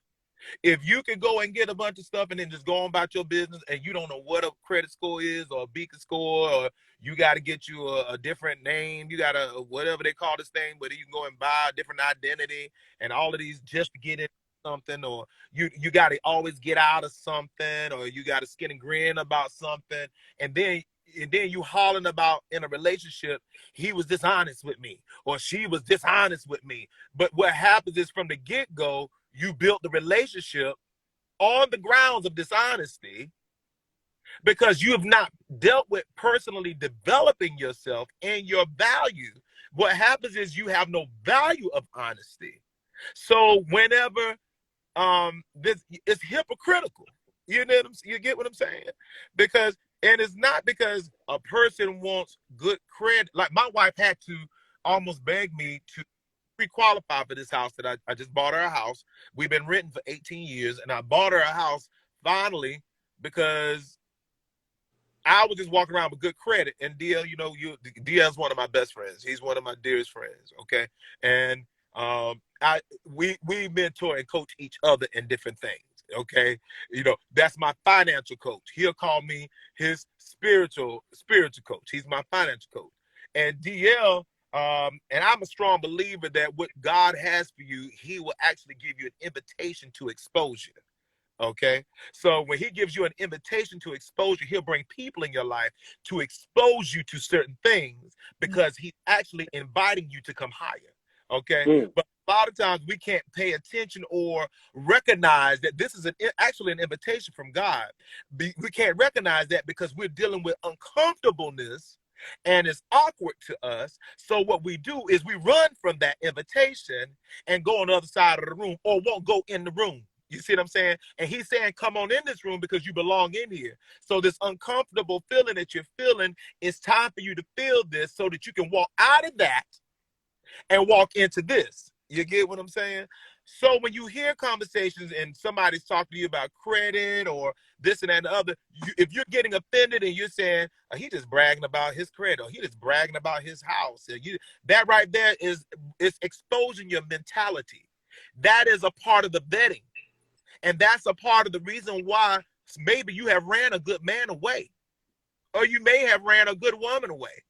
If you can go and get a bunch of stuff and then just go on about your business and you don't know what a credit score is or a beacon score, or you got to get you a different name, you got to whatever they call this thing, but you can go and buy a different identity and all of these just to get into something, or you got to always get out of something, or you got to skin and grin about something, and then you hollering about in a relationship, he was dishonest with me or she was dishonest with me. But what happens is from the get-go, you built the relationship on the grounds of dishonesty because you have not dealt with personally developing yourself and your value. What happens is you have no value of honesty. So whenever this is hypocritical, you get what I'm saying? Because, and it's not because a person wants good credit. Like my wife had to almost beg me to pre-qualify for this house that I just bought her a house. We've been renting for 18 years, and I bought her a house finally because I was just walking around with good credit. And DL, DL's one of my best friends. He's one of my dearest friends. Okay, and we mentor and coach each other in different things. Okay, that's my financial coach. He'll call me his spiritual coach. He's my financial coach. And DL, and I'm a strong believer that what God has for you, he will actually give you an invitation to exposure. Okay, so when he gives you an invitation to exposure, he'll bring people in your life to expose you to certain things because he's actually inviting you to come higher. Okay, but a lot of times we can't pay attention or recognize that this is actually an invitation from God. We can't recognize that because we're dealing with uncomfortableness and it's awkward to us. So what we do is we run from that invitation and go on the other side of the room, or won't go in the room. You see what I'm saying? And he's saying, come on in this room because you belong in here. So this uncomfortable feeling that you're feeling, it's time for you to feel this so that you can walk out of that and walk into this. You get what I'm saying? So when you hear conversations and somebody's talking to you about credit or this and that and the other, if you're getting offended and you're saying, oh, he just bragging about his credit, or he just bragging about his house, that right there is exposing your mentality. That is a part of the vetting. And that's a part of the reason why maybe you have ran a good man away, or you may have ran a good woman away.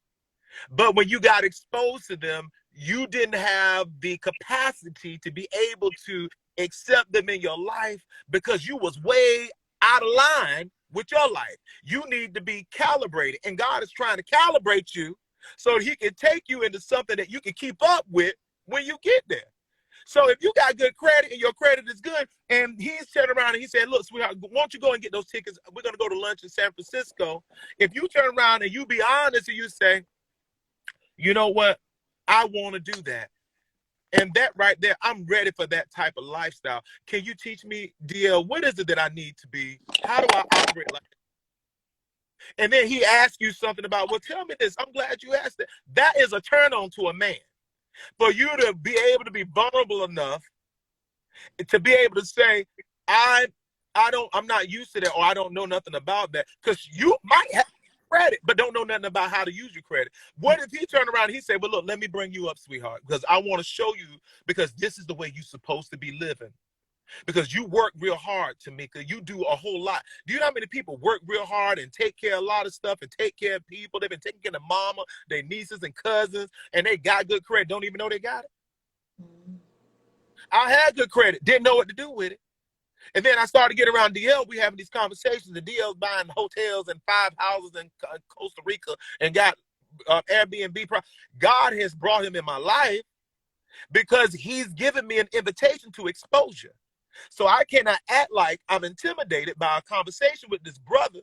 But when you got exposed to them, you didn't have the capacity to be able to accept them in your life because you was way out of line with your life. You need to be calibrated, and God is trying to calibrate you so he can take you into something that you can keep up with when you get there. So if you got good credit and your credit is good, and he's turning around and he said, look, sweetheart, why don't you go and get those tickets? We're going to go to lunch in San Francisco. If you turn around and you be honest and you say, you know what? I want to do that. And that right there, I'm ready for that type of lifestyle. Can you teach me, DL, what is it that I need to be? How do I operate like that? And then he asks you something about, well, tell me this. I'm glad you asked that. That is a turn on to a man. For you to be able to be vulnerable enough to be able to say, I'm not used to that, or I don't know nothing about that. Because you might have credit, but don't know nothing about how to use your credit. What if he turned around and he said, well, look, let me bring you up, sweetheart, because I want to show you, because this is the way you're supposed to be living. Because you work real hard, Tamika. You do a whole lot. Do you know how many people work real hard and take care of a lot of stuff and take care of people? They've been taking care of mama, their nieces and cousins, and they got good credit, don't even know they got it. I had good credit, didn't know what to do with it. And then I started getting around DL. We having these conversations, and DL's buying hotels and 5 houses in Costa Rica and got Airbnb. God has brought him in my life because he's given me an invitation to exposure. So I cannot act like I'm intimidated by a conversation with this brother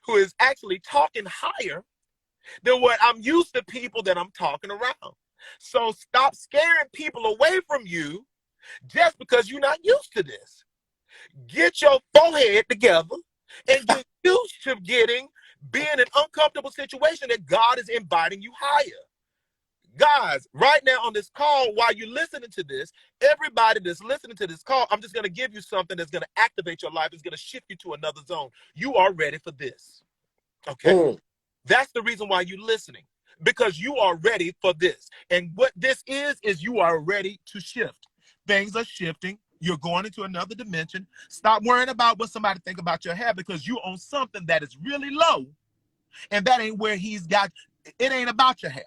who is actually talking higher than what I'm used to people that I'm talking around. So stop scaring people away from you just because you're not used to this. Get your forehead together and get used to being an uncomfortable situation that God is inviting you higher. Guys, right now on this call, while you're listening to this, everybody that's listening to this call, I'm just going to give you something that's going to activate your life. It's going to shift you to another zone. You are ready for this. Okay? That's the reason why you're listening, because you are ready for this. And what this is you are ready to shift. Things are shifting. You're going into another dimension. Stop worrying about what somebody think about your hair, because you're on something that is really low, and that ain't where he's got. It ain't about your hair,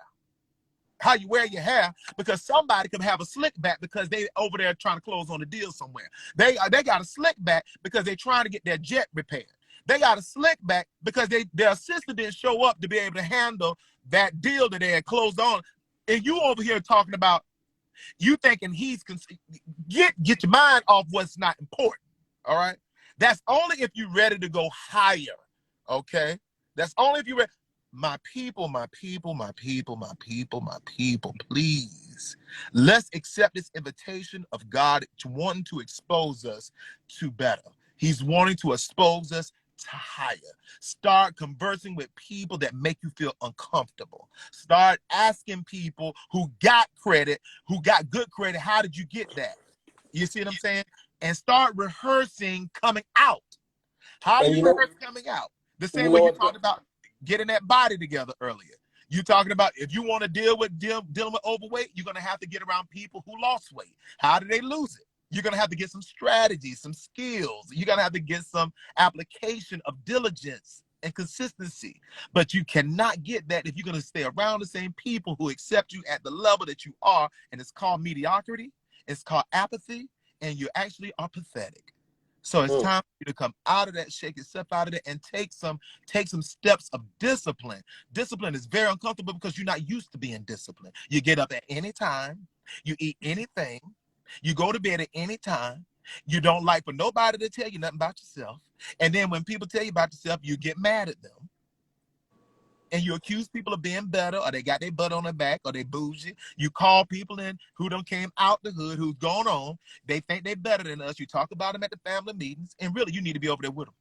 how you wear your hair, because somebody can have a slick back because they over there trying to close on a deal somewhere. They got a slick back because they're trying to get their jet repaired. They got a slick back because their assistant didn't show up to be able to handle that deal that they had closed on. And you over here talking about, you thinking get your mind off what's not important. All right. That's only if you're ready to go higher. Okay. That's only if you're ready. My people, please, let's accept this invitation of God to wanting to expose us to better. He's wanting to expose us to higher. Start conversing with people that make you feel uncomfortable. Start asking people who got credit, who got good credit, how did you get that? You see what I'm saying? And start rehearsing coming out. How do you rehearse coming out? The same way you talked about getting that body together earlier. You talking about if you want to dealing with overweight, you're going to have to get around people who lost weight. How do they lose it? You're going to have to get some strategies, some skills. You're going to have to get some application of diligence and consistency. But you cannot get that if you're going to stay around the same people who accept you at the level that you are. And it's called mediocrity. It's called apathy. And you actually are pathetic. So it's time for you to come out of that, shake yourself out of it, and take some steps of discipline. Discipline is very uncomfortable because you're not used to being disciplined. You get up at any time. You eat anything. You go to bed at any time. You don't like for nobody to tell you nothing about yourself. And then when people tell you about yourself, you get mad at them. And you accuse people of being better, or they got their butt on their back, or they bougie. You call people in who done came out the hood, who's gone on. They think they're better than us. You talk about them at the family meetings, and really, you need to be over there with them.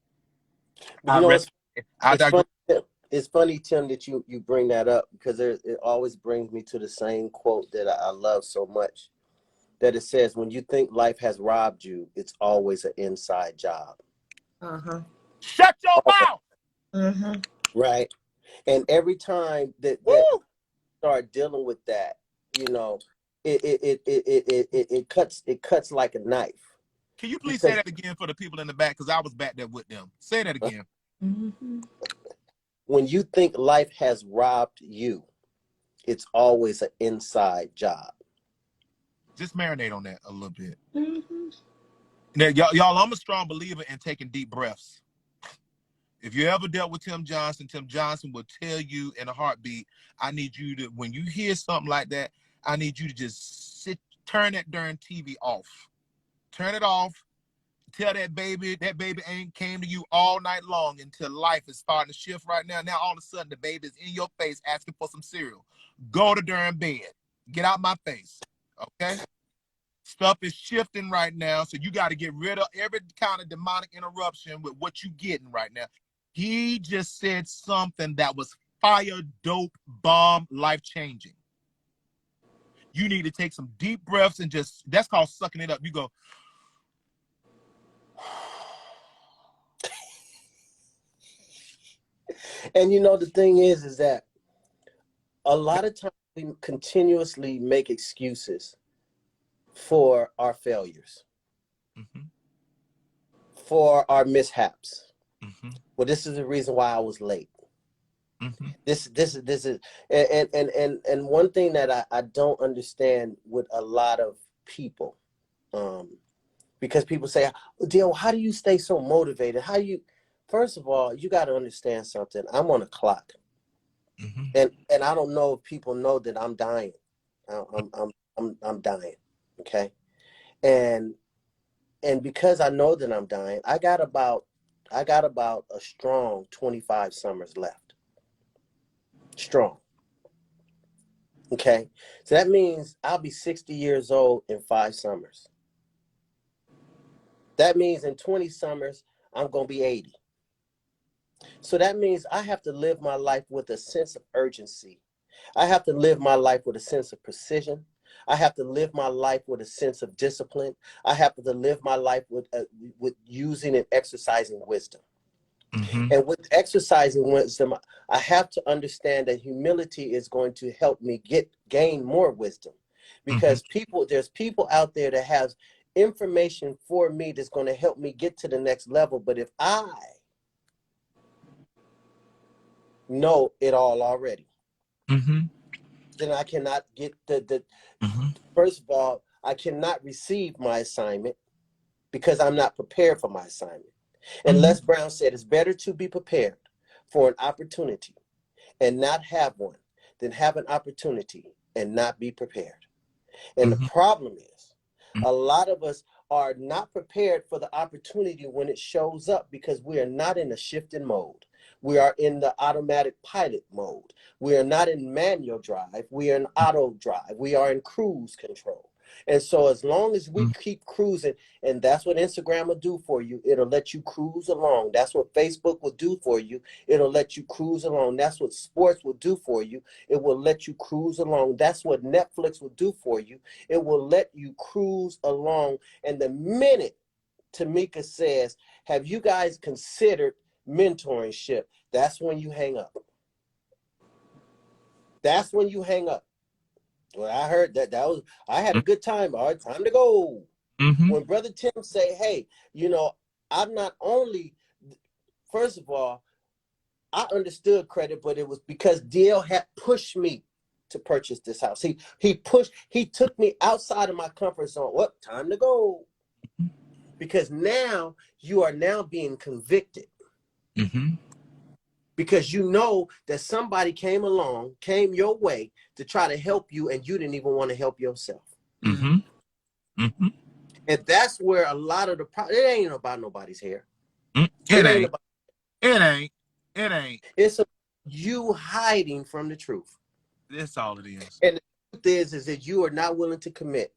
It's funny, Tim, that you bring that up, because it always brings me to the same quote that I love so much, that it says, when you think life has robbed you, it's always an inside job. Shut your mouth. Right. And every time that start dealing with that, you know, it cuts like a knife. Can you please say that again for the people in the back? Because I was back there with them. Say that again. When you think life has robbed you, it's always an inside job. Just marinate on that a little bit. Now, y'all, I'm a strong believer in taking deep breaths. If you ever dealt with Tim Johnson will tell you in a heartbeat, I need you to, when you hear something like that, I need you to just turn that darn TV off. Turn it off. Tell that baby ain't came to you all night long until life is starting to shift right now. Now, all of a sudden, the baby is in your face asking for some cereal. Go to darn bed. Get out my face. Okay? Stuff is shifting right now, so you got to get rid of every kind of demonic interruption with what you getting right now. He just said something that was fire, dope, bomb, life-changing. You need to take some deep breaths and that's called sucking it up. You go. And you know, the thing is that a lot of times we continuously make excuses for our failures, for our mishaps. Well, this is the reason why I was late. This is, and one thing that I don't understand with a lot of people, because people say, Dale, how do you stay so motivated? First of all, you got to understand something. I'm on a clock, and I don't know if people know that I'm dying. I'm dying. Okay, and And because I know that I'm dying, I got about a strong 25 summers left. Strong. Okay. So that means I'll be 60 years old in 5 summers. That means in 20 summers, I'm going to be 80. So that means I have to live my life with a sense of urgency. I have to live my life with a sense of precision. I have to live my life with a sense of discipline. I have to live my life with using and exercising wisdom. Mm-hmm. And with exercising wisdom, I have to understand that humility is going to help me gain more wisdom, because there's people out there that have information for me that's going to help me get to the next level. But if I know it all already, then I cannot get first of all, I cannot receive my assignment because I'm not prepared for my assignment. And Les Brown said, it's better to be prepared for an opportunity and not have one than have an opportunity and not be prepared. And the problem is, a lot of us are not prepared for the opportunity when it shows up, because we are not in a shifting mode. We are in the automatic pilot mode. We are not in manual drive. We are in auto drive. We are in cruise control. And so as long as we keep cruising, and that's what Instagram will do for you, it'll let you cruise along. That's what Facebook will do for you. It'll let you cruise along. That's what sports will do for you. It will let you cruise along. That's what Netflix will do for you. It will let you cruise along. And the minute Tamika says, have you guys considered mentorship? That's when you hang up. That's when you hang up. Well, I heard I had a good time. All right, time to go. When Brother Tim say, hey, I'm not only, first of all, I understood credit, but it was because DL had pushed me to purchase this house. He took me outside of my comfort zone. What? Time to go. Because now you are now being convicted. Because you know that somebody came your way to try to help you, and you didn't even want to help yourself. And that's where a lot of the problem, it ain't about nobody's hair. It ain't. It's about you hiding from the truth. That's all it is. And the truth is that you are not willing to commit.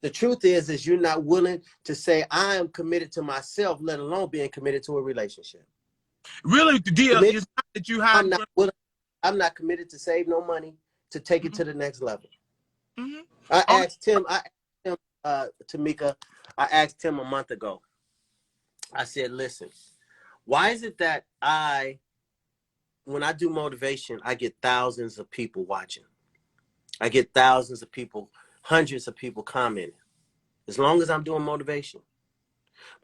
The truth is you're not willing to say, I am committed to myself, let alone being committed to a relationship. Really, the deal is not that you hide. I'm not committed to save no money to take it to the next level. I asked Tim, Tamika, I asked Tim a month ago. I said, listen, why is it that when I do motivation, I get thousands of people watching? I get thousands of people, hundreds of people commenting, as long as I'm doing motivation.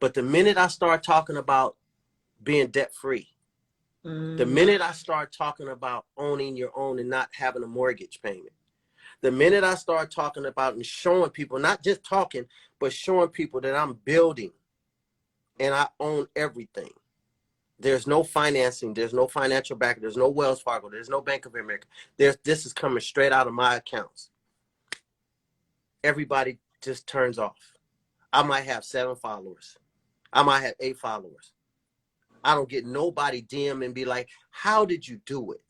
But the minute I start talking about being debt-free, the minute I start talking about owning your own and not having a mortgage payment, the minute I start talking about and showing people, not just talking, but showing people that I'm building and I own everything. There's no financing. There's no financial backer. There's no Wells Fargo. There's no Bank of America. This is coming straight out of my accounts. Everybody just turns off. I might have 7 followers. I might have 8 followers. I don't get nobody DM and be like, how did you do it?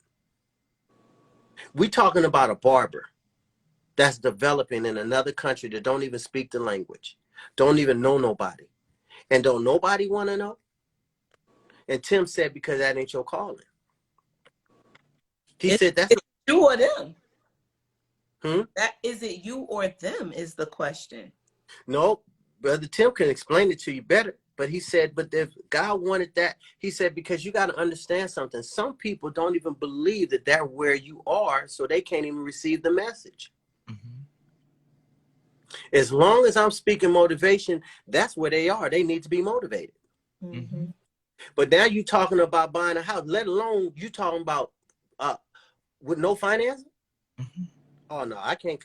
We talking about a barber that's developing in another country that don't even speak the language, don't even know nobody, and don't nobody want to know. And Tim said, because that ain't your calling. He said, that's you or them. That is it you or them is the question. No, Brother Tim can explain it to you better. But he said, but if God wanted that, he said, because you got to understand something. Some people don't even believe that they're where you are, so they can't even receive the message. As long as I'm speaking motivation, that's where they are. They need to be motivated. But now you're talking about buying a house, let alone you talking about with no financing. Oh no, I can't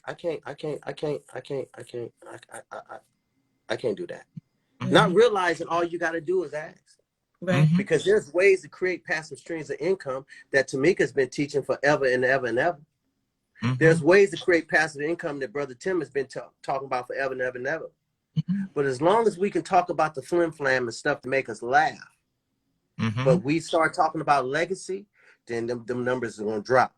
do that. Not realizing all you got to do is ask. Right. Because there's ways to create passive streams of income that Tamika's been teaching forever and ever and ever. There's ways to create passive income that Brother Tim has been talking about forever and ever and ever. But as long as we can talk about the flim flam and stuff to make us laugh, but we start talking about legacy, then them numbers are gonna drop.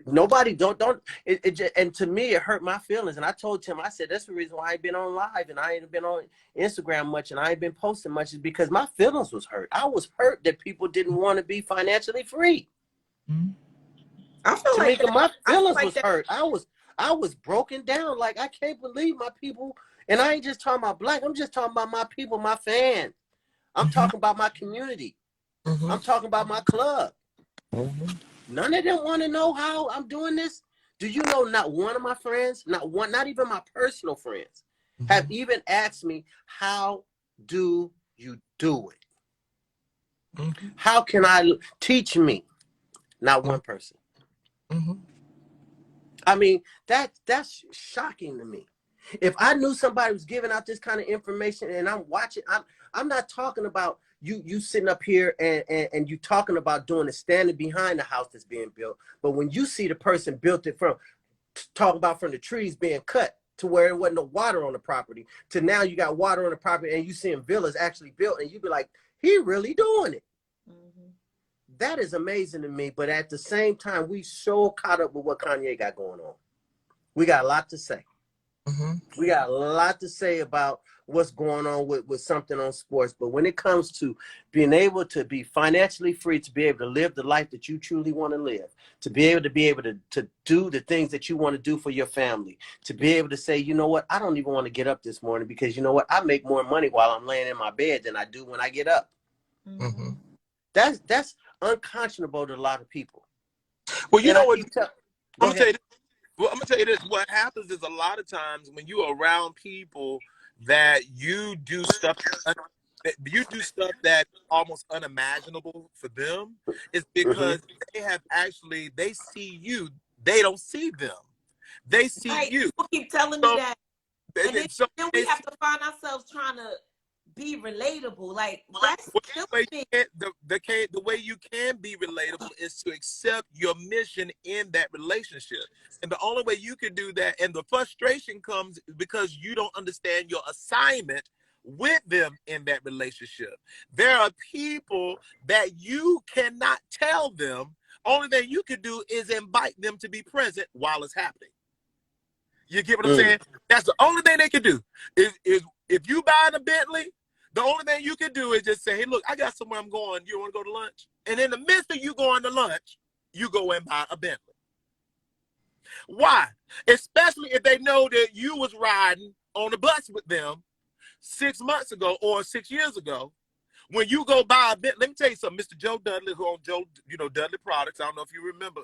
Nobody don't and to me it hurt my feelings. And I told Tim, I said that's the reason why I ain't been on live and I ain't been on Instagram much and I ain't been posting much, is because my feelings was hurt. I was hurt that people didn't want to be financially free. I feel Tamika, like my feelings was hurt. I was broken down. Like, I can't believe my people, and I ain't just talking about black, I'm just talking about my people, my fans. I'm talking about my community. I'm talking about my club. None of them want to know how I'm doing this. Do you know not one of my friends, not even my personal friends, have even asked me, how do you do it? How can I teach me? Not one person. I mean, that's shocking to me. If I knew somebody was giving out this kind of information and I'm watching, I'm not talking about you sitting up here and you talking about doing the standing behind the house that's being built. But when you see the person built it from, talking about from the trees being cut to where there wasn't no water on the property, to now you got water on the property and you seeing villas actually built, and you be like, he really doing it. That is amazing to me. But at the same time, we so caught up with what Kanye got going on. We got a lot to say. We got a lot to say about what's going on with something on sports. But when it comes to being able to be financially free, to be able to live the life that you truly want to live, to be able to do the things that you want to do for your family, to be able to say, you know what, I don't even want to get up this morning because you know what, I make more money while I'm laying in my bed than I do when I get up. That's unconscionable to a lot of people. Well, you know what? I'm gonna tell you this. What happens is a lot of times when you're around people that you do stuff that's almost unimaginable for them, is because they see you. They don't see them. They see you. People keep telling me that. And then we have to find ourselves trying to be relatable. Like, that's the way you can be relatable is to accept your mission in that relationship. And the only way you can do that, and the frustration comes because you don't understand your assignment with them in that relationship. There are people that you cannot tell them. Only thing you can do is invite them to be present while it's happening. You get what I'm saying? That's the only thing they can do. Is if you buy a Bentley, the only thing you can do is just say, hey, look, I got somewhere I'm going. You want to go to lunch? And in the midst of you going to lunch, you go and buy a Bentley. Why? Especially if they know that you was riding on the bus with them 6 months ago or 6 years ago. When you go buy a Bentley, let me tell you something. Mr. Joe Dudley, who owns Dudley Products. I don't know if you remember,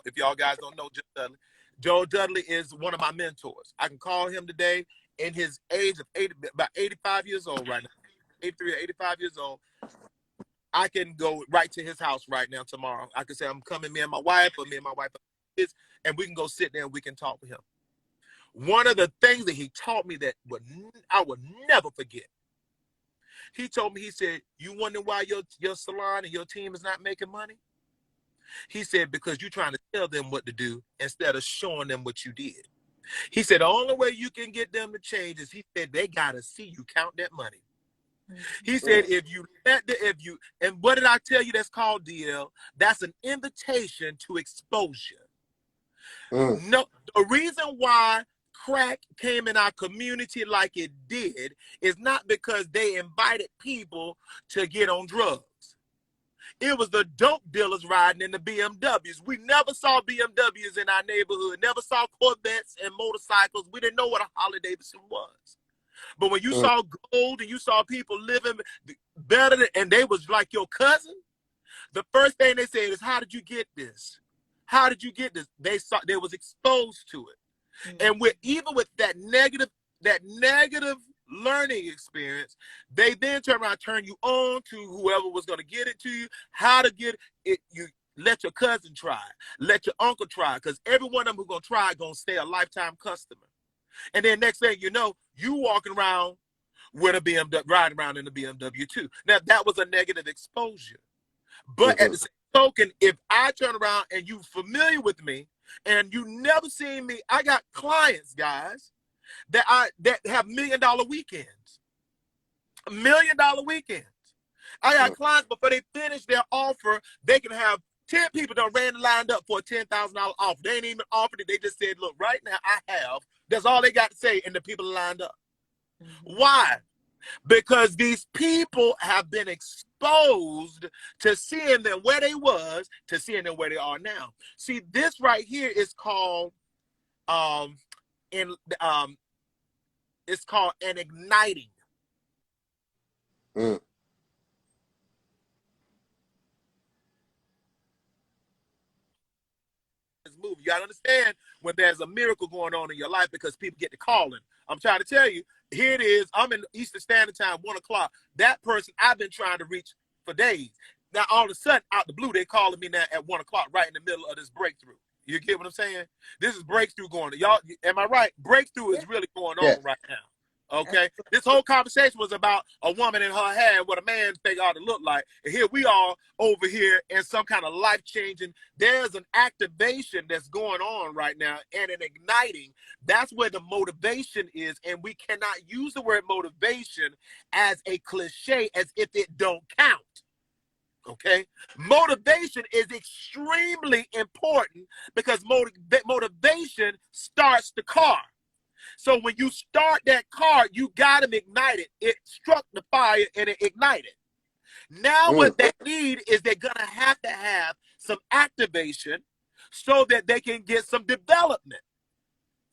if y'all guys don't know Joe Dudley. Joe Dudley is one of my mentors. I can call him today in his age of about 85 years old right now. 83 or 85 years old. I can go right to his house right now tomorrow. I can say I'm coming, me and my wife, or me and my wife, and we can go sit there and we can talk with him. One of the things that he taught me that I would never forget. He told me, he said, you wonder why your salon and your team is not making money? He said, because you're trying to tell them what to do instead of showing them what you did. He said, the only way you can get them to change is, he said, they got to see you count that money. He said, and what did I tell you that's called, DL? That's an invitation to exposure. No, the reason why crack came in our community like it did is not because they invited people to get on drugs. It was the dope dealers riding in the BMWs. We never saw BMWs in our neighborhood, never saw Corvettes and motorcycles. We didn't know what a Harley Davidson was. But when you saw gold and you saw people living better and they was like your cousin, the first thing they said is, how did you get this? How did you get this? They was exposed to it. And even with that negative learning experience, they then turn you on to whoever was going to get it to you, how to get it. You let your cousin try, let your uncle try, because every one of them who's going to try is going to stay a lifetime customer. And then next thing you know, you walking around with a BMW, riding around in a BMW too. Now that was a negative exposure. But at the same token, if I turn around and you familiar with me and you never seen me, I got clients, guys, that have $1 million weekends. $1 million weekends. I got clients before they finish their offer, they can have 10 people that ran lined up for a $10,000 offer. They ain't even offered it. They just said, look, right now I have. That's all they got to say, and the people lined up. Why? Because these people have been exposed to seeing them where they was, to seeing them where they are now. See, this right here is called it's called an igniting. Mm. Move. You gotta understand when there's a miracle going on in your life, because people get to calling. I'm trying to tell you, here it is. I'm in Eastern Standard Time, 1 o'clock. That person I've been trying to reach for days. Now all of a sudden, out the blue, they calling me now at 1 o'clock, right in the middle of this breakthrough. You get what I'm saying? This is breakthrough going on. Y'all, am I right? Breakthrough is really going on right now. Okay, this whole conversation was about a woman in her hair and what a man think ought to look like. And here we are over here in some kind of life-changing. There's an activation that's going on right now and an igniting. That's where the motivation is. And we cannot use the word motivation as a cliche, as if it don't count. Okay, motivation is extremely important because motivation starts the car. So when you start that car, you got to ignite it. It struck the fire and it ignited. Now what they need is they're going to have some activation so that they can get some development.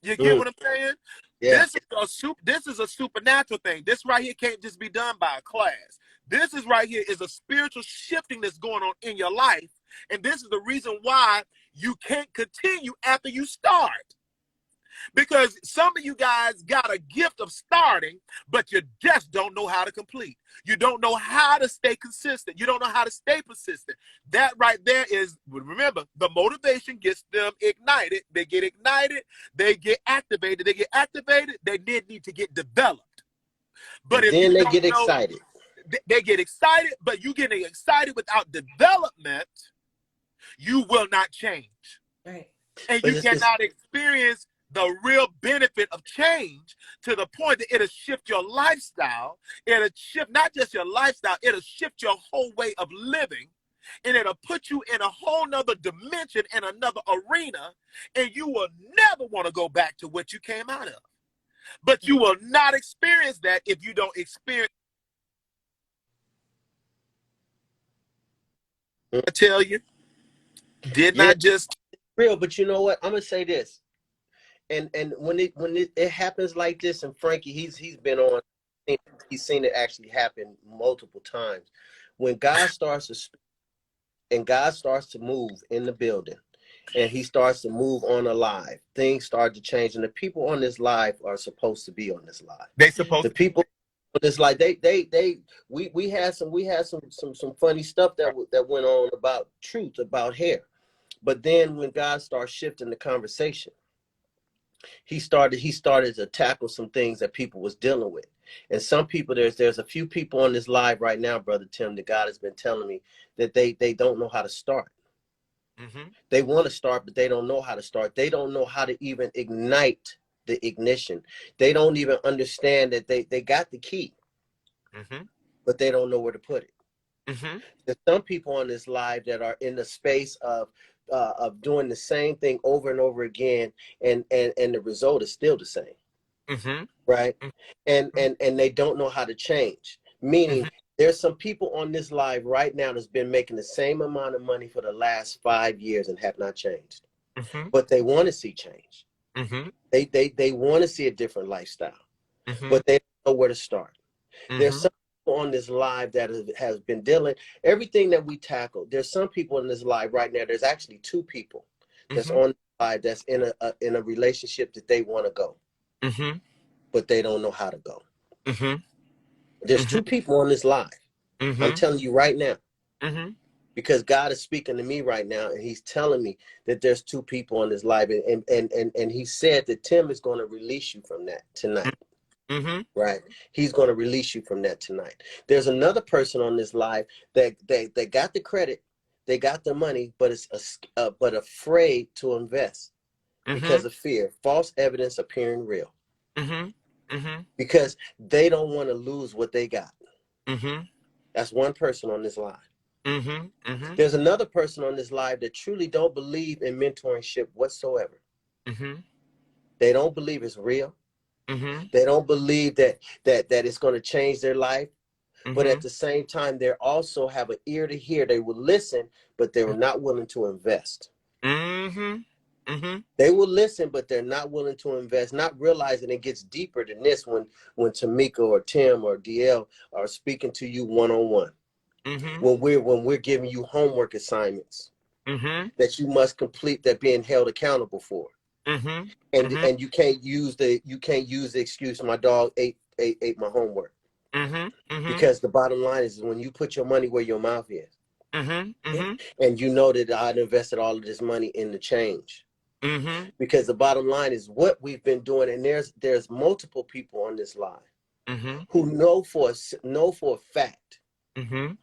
You get what I'm saying? Yeah. This is a supernatural thing. This right here can't just be done by a class. This is right here is a spiritual shifting that's going on in your life. And this is the reason why you can't continue after you start. Because some of you guys got a gift of starting, but you just don't know how to complete. You don't know how to stay consistent. You don't know how to stay persistent. That right there is, remember, the motivation gets them ignited. They get ignited. They get activated. They get activated. They then need to get developed. But if then they get excited. They get excited, but you getting excited without development, you will not change. Right. And you cannot experience the real benefit of change to the point that it'll shift your lifestyle. It'll shift not just your lifestyle, it'll shift your whole way of living. And it'll put you in a whole nother dimension, in another arena, and you will never want to go back to what you came out of. But you will not experience that if you don't experience. I tell you, did not just real, but you know what? I'm gonna say this. And when it happens like this, and Frankie, he's been on, he's seen it actually happen multiple times. When God starts to speak and God starts to move in the building, and he starts to move on a live, things start to change. And the people on this live are supposed to be on this live. The people on this live, we had some funny stuff that went on about truth, about hair. But then when God starts shifting the conversation, he started to tackle some things that people was dealing with. And some people, there's a few people on this live right now, Brother Tim, that God has been telling me that they don't know how to start. They want to start, but they don't know how to start. They don't know how to even ignite the ignition. They don't even understand that they got the key, but they don't know where to put it. There's some people on this live that are in the space of doing the same thing over and over again, and the result is still the same, right? And they don't know how to change. Meaning, there's some people on this live right now that's been making the same amount of money for the last 5 years and have not changed, but they want to see change. They want to see a different lifestyle, but they don't know where to start. There's some people on this live that has been dealing everything that we tackle. There's some people in this live right now. There's actually 2 people that's on the live that's in a relationship that they want to go, but they don't know how to go. There's 2 people on this live. I'm telling you right now, because God is speaking to me right now, and he's telling me that there's 2 people on this live, and he said that Tim is going to release you from that tonight. Right, he's going to release you from that tonight. There's another person on this live that they got the credit, they got the money, but but afraid to invest because of fear, false evidence appearing real. because they don't want to lose what they got. Mm-hmm. That's one person on this live. Mm-hmm. Mm-hmm. There's another person on this live that truly don't believe in mentorship whatsoever. Mm-hmm. They don't believe it's real. Mm-hmm. They don't believe that it's going to change their life. Mm-hmm. But at the same time, they also have an ear to hear. They will listen, but they were not willing to invest. Mm-hmm. Mm-hmm. They will listen, but they're not willing to invest, not realizing it gets deeper than this when Tamika or Tim or DL are speaking to you one-on-one. Mm-hmm. When we're giving you homework assignments Mm-hmm. that you must complete, that being held accountable for. Mm-hmm. And you can't use the excuse, my dog ate my homework. Mm-hmm. Mm-hmm. Because the bottom line is when you put your money where your mouth is, mm-hmm. Mm-hmm. and you know that I'd invested all of this money in the change. Mm-hmm. Because the bottom line is what we've been doing, and there's multiple people on this line Mm-hmm. who know for a fact Mm-hmm.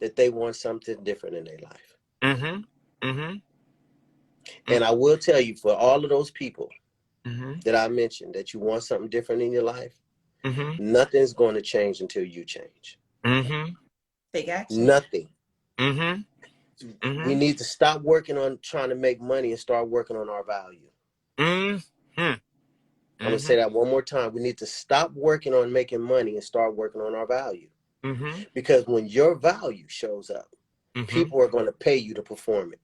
that they want something different in their life. Mm-hmm. Mm-hmm. And I will tell you, for all of those people Mm-hmm. that I mentioned, that you want something different in your life, Mm-hmm. nothing's going to change until you change. Mm-hmm. Take action. Nothing. Mm-hmm. Mm-hmm. We need to stop working on trying to make money and start working on our value. Mm-hmm. I'm going to say that one more time. We need to stop working on making money and start working on our value. Mm-hmm. Because when your value shows up, people are going to pay you to perform it.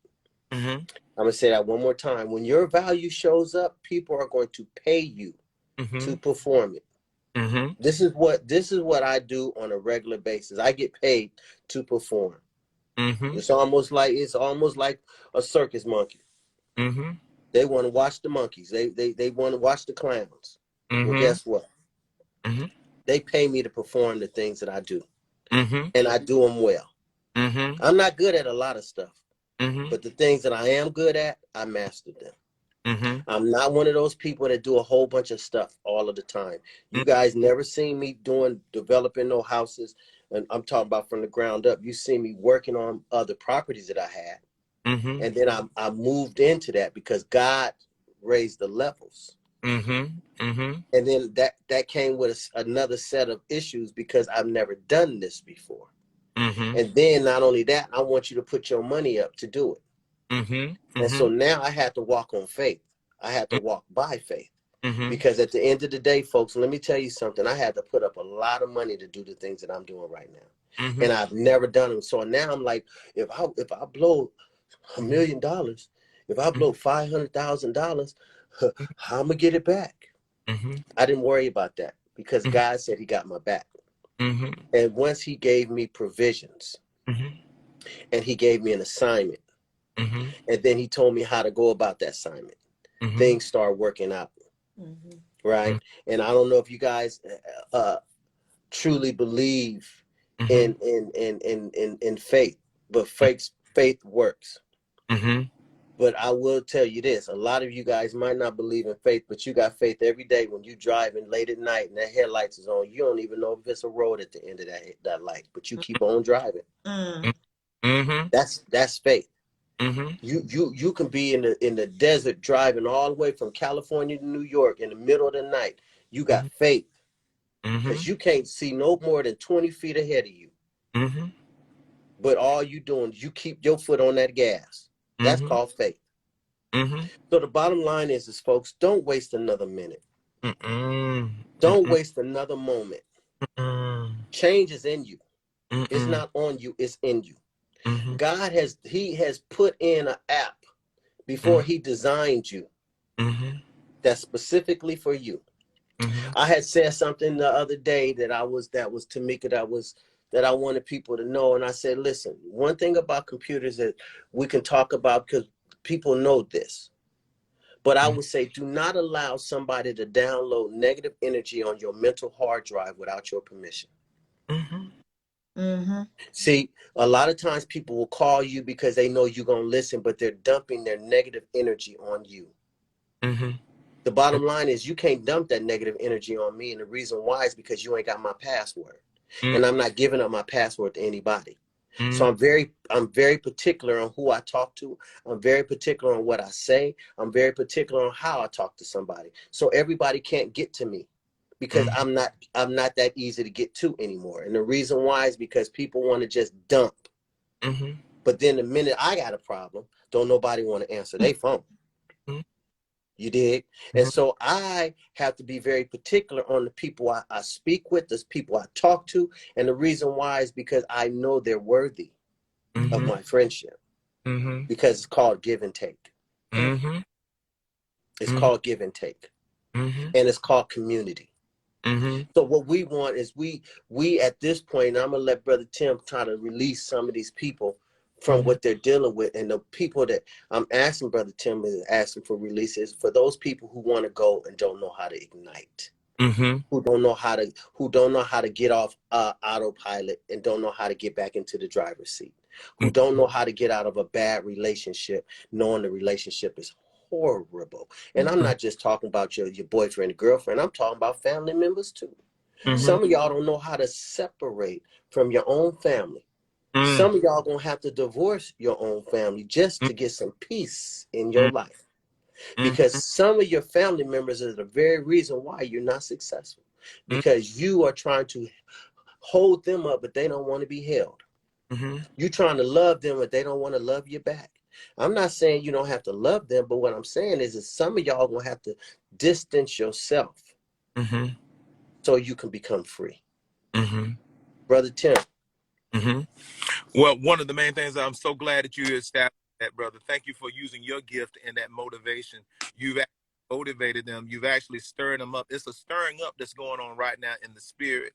Mm-hmm. I'm going to say that one more time. When your value shows up, people are going to pay you to perform it. Mm-hmm. This is what I do on a regular basis. I get paid to perform. Mm-hmm. It's almost like a circus monkey. Mm-hmm. They want to watch the monkeys. They want to watch the clowns. Mm-hmm. Well, guess what? Mm-hmm. They pay me to perform the things that I do. Mm-hmm. And I do them well. Mm-hmm. I'm not good at a lot of stuff. Mm-hmm. But the things that I am good at, I mastered them. Mm-hmm. I'm not one of those people that do a whole bunch of stuff all of the time. You guys never seen me developing no houses. And I'm talking about from the ground up. You see me working on other properties that I had. Mm-hmm. And then I moved into that because God raised the levels. Mm-hmm. Mm-hmm. And then that came with another set of issues because I've never done this before. Mm-hmm. And then not only that, I want you to put your money up to do it. Mm-hmm. And so now I had to walk on faith. I had to walk by faith. Mm-hmm. Because at the end of the day, folks, let me tell you something. I had to put up a lot of money to do the things that I'm doing right now. Mm-hmm. And I've never done them. So now I'm like, if I blow $1 million, if I blow $500,000, how am I gonna get it back? Mm-hmm. I didn't worry about that because God said he got my back. Mm-hmm. And once he gave me provisions and he gave me an assignment, and then he told me how to go about that assignment, things start working out. Right. And I don't know if you guys truly believe in faith, but faith works. But I will tell you this, a lot of you guys might not believe in faith, but you got faith every day when you driving late at night and that headlights is on. You don't even know if it's a road at the end of that light, but you keep on driving. That's faith. You can be in the desert driving all the way from California to New York in the middle of the night. You got faith because you can't see no more than 20 feet ahead of you. But all you doing is you keep your foot on that gas. That's called faith. So the bottom line is folks, don't waste another minute. Don't waste another moment. Change is in you. It's not on you, it's in you. God has put in an app before he designed you that's specifically for you. I had said something the other day that was Tamika, that I wanted people to know. And I said, listen, one thing about computers that we can talk about because people know this, but I would say do not allow somebody to download negative energy on your mental hard drive without your permission. See, a lot of times people will call you because they know you're going to listen, but they're dumping their negative energy on you. The bottom line is you can't dump that negative energy on me. And the reason why is because you ain't got my password. And I'm not giving up my password to anybody. So I'm very I'm very particular on who I talk to. I'm very particular on what I say. I'm very particular on how I talk to somebody. So everybody can't get to me because I'm not that easy to get to anymore. And the reason why is because people want to just dump. But then the minute I got a problem, don't nobody want to answer their phone. You dig? And so I have to be very particular on the people I speak with, the people I talk to. And the reason why is because I know they're worthy of my friendship. Because it's called give and take. It's called give and take. And it's called community. So what we want is we at this point, and I'm going to let Brother Tim try to release some of these people from what they're dealing with. And the people that I'm asking Brother Tim is asking for releases for those people who want to go and don't know how to ignite, who don't know how to get off autopilot and don't know how to get back into the driver's seat, who don't know how to get out of a bad relationship, knowing the relationship is horrible. And I'm not just talking about your boyfriend and girlfriend. I'm talking about family members too. Some of y'all don't know how to separate from your own family. Some of y'all gonna have to divorce your own family just to get some peace in your life. Because some of your family members are the very reason why you're not successful. Because you are trying to hold them up, but they don't want to be held. You're trying to love them, but they don't want to love you back. I'm not saying you don't have to love them, but what I'm saying is that some of y'all gonna have to distance yourself so you can become free. Brother Tim. Well, one of the main things, I'm so glad that you established that, brother. Thank you for using your gift and that motivation. You've motivated them. You've actually stirred them up. It's a stirring up that's going on right now in the spirit.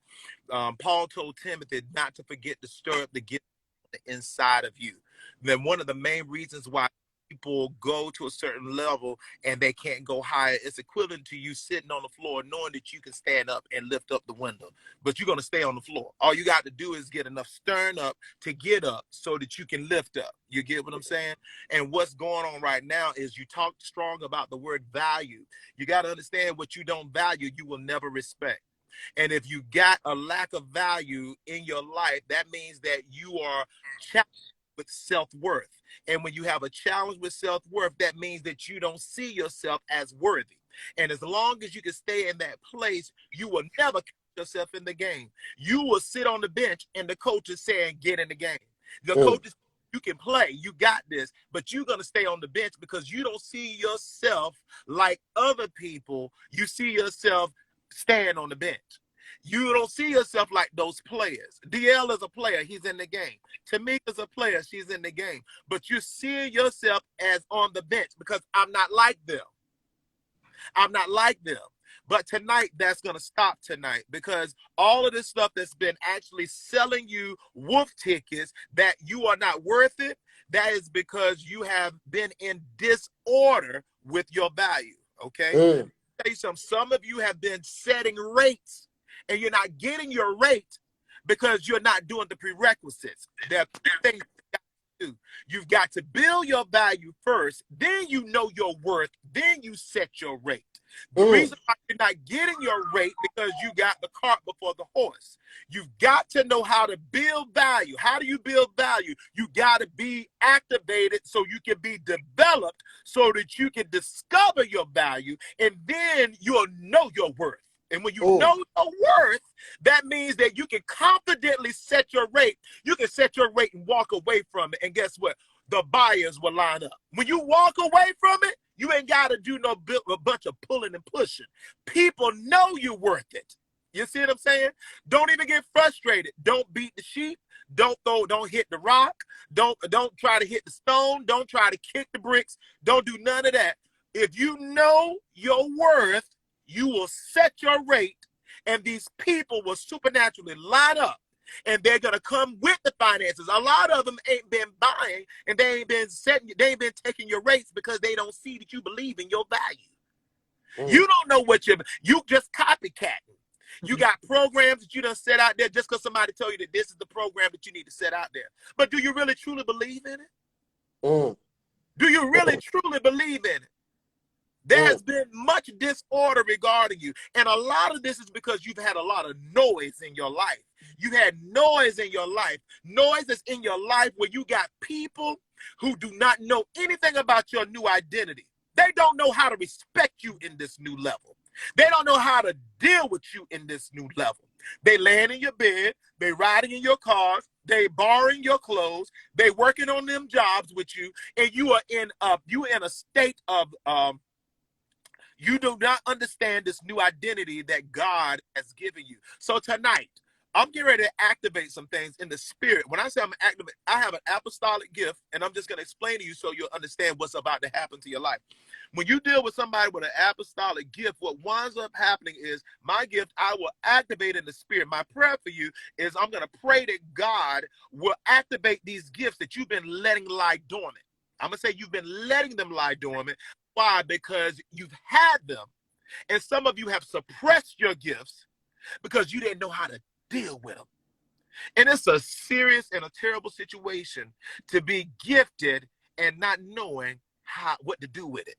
Paul told Timothy not to forget to stir up the gift on the inside of you. Then one of the main reasons why people go to a certain level and they can't go higher, it's equivalent to you sitting on the floor knowing that you can stand up and lift up the window, but you're going to stay on the floor. All you got to do is get enough stirring up to get up so that you can lift up. You get what I'm saying? And what's going on right now is you talk strong about the word value. You got to understand, what you don't value, you will never respect. And if you got a lack of value in your life, that means that you are challenged with self-worth. And when you have a challenge with self-worth, that means that you don't see yourself as worthy. And as long as you can stay in that place, you will never count yourself in the game. You will sit on the bench and the coach is saying, get in the game. The coach is, you can play, you got this, but you're going to stay on the bench because you don't see yourself like other people. You see yourself staying on the bench. You don't see yourself like those players. DL is a player, he's in the game. Tamika's a player, she's in the game. But you see yourself as on the bench because I'm not like them. I'm not like them. But tonight, that's going to stop tonight, because all of this stuff that's been actually selling you wolf tickets that you are not worth it, that is because you have been in disorder with your value, okay? I'll tell you something. Some of you have been setting rates, and you're not getting your rate because you're not doing the prerequisites. There are three things you got to do. You've got to build your value first, then you know your worth, then you set your rate. The reason why you're not getting your rate because you got the cart before the horse. You've got to know how to build value. How do you build value? You got to be activated so you can be developed so that you can discover your value, and then you'll know your worth. And when you know your worth, that means that you can confidently set your rate. You can set your rate and walk away from it. And guess what? The buyers will line up. When you walk away from it, you ain't got to do a bunch of pulling and pushing. People know you're worth it. You see what I'm saying? Don't even get frustrated. Don't beat the sheep. Don't hit the rock. Don't try to hit the stone. Don't try to kick the bricks. Don't do none of that. If you know your worth, you will set your rate, and these people will supernaturally line up, and they're going to come with the finances. A lot of them ain't been buying, and they ain't been taking your rates because they don't see that you believe in your value. You don't know what you just copycatting. You got programs that you done set out there just because somebody told you that this is the program that you need to set out there. But do you really truly believe in it? Do you really truly believe in it? There has been much disorder regarding you. And a lot of this is because you've had a lot of noise in your life. You had noise in your life. Noise is in your life where you got people who do not know anything about your new identity. They don't know how to respect you in this new level. They don't know how to deal with you in this new level. They laying in your bed, they riding in your cars, they borrowing your clothes, they working on them jobs with you, and you are in a state of you do not understand this new identity that God has given you. So tonight, I'm getting ready to activate some things in the spirit. When I say I'm activate, I have an apostolic gift, and I'm just going to explain to you so you'll understand what's about to happen to your life. When you deal with somebody with an apostolic gift, what winds up happening is my gift, I will activate in the spirit. My prayer for you is I'm going to pray that God will activate these gifts that you've been letting lie dormant. I'm going to say you've been letting them lie dormant. Why? Because you've had them. And some of you have suppressed your gifts because you didn't know how to deal with them. And it's a serious and a terrible situation to be gifted and not knowing what to do with it.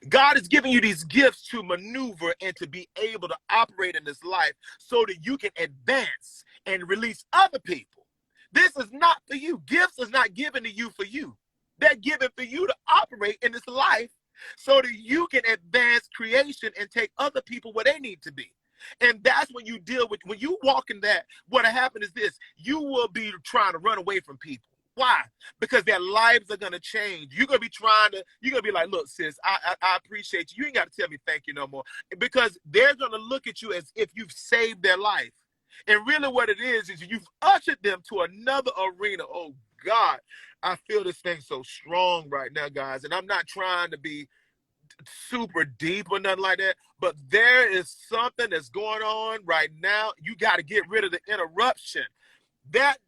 God is giving you these gifts to maneuver and to be able to operate in this life so that you can advance and release other people. This is not for you. Gifts is not given to you for you. They're given for you to operate in this life so that you can advance creation and take other people where they need to be. And that's when you deal with, when you walk in that, what'll happen is this: you will be trying to run away from people. Why? Because their lives are going to change. You're going to be like, look, sis, I appreciate you. You ain't got to tell me thank you no more. Because they're going to look at you as if you've saved their life. And really what it is you've ushered them to another arena. Oh, God, I feel this thing so strong right now, guys. And I'm not trying to be super deep or nothing like that, but there is something that's going on right now. You got to get rid of the interruption. That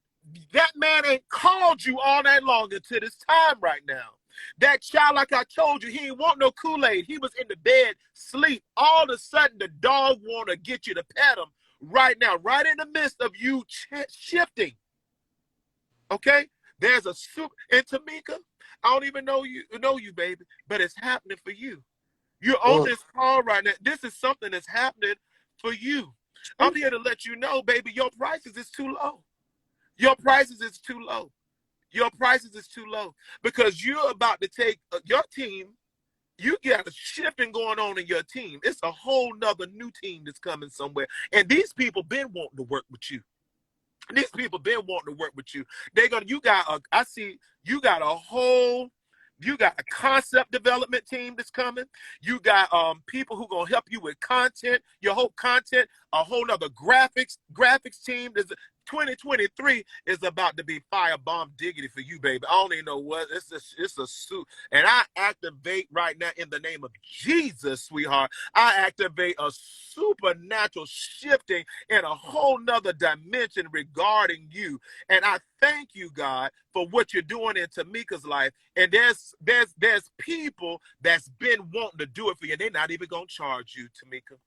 man ain't called you all night long until this time right now. That child, like I told you, he ain't want no Kool-Aid. He was in the bed, sleep. All of a sudden, the dog want to get you to pet him right now, right in the midst of you shifting. Okay? There's a super, and Tamika, I don't even know you, baby, but it's happening for you. You're on this call right now. This is something that's happening for you. I'm here to let you know, baby, your prices is too low. Your prices is too low. Your prices is too low because you're about to take your team. You got a shifting going on in your team. It's a whole nother new team that's coming somewhere. And these people been wanting to work with you. These people been wanting to work with you. You got a concept development team that's coming. You got people who gonna help you with content, your whole content, a whole nother graphics team. 2023 is about to be firebomb diggity for you, baby. I don't even know what. It's a suit. And I activate right now in the name of Jesus, sweetheart. I activate a supernatural shifting in a whole nother dimension regarding you. And I thank you, God, for what you're doing in Tamika's life. And there's people that's been wanting to do it for you. They're not even going to charge you, Tamika.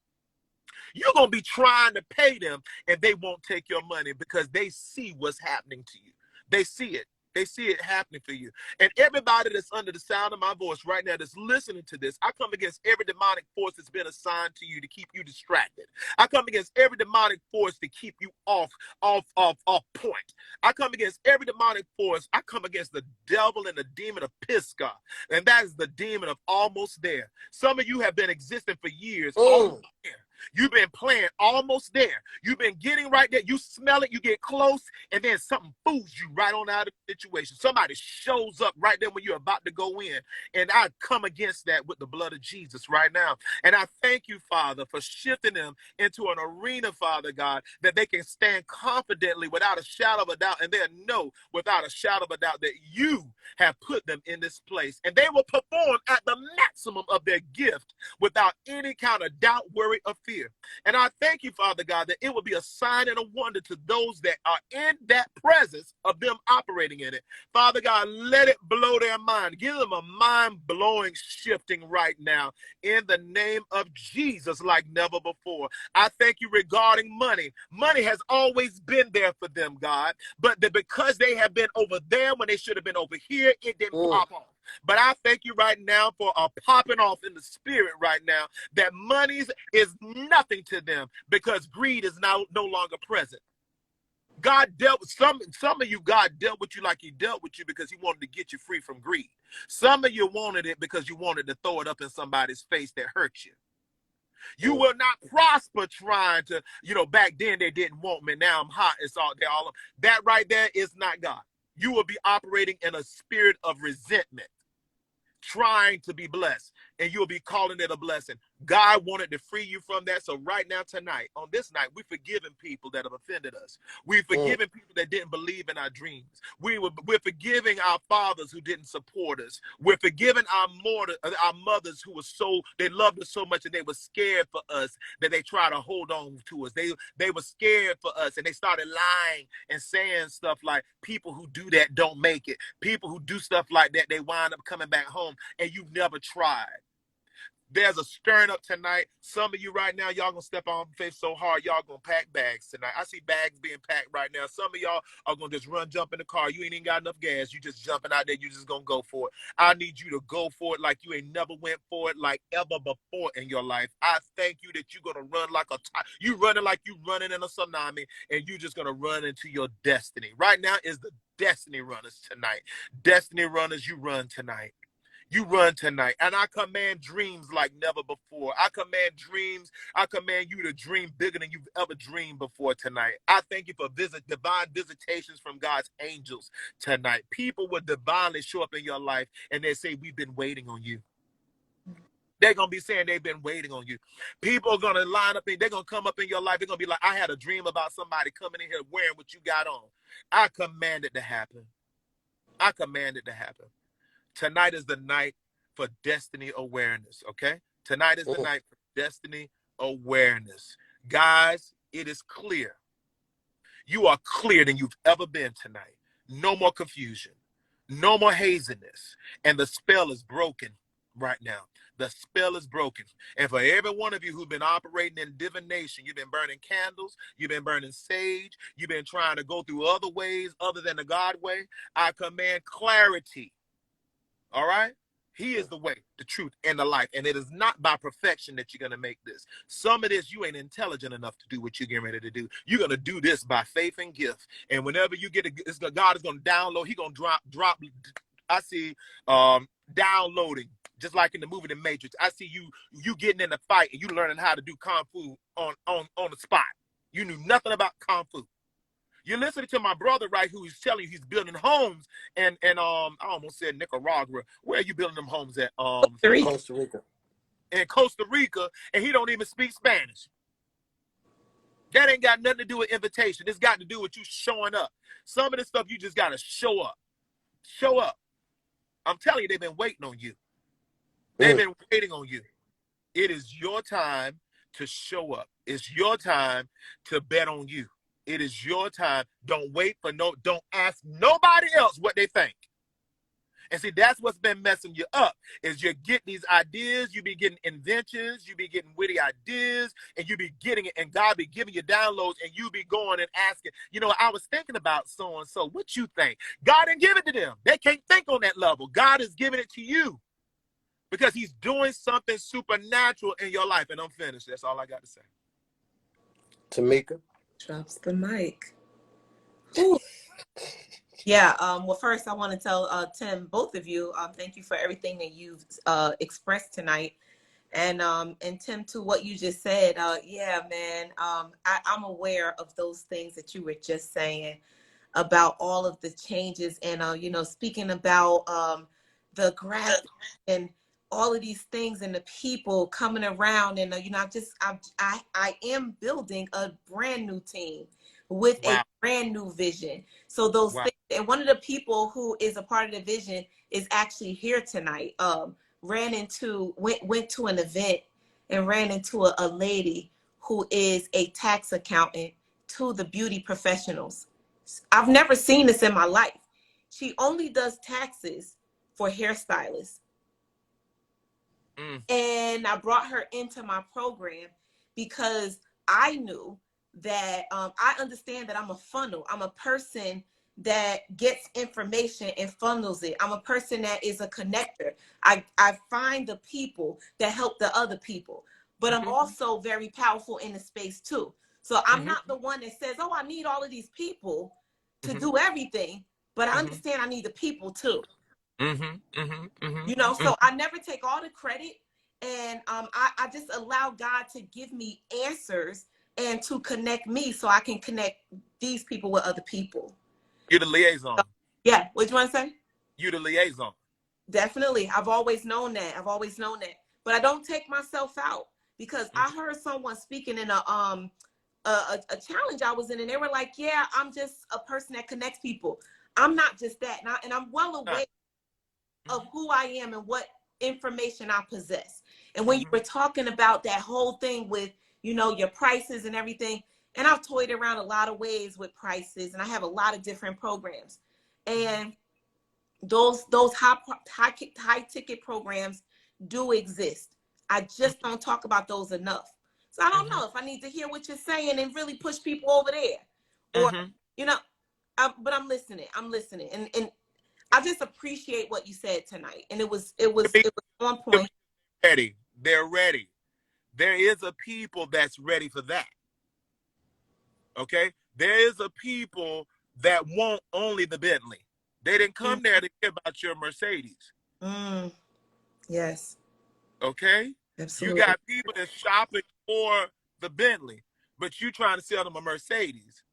You're going to be trying to pay them and they won't take your money because they see what's happening to you. They see it. They see it happening for you. And everybody that's under the sound of my voice right now that's listening to this, I come against every demonic force that's been assigned to you to keep you distracted. I come against every demonic force to keep you off point. I come against every demonic force. I come against the devil and the demon of Pisgah. And that is the demon of almost there. Some of you have been existing for years. Almost there. You've been playing almost there. You've been getting right there. You smell it, you get close, and then something fools you right on out of the situation. Somebody shows up right there when you're about to go in. And I come against that with the blood of Jesus right now. And I thank you, Father, for shifting them into an arena, Father God, that they can stand confidently without a shadow of a doubt. And they'll know without a shadow of a doubt that you have put them in this place. And they will perform at the maximum of their gift without any kind of doubt, worry, or fear. And I thank you, Father God, that it will be a sign and a wonder to those that are in that presence of them operating in it. Father God, let it blow their mind. Give them a mind-blowing shifting right now in the name of Jesus like never before. I thank you regarding money. Money has always been there for them, God, but because they have been over there when they should have been over here, it didn't pop off. But I thank you right now for popping off in the spirit right now that money is nothing to them because greed is now no longer present. God dealt with some of you, God dealt with you like he dealt with you because he wanted to get you free from greed. Some of you wanted it because you wanted to throw it up in somebody's face that hurt you. You will not prosper trying to, back then they didn't want me. Now I'm hot. It's all there. That right there is not God. You will be operating in a spirit of resentment, trying to be blessed, and you'll be calling it a blessing. God wanted to free you from that. So right now, tonight, on this night, we're forgiving people that have offended us. We're forgiving people that didn't believe in our dreams. We're forgiving our fathers who didn't support us. We're forgiving our mothers who they loved us so much and they were scared for us that they tried to hold on to us. They were scared for us and they started lying and saying stuff like, people who do that don't make it. People who do stuff like that, they wind up coming back home, and you've never tried. There's a stirring up tonight. Some of you right now, y'all gonna step on faith so hard, y'all gonna pack bags tonight. I see bags being packed right now. Some of y'all are gonna just jump in the car. You ain't even got enough gas. You just jumping out there. You just gonna go for it. I need you to go for it like you ain't never went for it like ever before in your life. I thank you that you're gonna run like you running like you running in a tsunami, and you just gonna run into your destiny. Right now is the destiny runners tonight. Destiny runners, you run tonight. You run tonight. And I command dreams like never before. I command you to dream bigger than you've ever dreamed before tonight. I thank you for divine visitations from God's angels tonight. People will divinely show up in your life and they say, we've been waiting on you. They're going to be saying they've been waiting on you. People are going to line up, they're going to come up in your life. They're going to be like, I had a dream about somebody coming in here wearing what you got on. I command it to happen. I command it to happen. Tonight is the night for destiny awareness, okay? Tonight is the night for destiny awareness. Guys, it is clear. You are clearer than you've ever been tonight. No more confusion. No more haziness. And the spell is broken right now. The spell is broken. And for every one of you who've been operating in divination, you've been burning candles, you've been burning sage, you've been trying to go through other ways other than the God way, I command clarity. All right? He is the way, the truth, and the life. And it is not by perfection that you're going to make this. Some of this, you ain't intelligent enough to do what you're getting ready to do. You're going to do this by faith and gift. And whenever you get it, God is going to download. He's going to drop. I see downloading, just like in the movie The Matrix. I see you getting in a fight and you learning how to do Kung Fu on the spot. You knew nothing about Kung Fu. You're listening to my brother, right, who is telling you he's building homes and I almost said Nicaragua. Where are you building them homes at? Costa Rica. In Costa Rica, and he don't even speak Spanish. That ain't got nothing to do with invitation. It's got to do with you showing up. Some of this stuff you just got to show up. Show up. I'm telling you, they've been waiting on you. They've been waiting on you. It is your time to show up. It's your time to bet on you. It is your time. Don't ask nobody else what they think. And see, that's what's been messing you up, is you get these ideas, you be getting inventions, you be getting witty ideas, and you be getting it, and God be giving you downloads, and you be going and asking, I was thinking about so-and-so, what you think? God didn't give it to them. They can't think on that level. God is giving it to you because he's doing something supernatural in your life. And I'm finished. That's all I got to say. Tamika? Drops the mic. Ooh. Yeah. Well, first I want to tell Tim, both of you, thank you for everything that you've expressed tonight, and Tim, to what you just said. Yeah, man. I'm aware of those things that you were just saying about all of the changes, and speaking about the graphic and all of these things and the people coming around, and I am building a brand new team with a brand new vision. So those things, and one of the people who is a part of the vision is actually here tonight. Went to an event and ran into a lady who is a tax accountant to the beauty professionals. I've never seen this in my life. She only does taxes for hairstylists. And I brought her into my program because I knew that I understand that I'm a funnel. I'm a person that gets information and funnels it. I'm a person that is a connector. I find the people that help the other people, but I'm also very powerful in the space too. So I'm not the one that says, oh, I need all of these people to do everything, but I understand I need the people too. You know, so I never take all the credit, and I just allow God to give me answers and to connect me so I can connect these people with other people. You're the liaison. Yeah, what you want to say? You're the liaison. Definitely. I've always known that. But I don't take myself out, because I heard someone speaking in a challenge I was in, and they were like, yeah, I'm just a person that connects people. I'm not just that. And I'm well aware of who I am and what information I possess. And when you were talking about that whole thing with, you know, your prices and everything, and I've toyed around a lot of ways with prices, and I have a lot of different programs. And those high ticket programs do exist. I just don't talk about those enough. So I don't know if I need to hear what you're saying and really push people over there, or you know, but I'm listening. And I just appreciate what you said tonight, and it was on point. Ready, they're ready. There is a people that's ready for that. Okay, there is a people that want only the Bentley. They didn't come there to hear about your Mercedes. Yes. Okay? Absolutely. You got people that's shopping for the Bentley, but you trying to sell them a Mercedes.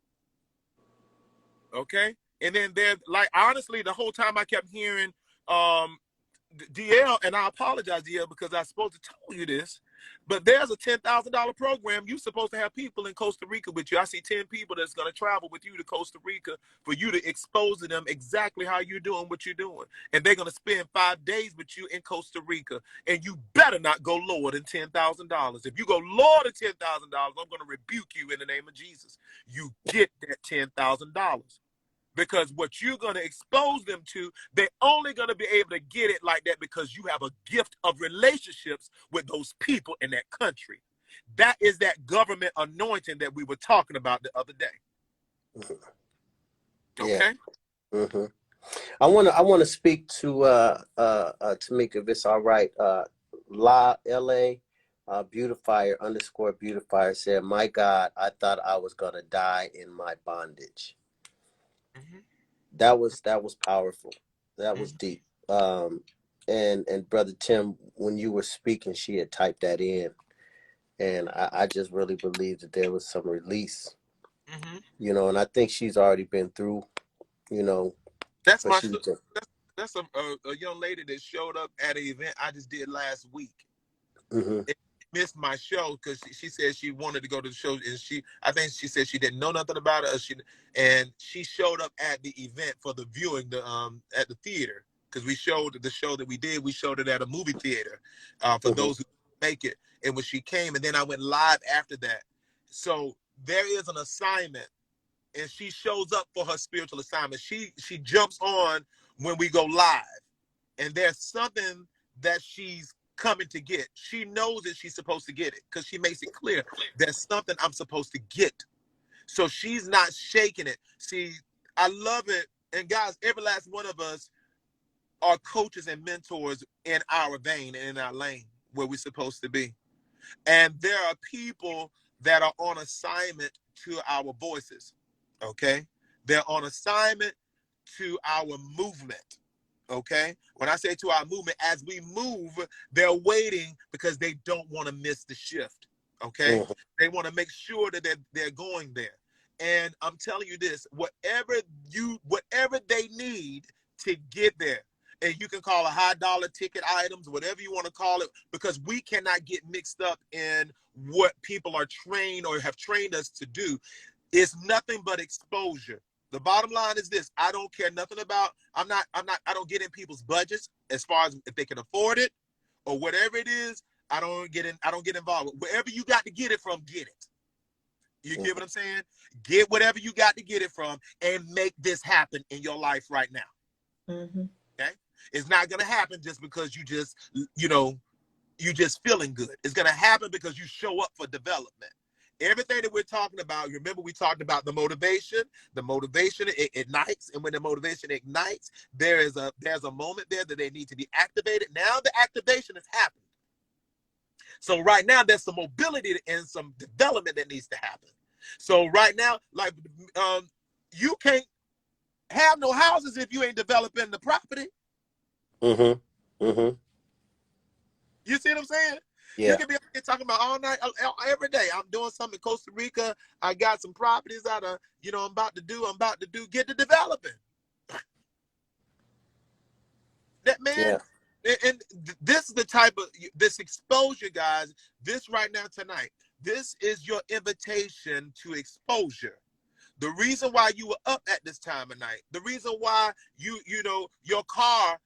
Okay? And then there's, like, honestly, the whole time I kept hearing DL, and I apologize, DL, because I was supposed to tell you this, but there's a $10,000 program. You're supposed to have people in Costa Rica with you. I see 10 people that's going to travel with you to Costa Rica for you to expose to them exactly how you're doing what you're doing. And they're going to spend 5 days with you in Costa Rica. And you better not go lower than $10,000. If you go lower than $10,000, I'm going to rebuke you in the name of Jesus. You get that $10,000. Because what you're going to expose them to, they're only going to be able to get it like that because you have a gift of relationships with those people in that country. That is that government anointing that we were talking about the other day. Okay? Yeah. I want to speak to Tamika, if it's all right. LA Beautifier _Beautifier said, my God, I thought I was going to die in my bondage. That was powerful. That was deep. And Brother Tim, when you were speaking, she had typed that in, and I just really believe that there was some release. You know, and I think she's already been through. You know, that's my that's a young lady that showed up at an event I just did last week. It missed my show because she said she wanted to go to the show, and I think she said she didn't know nothing about it, and she showed up at the event for the viewing at the theater, because we showed the show that we did. We showed it at a movie theater for those who make it. And when she came, and then I went live after that. So there is an assignment, and she shows up for her spiritual assignment. She jumps on when we go live, and there's something that she's coming to get. She knows that she's supposed to get it because she makes it clear there's something I'm supposed to get. So she's not shaking it. See, I love it. And guys, every last one of us are coaches and mentors in our vein and in our lane where we're supposed to be. And there are people that are on assignment to our voices. Okay? They're on assignment to our movement. Okay, when I say to our movement, as we move, they're waiting because they don't want to miss the shift. Okay, they want to make sure that they're going there. And I'm telling you this: whatever they need to get there, and you can call it high dollar ticket items, whatever you want to call it, because we cannot get mixed up in what people are trained or have trained us to do. It's nothing but exposure. The bottom line is this: I don't care nothing about. I don't get in people's budgets as far as if they can afford it or whatever it is. I don't get involved. Wherever you got to get it from, get it. You get what I'm saying? Get whatever you got to get it from and make this happen in your life right now. Okay? It's not gonna happen just because you just feeling good. It's gonna happen because you show up for development. Everything that we're talking about, you remember we talked about the motivation. The motivation ignites, and when the motivation ignites, there's a moment there that they need to be activated. Now the activation has happened. So right now there's some mobility and some development that needs to happen. So right now, like you can't have no houses if you ain't developing the property. Mm-hmm. Mm-hmm. You see what I'm saying? Yeah. You can be out here talking about all night, every day. I'm doing something in Costa Rica. I got some properties out of, I'm about to do, get to developing. That man, and this is the type of, this exposure, guys, this right now tonight, this is your invitation to exposure. The reason why you were up at this time of night, the reason why your car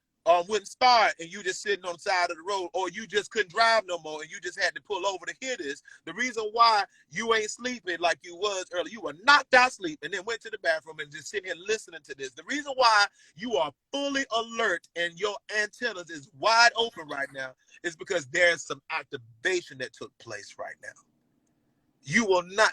wouldn't start and you just sitting on the side of the road, or you just couldn't drive no more and you just had to pull over to hear this. The reason why you ain't sleeping like you was earlier, you were knocked out sleep and then went to the bathroom and just sitting here listening to this. The reason why you are fully alert and your antennas is wide open right now is because there's some activation that took place right now. You will not,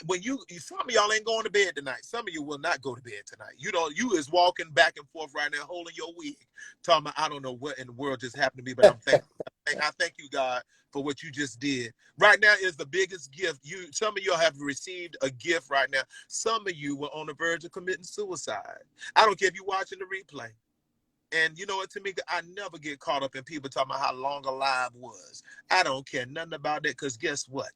some of y'all ain't going to bed tonight. Some of you will not go to bed tonight. You is walking back and forth right now, holding your wig, talking about, I don't know what in the world just happened to me, but I'm thankful. I thank you, God, for what you just did. Right now is the biggest gift. Some of y'all have received a gift right now. Some of you were on the verge of committing suicide. I don't care if you're watching the replay. And you know what, Tamika, I never get caught up in people talking about how long a live was. I don't care nothing about that, because guess what?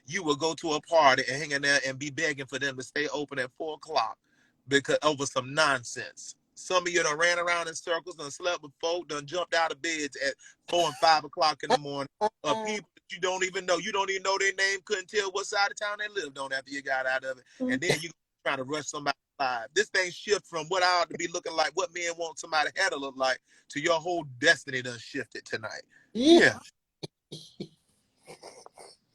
You will go to a party and hang in there and be begging for them to stay open at 4 o'clock because over some nonsense. Some of you done ran around in circles, done slept with folk, done jumped out of beds at 4 and 5 o'clock in the morning. People that you don't even know. You don't even know their name, couldn't tell what side of town they lived on after you got out of it. And then you trying to rush somebody alive. This thing shift from what I ought to be looking like, what men want somebody hair to look like, to your whole destiny done shifted tonight. Yeah.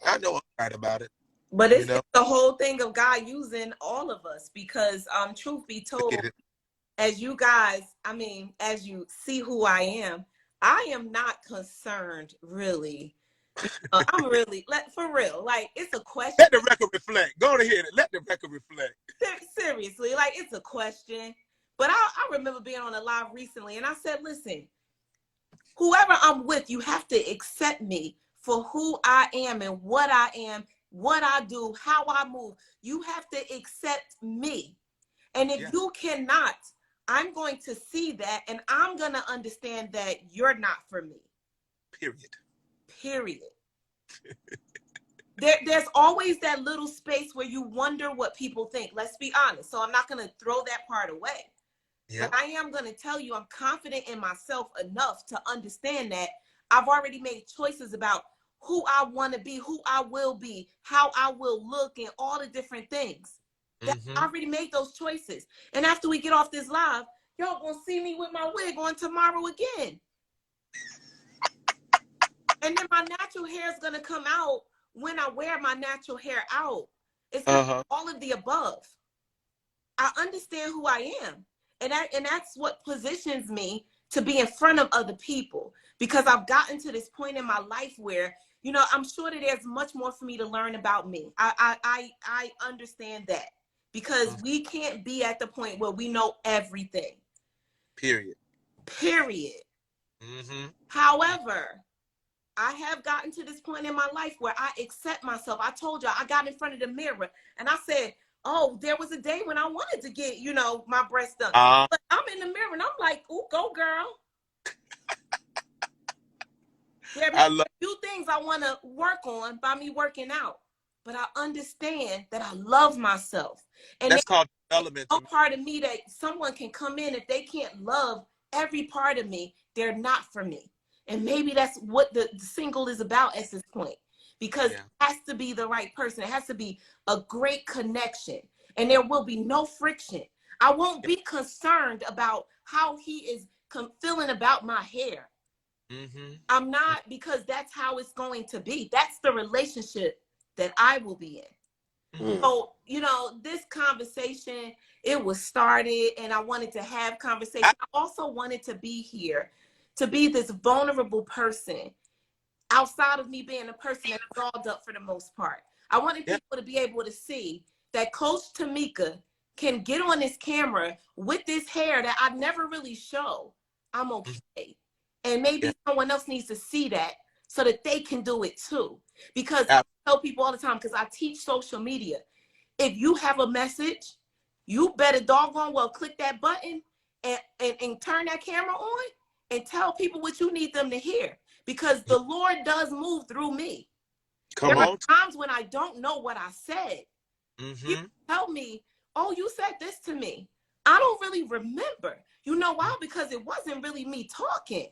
I know I'm right about it. But it's the whole thing of God using all of us, because truth be told, as you guys, as you see who I am not concerned really. I'm really, for real, like, it's a question. Let the record reflect. Go ahead. Let the record reflect. Seriously, like, it's a question. But I remember being on a live recently and I said, listen, whoever I'm with, you have to accept me for who I am and what I am, what I do, how I move. You have to accept me. And if you cannot, I'm going to see that and I'm going to understand that you're not for me. Period. There's always that little space where you wonder what people think. Let's be honest. So I'm not going to throw that part away. But I am going to tell you, I'm confident in myself enough to understand that I've already made choices about who I want to be, who I will be, how I will look, and all the different things. I already made those choices. And after we get off this live, y'all gonna see me with my wig on tomorrow again. And then my natural hair is gonna come out when I wear my natural hair out. It's all of the above. I understand who I am. And that's what positions me to be in front of other people, because I've gotten to this point in my life where, I'm sure that there's much more for me to learn about me. I understand that, because we can't be at the point where we know everything. Period. However, I have gotten to this point in my life where I accept myself. I told y'all, I got in front of the mirror and I said, oh, there was a day when I wanted to get, my breast done. But I'm in the mirror and I'm like, ooh, go girl. There are a few things I want to work on by me working out. But I understand that I love myself. And that's called development. No part of me that someone can come in, if they can't love every part of me, they're not for me. And maybe that's what the single is about at this point. Because it has to be the right person. It has to be a great connection. And there will be no friction. I won't be concerned about how he is feeling about my hair. I'm not, because that's how it's going to be. That's the relationship that I will be in. So, this conversation, it was started and I wanted to have conversation. I also wanted to be here, to be this vulnerable person outside of me being a person that's dolled up for the most part. I wanted Yeah. people to be able to see that Coach Tamika can get on this camera with this hair that I never really show. I'm okay. And maybe someone else needs to see that so that they can do it too. Because I tell people all the time, because I teach social media, if you have a message, you better doggone well click that button and turn that camera on and tell people what you need them to hear. Because the Lord does move through me. There are times when I don't know what I said. You tell me, oh, you said this to me. I don't really remember. You know why? Because it wasn't really me talking.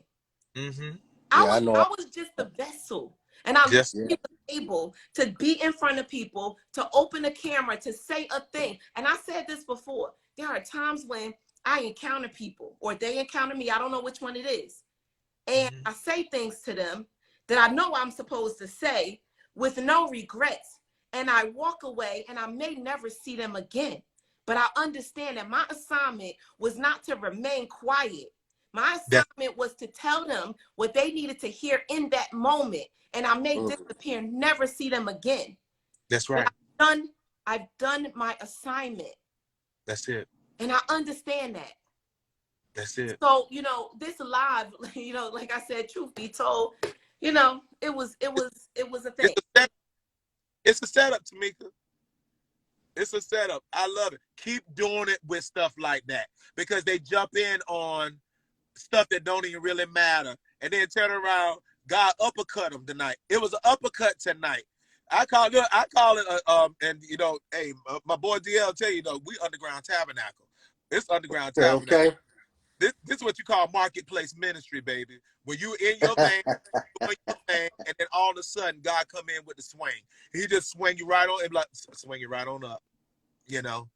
I was just the vessel. And I was able to be in front of people, to open a camera, to say a thing. And I said this before. There are times when I encounter people or they encounter me. I don't know which one it is. And I say things to them that I know I'm supposed to say with no regrets. And I walk away and I may never see them again. But I understand that my assignment was not to remain quiet. My assignment was to tell them what they needed to hear in that moment. And I may disappear, never see them again. That's right. I've done my assignment. That's it. And I understand that. That's it. So, you know, this live, you know, like I said, truth be told, you know, it was a thing. It's a setup, Tamika. It's a setup. I love it. Keep doing it with stuff like that because they jump in on stuff that don't even really matter and then turn around. God uppercut them tonight. It was an uppercut tonight. I call it, and you know, hey, my boy DL tell you though, we underground tabernacle. It's underground tabernacle. Okay. This is what you call marketplace ministry, baby. When you in your vein, doing your thing, and then all of a sudden God come in with the swing. He just swing you right on and like swing you right on up. You know,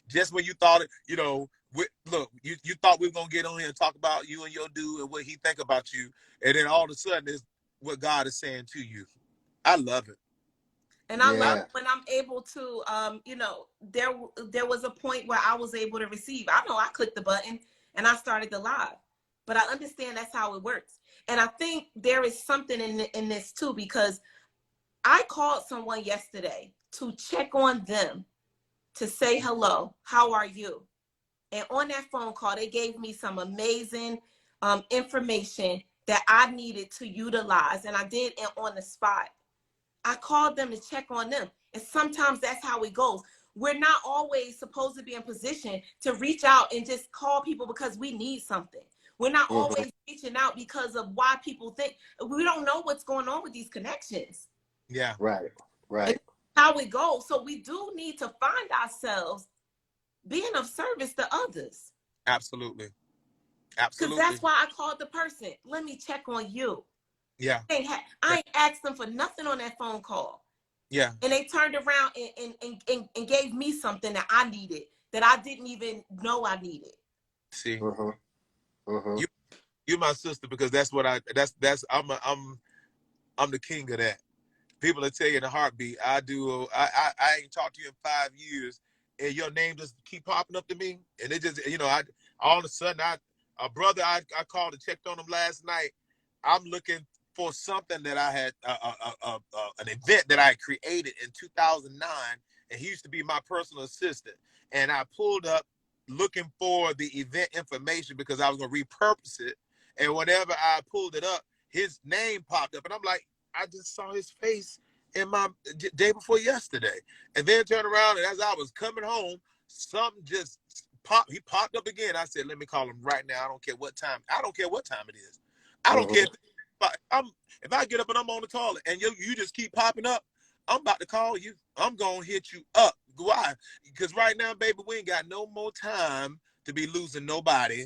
just when you thought it, you know, look, you thought we were gonna get on here and talk about you and your dude and what he think about you, and then all of a sudden is what God is saying to you. I love it. And I love when I'm able to, you know, there was a point where I was able to receive. I know I clicked the button and I started the live, but I understand that's how it works. And I think there is something in this too, because I called someone yesterday to check on them, to say hello, how are you? And on that phone call, they gave me some amazing information that I needed to utilize, and I did it on the spot. I called them to check on them. And sometimes that's how it goes. We're not always supposed to be in position to reach out and just call people because we need something. We're not always reaching out because of why people think. We don't know what's going on with these connections. Yeah. Right. And how it goes. So we do need to find ourselves being of service to others. Absolutely. Because that's why I called the person. Let me check on you. Yeah. I ain't asked them for nothing on that phone call. Yeah. And they turned around and gave me something that I needed, that I didn't even know I needed. See, you my sister, because that's what I'm the king of that. People will tell you in a heartbeat. I ain't talked to you in 5 years, and your name just keep popping up to me, and it just, you know, all of a sudden a brother I called and checked on him last night. I'm looking for something that I had, an event that I created in 2009, and he used to be my personal assistant. And I pulled up looking for the event information because I was going to repurpose it. And whenever I pulled it up, his name popped up. And I'm like, I just saw his face in my day before yesterday. And then turned around, and as I was coming home, something just popped. He popped up again. I said, let me call him right now. I don't care what time. I don't care what time it is. I don't care. If I get up and I'm on the toilet and you just keep popping up, I'm about to call you. I'm going to hit you up. Why? Because right now, baby, we ain't got no more time to be losing nobody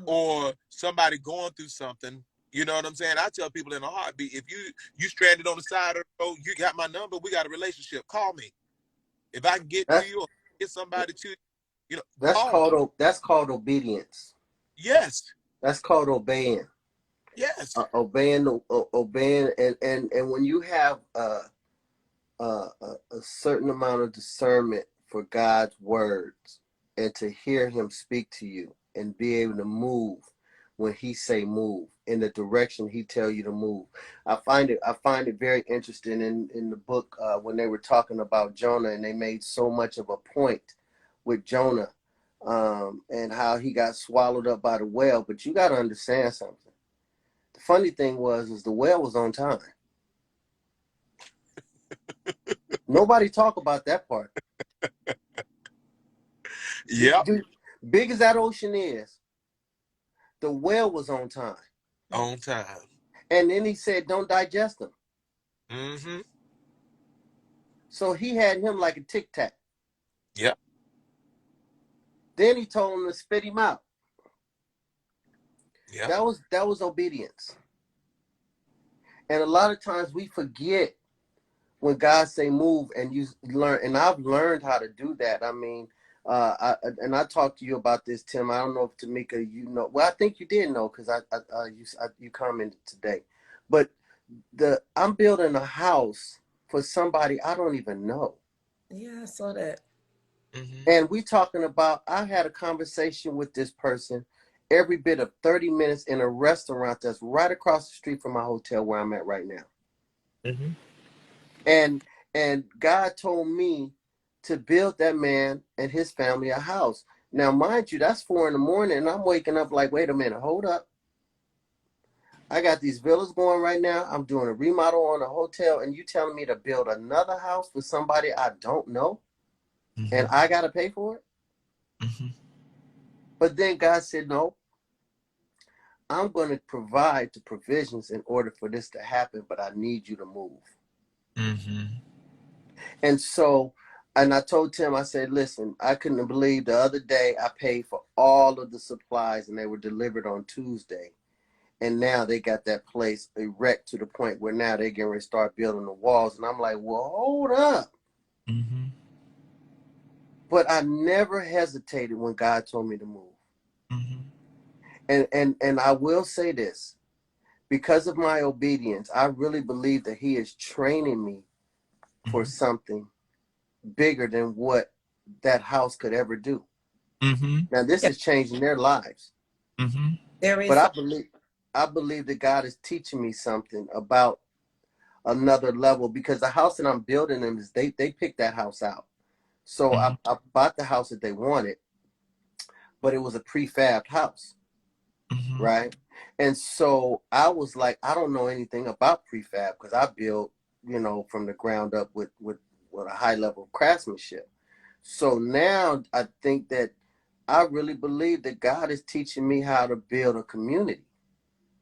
or somebody going through something. You know what I'm saying? I tell people in a heartbeat, if you stranded on the side of the road, you got my number, we got a relationship. Call me. If I can get to you or get somebody to you, know, that's called obedience. Yes. That's called obeying. Yes. Obeying, and when you have a certain amount of discernment for God's words and to hear Him speak to you and be able to move when he say move in the direction he tell you to move. I find it very interesting in the book when they were talking about Jonah, and they made so much of a point with Jonah and how he got swallowed up by the whale. But you got to understand something. The funny thing is the whale was on time. Nobody talk about that part. Yeah. Big as that ocean is, the whale was on time. On time. And then he said, don't digest them. Mm-hmm. So he had him like a tic tac. Yep. Then he told him to spit him out. Yeah. That was obedience. And a lot of times we forget when God say move, and you learn, and I've learned how to do that. I mean, I talked to you about this, Tim. I don't know if Tamika, you know. Well, I think you did know because you commented today. But I'm building a house for somebody I don't even know. Yeah, I saw that. Mm-hmm. And we talking about, I had a conversation with this person every bit of 30 minutes in a restaurant that's right across the street from my hotel where I'm at right now. Mm-hmm. And God told me to build that man and his family a house. Now, mind you, that's 4 a.m, and I'm waking up like, wait a minute, hold up. I got these villas going right now. I'm doing a remodel on a hotel, and you telling me to build another house for somebody I don't know, Mm-hmm. and I got to pay for it? Mm-hmm. But then God said, no, I'm going to provide the provisions in order for this to happen, but I need you to move. Mm-hmm. And so, and I told Tim, I said, listen, I couldn't believe the other day I paid for all of the supplies and they were delivered on Tuesday. And now they got that place erect to the point where now they're getting ready to start building the walls. And I'm like, well, hold up. Mm-hmm. But I never hesitated when God told me to move. Mm-hmm. And I will say this, because of my obedience, I really believe that he is training me for something bigger than what that house could ever do. Mm-hmm. Now this is changing their lives. Mm-hmm. There is. But I believe that God is teaching me something about another level, because the house that I'm building them is they picked that house out. So I bought the house that they wanted, but it was a prefabbed house. Mm-hmm. Right. And so I was like, I don't know anything about prefab because I built, from the ground up with a high level of craftsmanship. So now I think that I really believe that God is teaching me how to build a community.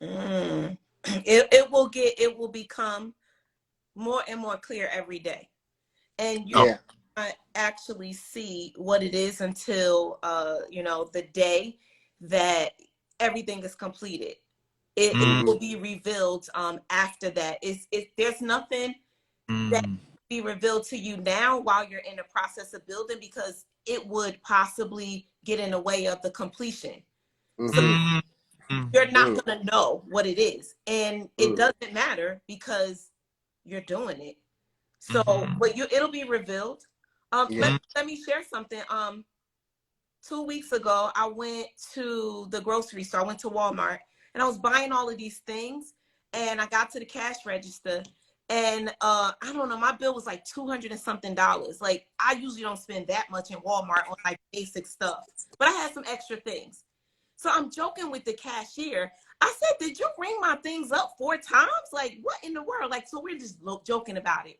It will become more and more clear every day. And you not actually see what it is until the day that everything is completed. It will be revealed after that. There's nothing that can be revealed to you now while you're in the process of building, because it would possibly get in the way of the completion. So you're not going to know what it is, and it doesn't matter because you're doing it. So but it'll be revealed. Let me share something. 2 weeks ago, I went to the grocery store. I went to Walmart, and I was buying all of these things, and I got to the cash register, and I don't know, my bill was like $200 and something. Like, I usually don't spend that much in Walmart on like basic stuff, but I had some extra things. So I'm joking with the cashier. I said, did you ring my things up 4 times? Like, what in the world? Like, so we're just joking about it.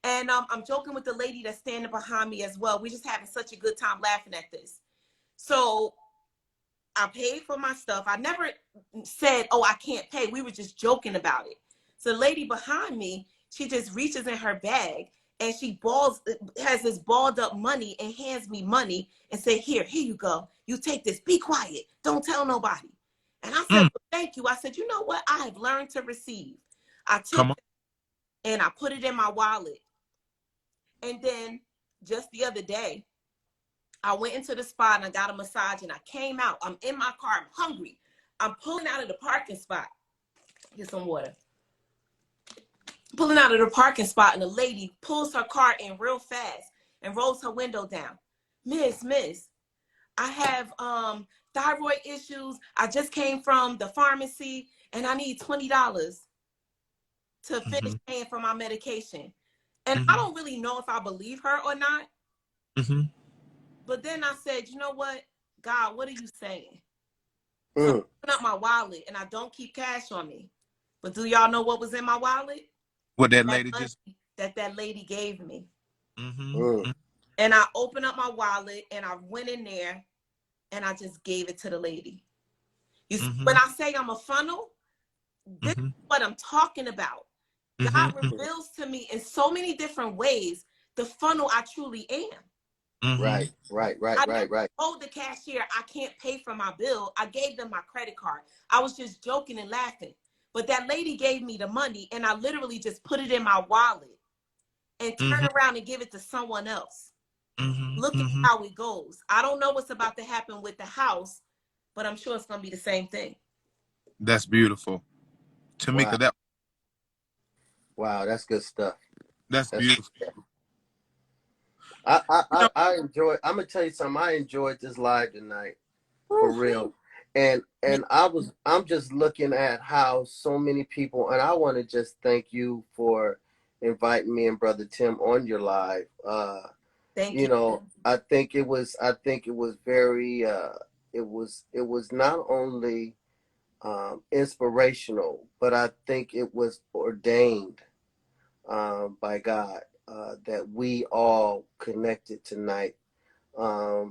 And I'm joking with the lady that's standing behind me as well. We're just having such a good time laughing at this. So I paid for my stuff. I never said, oh, I can't pay. We were just joking about it. So the lady behind me, she just reaches in her bag and she has this balled up money and hands me money and say, here you go. You take this. Be quiet. Don't tell nobody. And I said, well, thank you. I said, you know what? I have learned to receive. I took it and I put it in my wallet. And then just the other day, I went into the spa and I got a massage and I came out. I'm in my car. I'm hungry. I'm pulling out of the parking spot. Get some water. Pulling out of the parking spot, and the lady pulls her car in real fast and rolls her window down. Miss, I have thyroid issues. I just came from the pharmacy and I need $20 to finish paying for my medication. And I don't really know if I believe her or not. But then I said, you know what? God, what are you saying? So I open up my wallet and I don't keep cash on me. But do y'all know what was in my wallet? What that lady just that lady gave me. Mm-hmm. And I opened up my wallet and I went in there and I just gave it to the lady. You see, when I say I'm a funnel, this is what I'm talking about. God reveals to me in so many different ways the funnel I truly am. Right. I told the cashier I can't pay for my bill. I gave them my credit card. I was just joking and laughing. But that lady gave me the money and I literally just put it in my wallet and turn around and give it to someone else. Look at how it goes. I don't know what's about to happen with the house, but I'm sure it's going to be the same thing. That's beautiful. Tamika, wow, that's good stuff. That's beautiful. I enjoy. I'm gonna tell you something. I enjoyed this live tonight, for real. And I'm just looking at how so many people, and I want to just thank you for inviting me and Brother Tim on your live. Thank you. You know, I think it was very it was not only inspirational, but I think it was ordained by God that we all connected tonight. I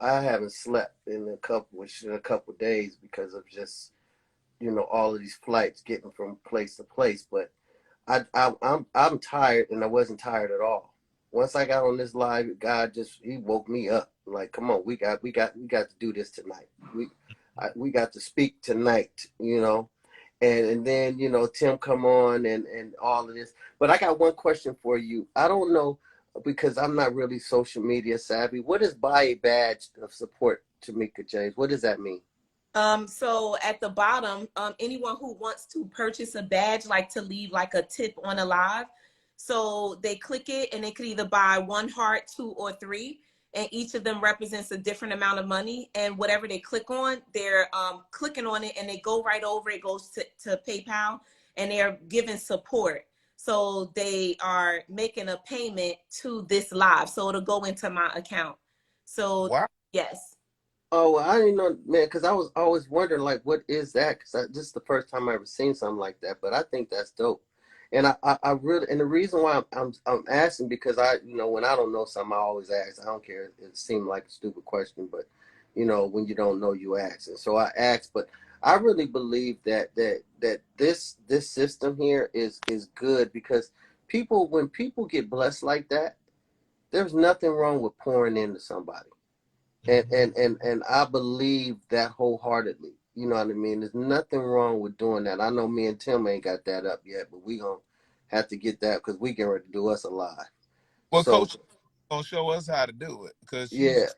haven't slept in a couple days because of just all of these flights getting from place to place. But I'm tired, and I wasn't tired at all. Once I got on this live, God he woke me up. Like, come on, we got to do this tonight. We got to speak tonight, and then Tim come on and all of this. But I got one question for you. I don't know, because I'm not really social media savvy. What is buy a badge of support, Tamika James? What does that mean? So at the bottom, anyone who wants to purchase a badge, like to leave like a tip on a live, so they click it and they could either buy 1 heart, 2, or 3, and each of them represents a different amount of money. And whatever they click on, they're clicking on it and they go right over. It goes to PayPal and they're giving support. So they are making a payment to this live. So it'll go into my account. So wow. Yes. Oh, I didn't know, man, because I was always wondering, like, what is that? Because this is the first time I ever seen something like that. But I think that's dope. And I really, and the reason why I'm asking, because when I don't know something, I always ask. I don't care. It seemed like a stupid question, but when you don't know, you ask. And so I asked. But I really believe that this system here is good, because when people get blessed like that, there's nothing wrong with pouring into somebody. And I believe that wholeheartedly. You know what I mean? There's nothing wrong with doing that. I know me and Tim ain't got that up yet, but we gonna have to get that, because we getting ready to do us a live. Well, so, Coach gonna show us how to do it, because she is.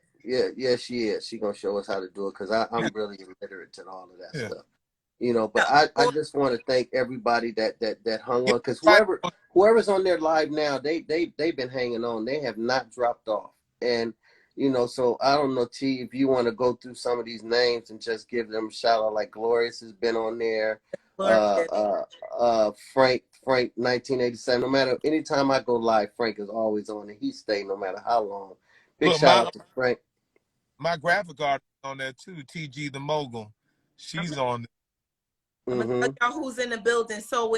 She gonna show us how to do it, because I'm really illiterate to all of that stuff. But I just want to thank everybody that hung on, because whoever's on their live now, they've been hanging on. They have not dropped off. And so I don't know, T, if you want to go through some of these names and just give them a shout out, like Glorious has been on there. Frank 1987. No matter, anytime I go live, Frank is always on, and he stay no matter how long. Big shout out to Frank. My graphic artist on there too, TG the Mogul. She's on there. I'm gonna tell y'all who's in the building. So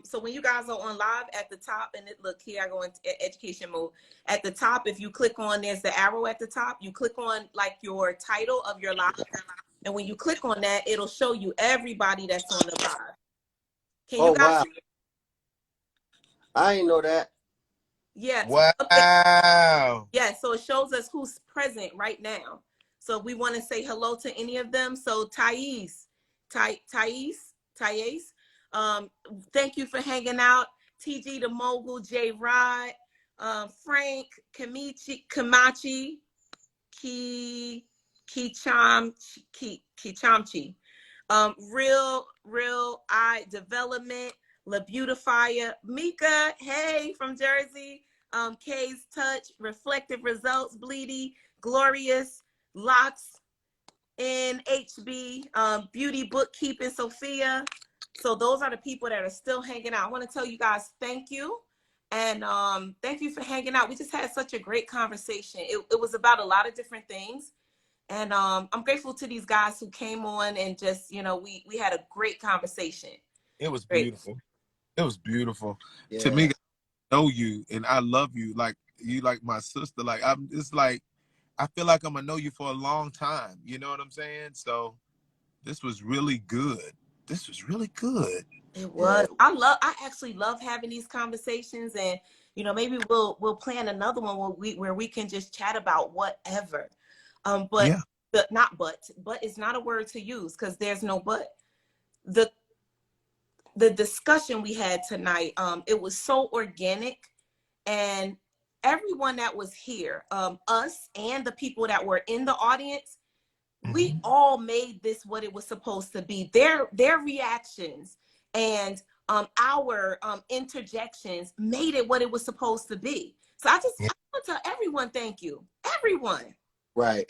so when you guys are on live, at the top, and look here, I go into education mode. At the top, if you click on, there's the arrow at the top. You click on like your title of your live, and when you click on that, it'll show you everybody that's on the live. Can you guys see? I didn't know that. Yeah. Wow. Yeah. So it shows us who's present right now. So if we want to say hello to any of them. So Thais, thank you for hanging out. TG the Mogul, J Rod, Frank, Kamachi, Kichamchi, Real Eye Development, La Beautifier, Mika, hey, from Jersey, K's Touch, Reflective Results, Bleedy, Glorious, Locks, in HB, Beauty Bookkeeping, Sophia. So those are the people that are still hanging out. I want to tell you guys thank you. And thank you for hanging out. We just had such a great conversation. It was about a lot of different things. And I'm grateful to these guys who came on and just, you know, we had a great conversation. It was Great. beautiful. It was beautiful. Yeah. To me, I know you and I love you like my sister. Like it's like I feel like I'm gonna know you for a long time. You know what I'm saying? So this was really good. This was really good. It was. Yeah. I actually love having these conversations, and you know, maybe we'll plan another one where we can just chat about whatever. But yeah. But it's not a word to use because there's no but. The discussion we had tonight, it was so organic, and everyone that was here, us and the people that were in the audience, we all made this what it was supposed to be. Their reactions and our interjections made it what it was supposed to be. So I want to tell everyone thank you. Everyone. Right,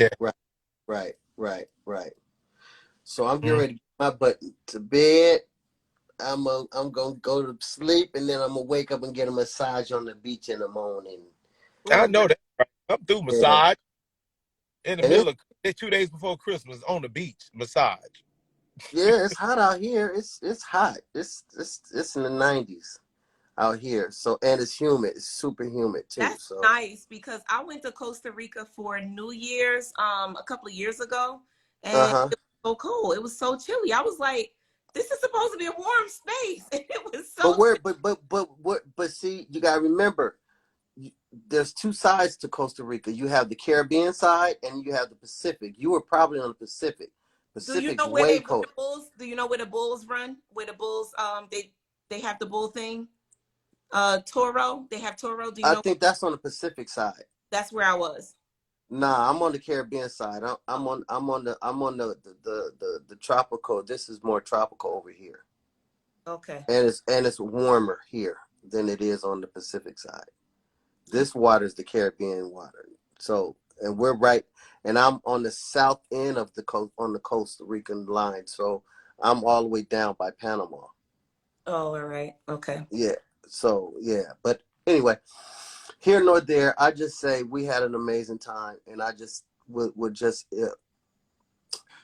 right. So I'm getting ready to get my butt to bed. I'm gonna go to sleep, and then I'm gonna wake up and get a massage on the beach in the morning. I know that. I'm through massage in the middle of 2 days before Christmas on the beach massage. Yeah, it's hot out here. It's hot. It's in the 90s out here. So and it's humid. It's super humid too. That's nice because I went to Costa Rica for New Year's a couple of years ago, and it was so cold. It was so chilly. I was like, this is supposed to be a warm space. And it was so but see, you gotta remember, there's two sides to Costa Rica. You have the Caribbean side and you have the Pacific. You were probably on the Pacific. Do you know where the Bulls? Do you know where the Bulls run? Where the Bulls they have the bull thing? Toro. They have Toro. Do you know? I think that's on the Pacific side. That's where I was. Nah, I'm on the Caribbean side. I'm on the tropical. This is more tropical over here. Okay. And it's warmer here than it is on the Pacific side. This water is the Caribbean water. So, and we're right, and I'm on the south end of the coast, on the Costa Rican line. So I'm all the way down by Panama. Oh, all right. Okay. Yeah. So yeah, but anyway. Here nor there, I just say we had an amazing time, and I just would just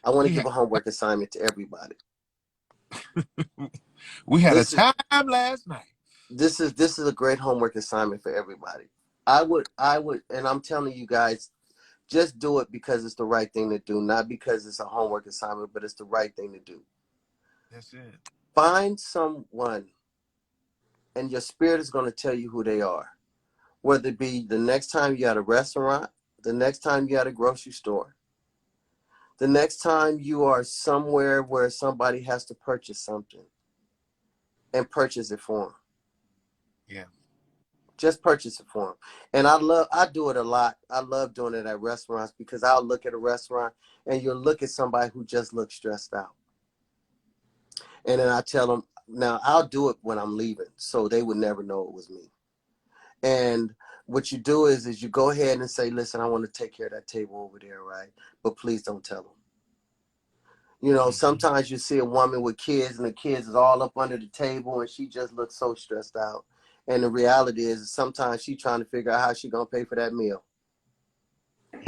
I want to give a homework assignment to everybody. We had a time last night. This is a great homework assignment for everybody. I would, and I'm telling you guys, just do it because it's the right thing to do, not because it's a homework assignment, but it's the right thing to do. That's it. Find someone, and your spirit is going to tell you who they are. Whether it be the next time you're at a restaurant, the next time you're at a grocery store, the next time you are somewhere where somebody has to purchase something, and purchase it for them. Yeah. Just purchase it for them. And I do it a lot. I love doing it at restaurants because I'll look at a restaurant and you'll look at somebody who just looks stressed out. And then I tell them, now I'll do it when I'm leaving, so they would never know it was me. And what you do is you go ahead and say, listen, I want to take care of that table over there, right? But please don't tell them. You know, sometimes you see a woman with kids and the kids is all up under the table and she just looks so stressed out. And the reality is sometimes she's trying to figure out how she's going to pay for that meal.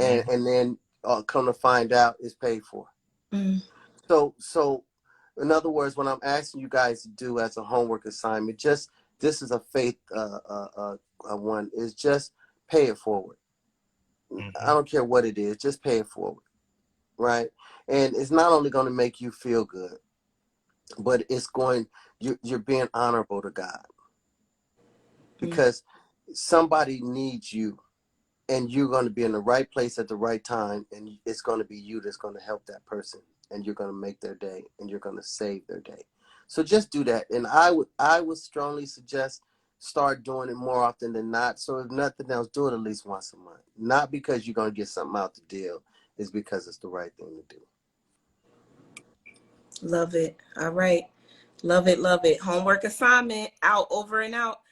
And then come to find out it's paid for. So in other words, what I'm asking you guys to do as a homework assignment, this is a faith one, is just pay it forward. I don't care what it is, just pay it forward, right? And it's not only going to make you feel good, but you're being honorable to God, because somebody needs you, and you're going to be in the right place at the right time, and it's going to be you that's going to help that person, and you're going to make their day, and you're going to save their day. So just do that. And I would strongly suggest start doing it more often than not. So if nothing else, do it at least once a month. Not because you're going to get something out the deal. It's because it's the right thing to do. Love it. All right. Love it. Love it. Homework assignment out, over and out.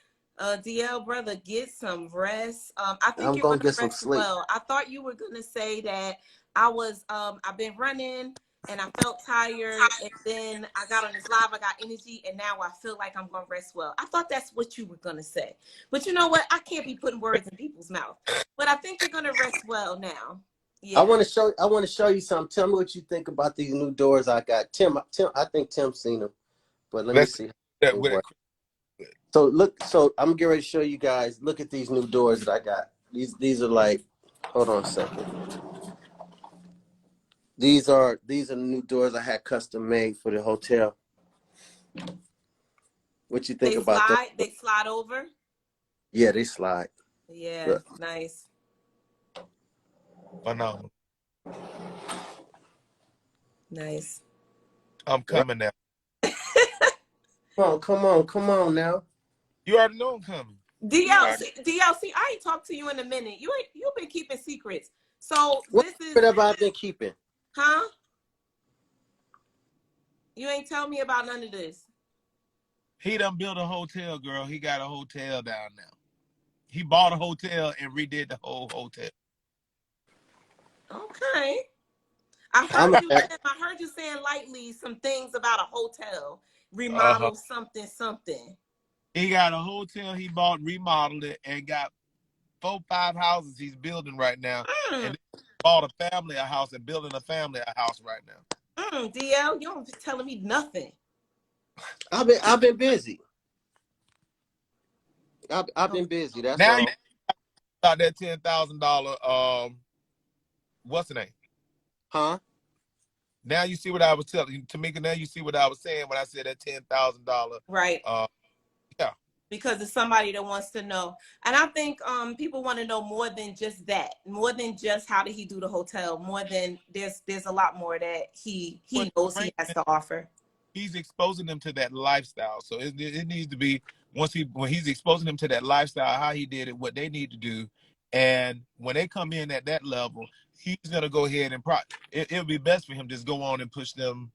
DL, brother, get some rest. I think I'm you're going going to get to some rest sleep. well. I thought you were going to say that I've been running and I felt tired, and then I got on this live, I got energy, and now I feel like I'm gonna rest well. I thought that's what you were gonna say. But you know what? I can't be putting words in people's mouth. But I think you're gonna rest well now. Yeah. I want to show you something. Tell me what you think about these new doors I got. Tim, I think Tim's seen them, but let me see. So look, I'm getting ready to show you guys. Look at these new doors that I got. These are like, hold on a second. These are the new doors I had custom made for the hotel. What you think about them? They slide over? Yeah, they slide. Yeah, look. Nice. Phenomenal. Nice. I'm coming now. Come on now. You already know I'm coming. DLC, I ain't talked to you in a minute. You've been keeping secrets. So what have I been keeping? Huh? You ain't tell me about none of this. He done built a hotel, girl. He got a hotel down now. He bought a hotel and redid the whole hotel. Okay. I heard you saying lightly some things about a hotel. Remodel something. He got a hotel he bought, remodeled it, and got 4-5 houses he's building right now. And bought a family a house and building a family a house right now. DL, you don't be telling me nothing. I've been busy. I've been busy. That's now all. You got that $10,000. What's the name? Huh? Now you see what I was telling you, Tamika. Now you see what I was saying when I said that $10,000. Right. Yeah. Because it's somebody that wants to know, and I think people want to know more than just that, more than just how did he do the hotel, more than there's a lot more that he knows he has to offer. He's exposing them to that lifestyle, so it needs to be when he's exposing them to that lifestyle, how he did it, what they need to do, and when they come in at that level, he's gonna go ahead and it'll be best for him just go on and push them,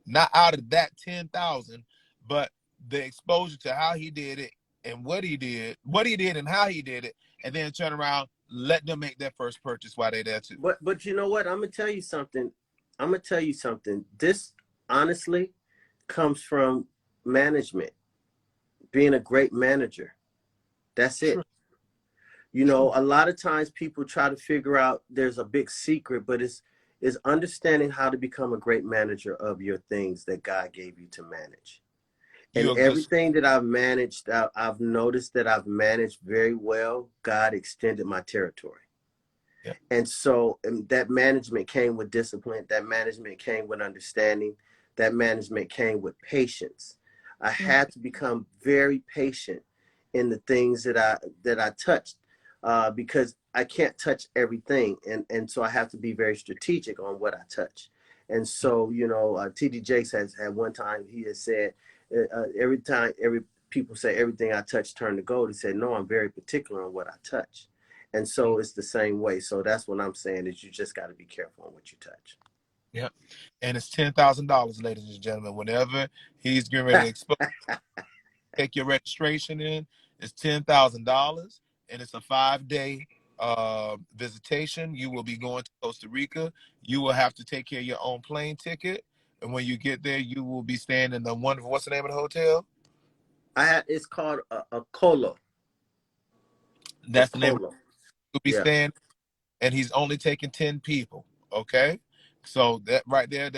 not out of that 10,000, but the exposure to how he did it. And what he did and how he did it, and then turn around, let them make their first purchase while they're there too. But you know what? I'm gonna tell you something. This honestly comes from management, being a great manager. That's it. Sure. You know, a lot of times people try to figure out there's a big secret, but it's understanding how to become a great manager of your things that God gave you to manage. And everything that I've managed, I've noticed that I've managed very well. God extended my territory. Yeah. And so that management came with discipline. That management came with understanding. That management came with patience. I had to become very patient in the things that I touched because I can't touch everything. And so I have to be very strategic on what I touch. And so, you know, T.D. Jakes has had one time, he has said, every people say everything I touch turn to gold. He said, no, I'm very particular on what I touch. And so it's the same way. So that's what I'm saying is you just got to be careful on what you touch. Yep. And it's $10,000, ladies and gentlemen. Whenever he's getting ready to expose, take your registration in, it's $10,000, and it's a 5-day visitation. You will be going to Costa Rica. You will have to take care of your own plane ticket. And when you get there, you will be staying in the wonderful, what's the name of the hotel? It's called a Colo. That's the name. You'll be staying, and he's only taking 10 people. Okay, so that right there,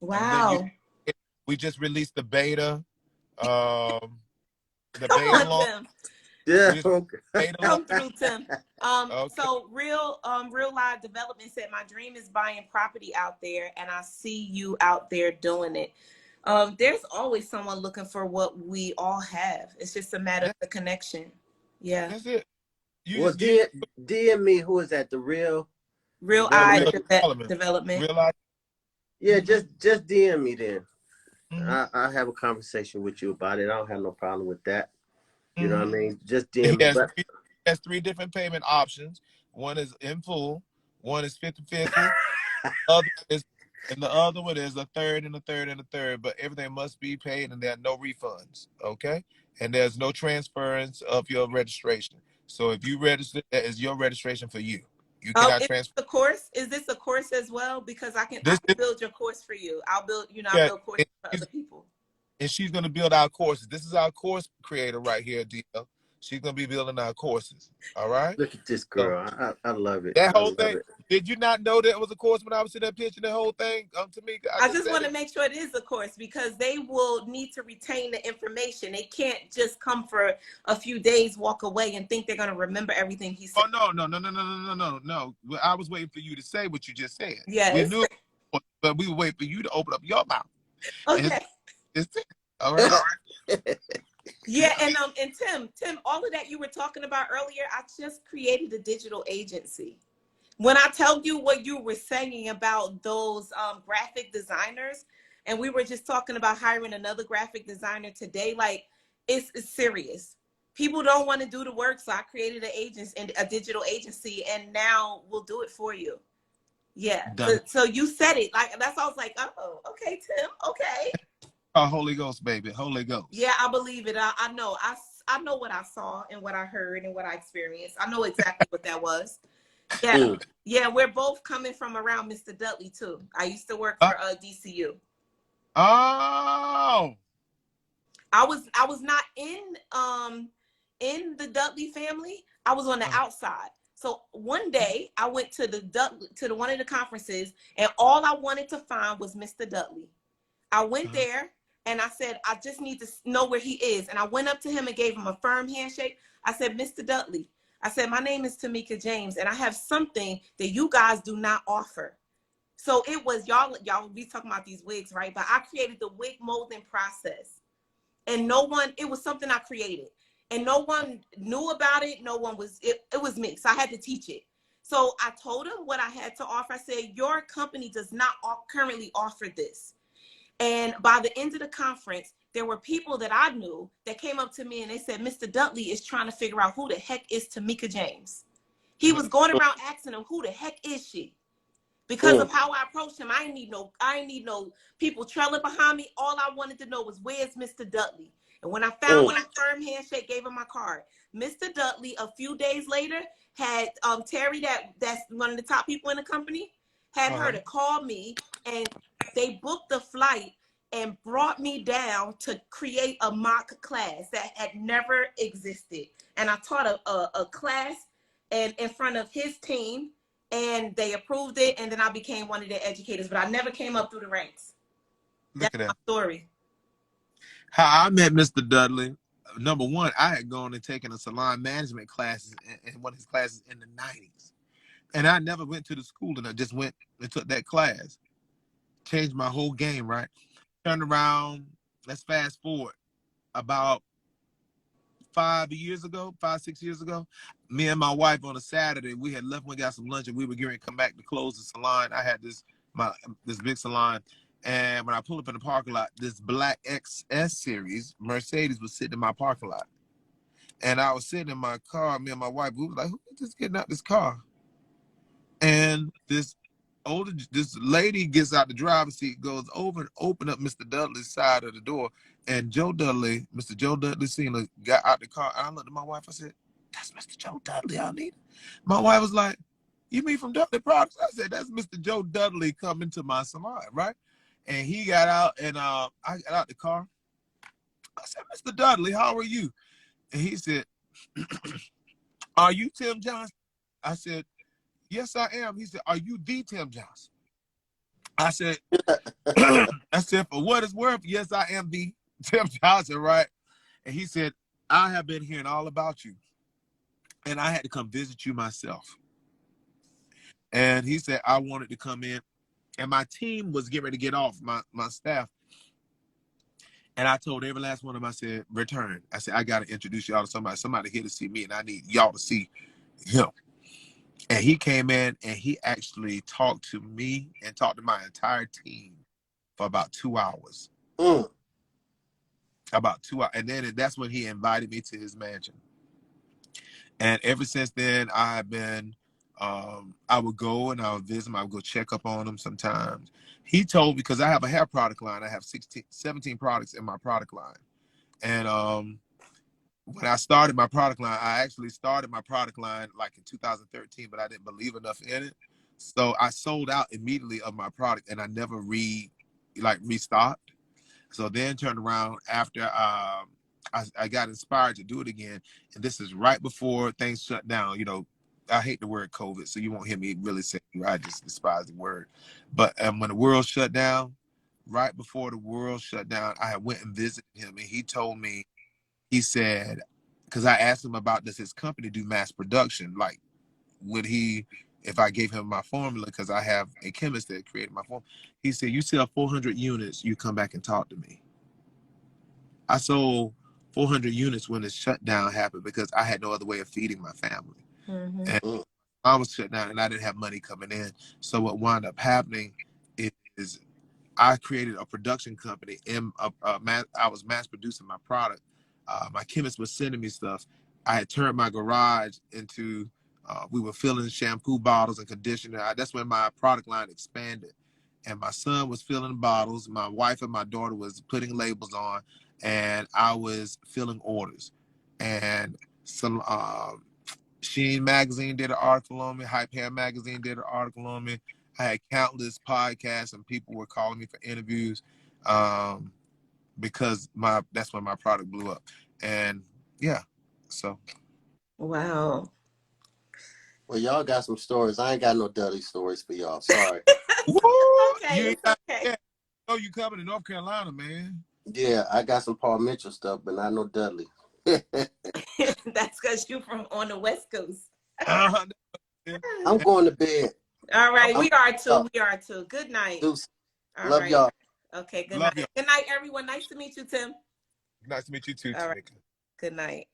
wow. We just released the beta. The beta launch. Yeah. Come through, Tim. Okay. So real live development said my dream is buying property out there, and I see you out there doing it. There's always someone looking for what we all have. It's just a matter of the connection. Yeah. That's it. DM me. Who is that? The real development. Real Eye. Yeah, just DM me then. I'll have a conversation with you about it. I don't have no problem with that. You know what I mean? Just DM me. He has 3 different payment options. One is in full. One is 50-50. And the other one is a third and a third and a third. But everything must be paid, and there are no refunds. Okay? And there's no transference of your registration. So if you register, that is your registration for you. You Oh, cannot is transfer. this a course? Is this a course as well? Because I can This build your course for you. I'll build, I yeah, build courses for other people. and she's going to build our courses. This is our course creator right here, DL. She's going to be building our courses. All right. Look at this So girl. I love it. that I whole love thing. it. Did you not know that was a course when I was in that pitching the whole thing? Tamika, I I just just said want to it. make sure it is a course because they will need to retain the information. They can't just come for a few days, walk away, and think they're going to remember everything he said. Oh no. Well, I was waiting for you to say what you just said. We Yes. knew, but we were waiting for you to open up your mouth. Okay. It's all right. Yeah, and Tim, all of that you were talking about earlier, I just created a digital agency. When I tell you what you were saying about those graphic designers, and we were just talking about hiring another graphic designer today, like it's serious. People don't want to do the work, so I created an agency and a digital agency, and now we'll do it for you. Yeah. So you said it like that's. I was like, oh, okay, Tim, okay. Holy Ghost, baby, Holy Ghost. Yeah, I believe it. I know. I know what I saw and what I heard and what I experienced. I know exactly what that was. Yeah, yeah. We're both coming from around Mr. Dudley too. I used to work for DCU. Oh. I was not in the Dudley family. I was on the outside. So one day I went to one of the conferences, and all I wanted to find was Mr. Dudley. I went there. And I said, I just need to know where he is. And I went up to him and gave him a firm handshake. I said, Mr. Dudley, I said, my name is Tamika James, and I have something that you guys do not offer. So it was, y'all be talking about these wigs, right? But I created the wig molding process. And it was something I created. And no one knew about it. It was me. So I had to teach it. So I told him what I had to offer. I said, your company does not currently offer this. And by the end of the conference, there were people that I knew that came up to me and they said, Mr. Dudley is trying to figure out who the heck is Tamika James. He was going around asking him, who the heck is she? Because of how I approached him, I didn't need no people trailing behind me. All I wanted to know was, where's Mr. Dudley? And when I found him, firm handshake, gave him my card. Mr. Dudley, a few days later, had Terry, that's one of the top people in the company, had her to call me, and they booked the flight and brought me down to create a mock class that had never existed. And I taught a class and in front of his team, and they approved it. And then I became one of their educators, but I never came up through the ranks. That's my story. How I met Mr. Dudley. Number one, I had gone and taken a salon management classes in one of his classes in the 90s. And I never went to the school, and I just went and took that class. Changed my whole game, right? Turned around, let's fast forward. About 5 6 years ago, me and my wife on a Saturday, we had left, we got some lunch, and we were going to come back to close the salon. I had this big salon, and when I pulled up in the parking lot, this black XS series Mercedes was sitting in my parking lot. And I was sitting in my car, me and my wife, we was like, who is just getting out this car? And this lady gets out the driver's seat, goes over and open up Mr. Dudley's side of the door, and Mr. Joe Dudley Sr. got out the car. And I looked at my wife, I said, that's Mr. Joe Dudley I need. My wife was like, you mean from Dudley Products? I said, that's Mr. Joe Dudley coming to my salon, right? And he got out, and I got out the car. I said, Mr. Dudley, how are you? And he said, are you Tim Johnson? I said, yes, I am. He said, are you the Tim Johnson? I said, for what it's worth, yes, I am the Tim Johnson, right? And he said, I have been hearing all about you, and I had to come visit you myself. And he said, I wanted to come in, and my team was getting ready to get off, my staff. And I told every last one of them, I said, return. I said, I got to introduce y'all to somebody here to see me, and I need y'all to see him. And he came in and he actually talked to me and talked to my entire team for about 2 hours. About 2 hours. And then that's when he invited me to his mansion. And ever since then, I've been, I would go and I would visit him. I would go check up on him sometimes. He told me, because I have a hair product line. I have 17 products in my product line. And when I started my product line, I actually started my product line like in 2013, but I didn't believe enough in it. So I sold out immediately of my product and I never restocked. So then turned around after I got inspired to do it again. And this is right before things shut down. You know, I hate the word COVID, so you won't hear me really say it. I just despise the word. But when the world shut down, right before the world shut down, I had went and visited him, and he told me, he said, because I asked him about, does his company do mass production? Like, would he, if I gave him my formula, because I have a chemist that created my formula. He said, you sell 400 units, you come back and talk to me. I sold 400 units when the shutdown happened because I had no other way of feeding my family. Mm-hmm. And I was shut down and I didn't have money coming in. So what wound up happening is I created a production company. And I was mass producing my product. My chemist was sending me stuff. I had turned my garage into, we were filling shampoo bottles and conditioner. That's when my product line expanded. And my son was filling bottles. My wife and my daughter was putting labels on. And I was filling orders. And some Sheen Magazine did an article on me. Hype Hair Magazine did an article on me. I had countless podcasts and people were calling me for interviews because that's when my product blew up. And yeah, so. Wow. Well, y'all got some stories. I ain't got no Dudley stories for y'all. Sorry. Okay, it's okay. Yeah. Oh, you coming to North Carolina, man. Yeah, I got some Paul Mitchell stuff, but not no Dudley. That's because you from on the West Coast. I'm going to bed. All right, we are too. We are too. Good night. Love y'all. Okay, good night. Good night, everyone. Nice to meet you, Tim. Nice to meet you too, All Tamika. right. Good night.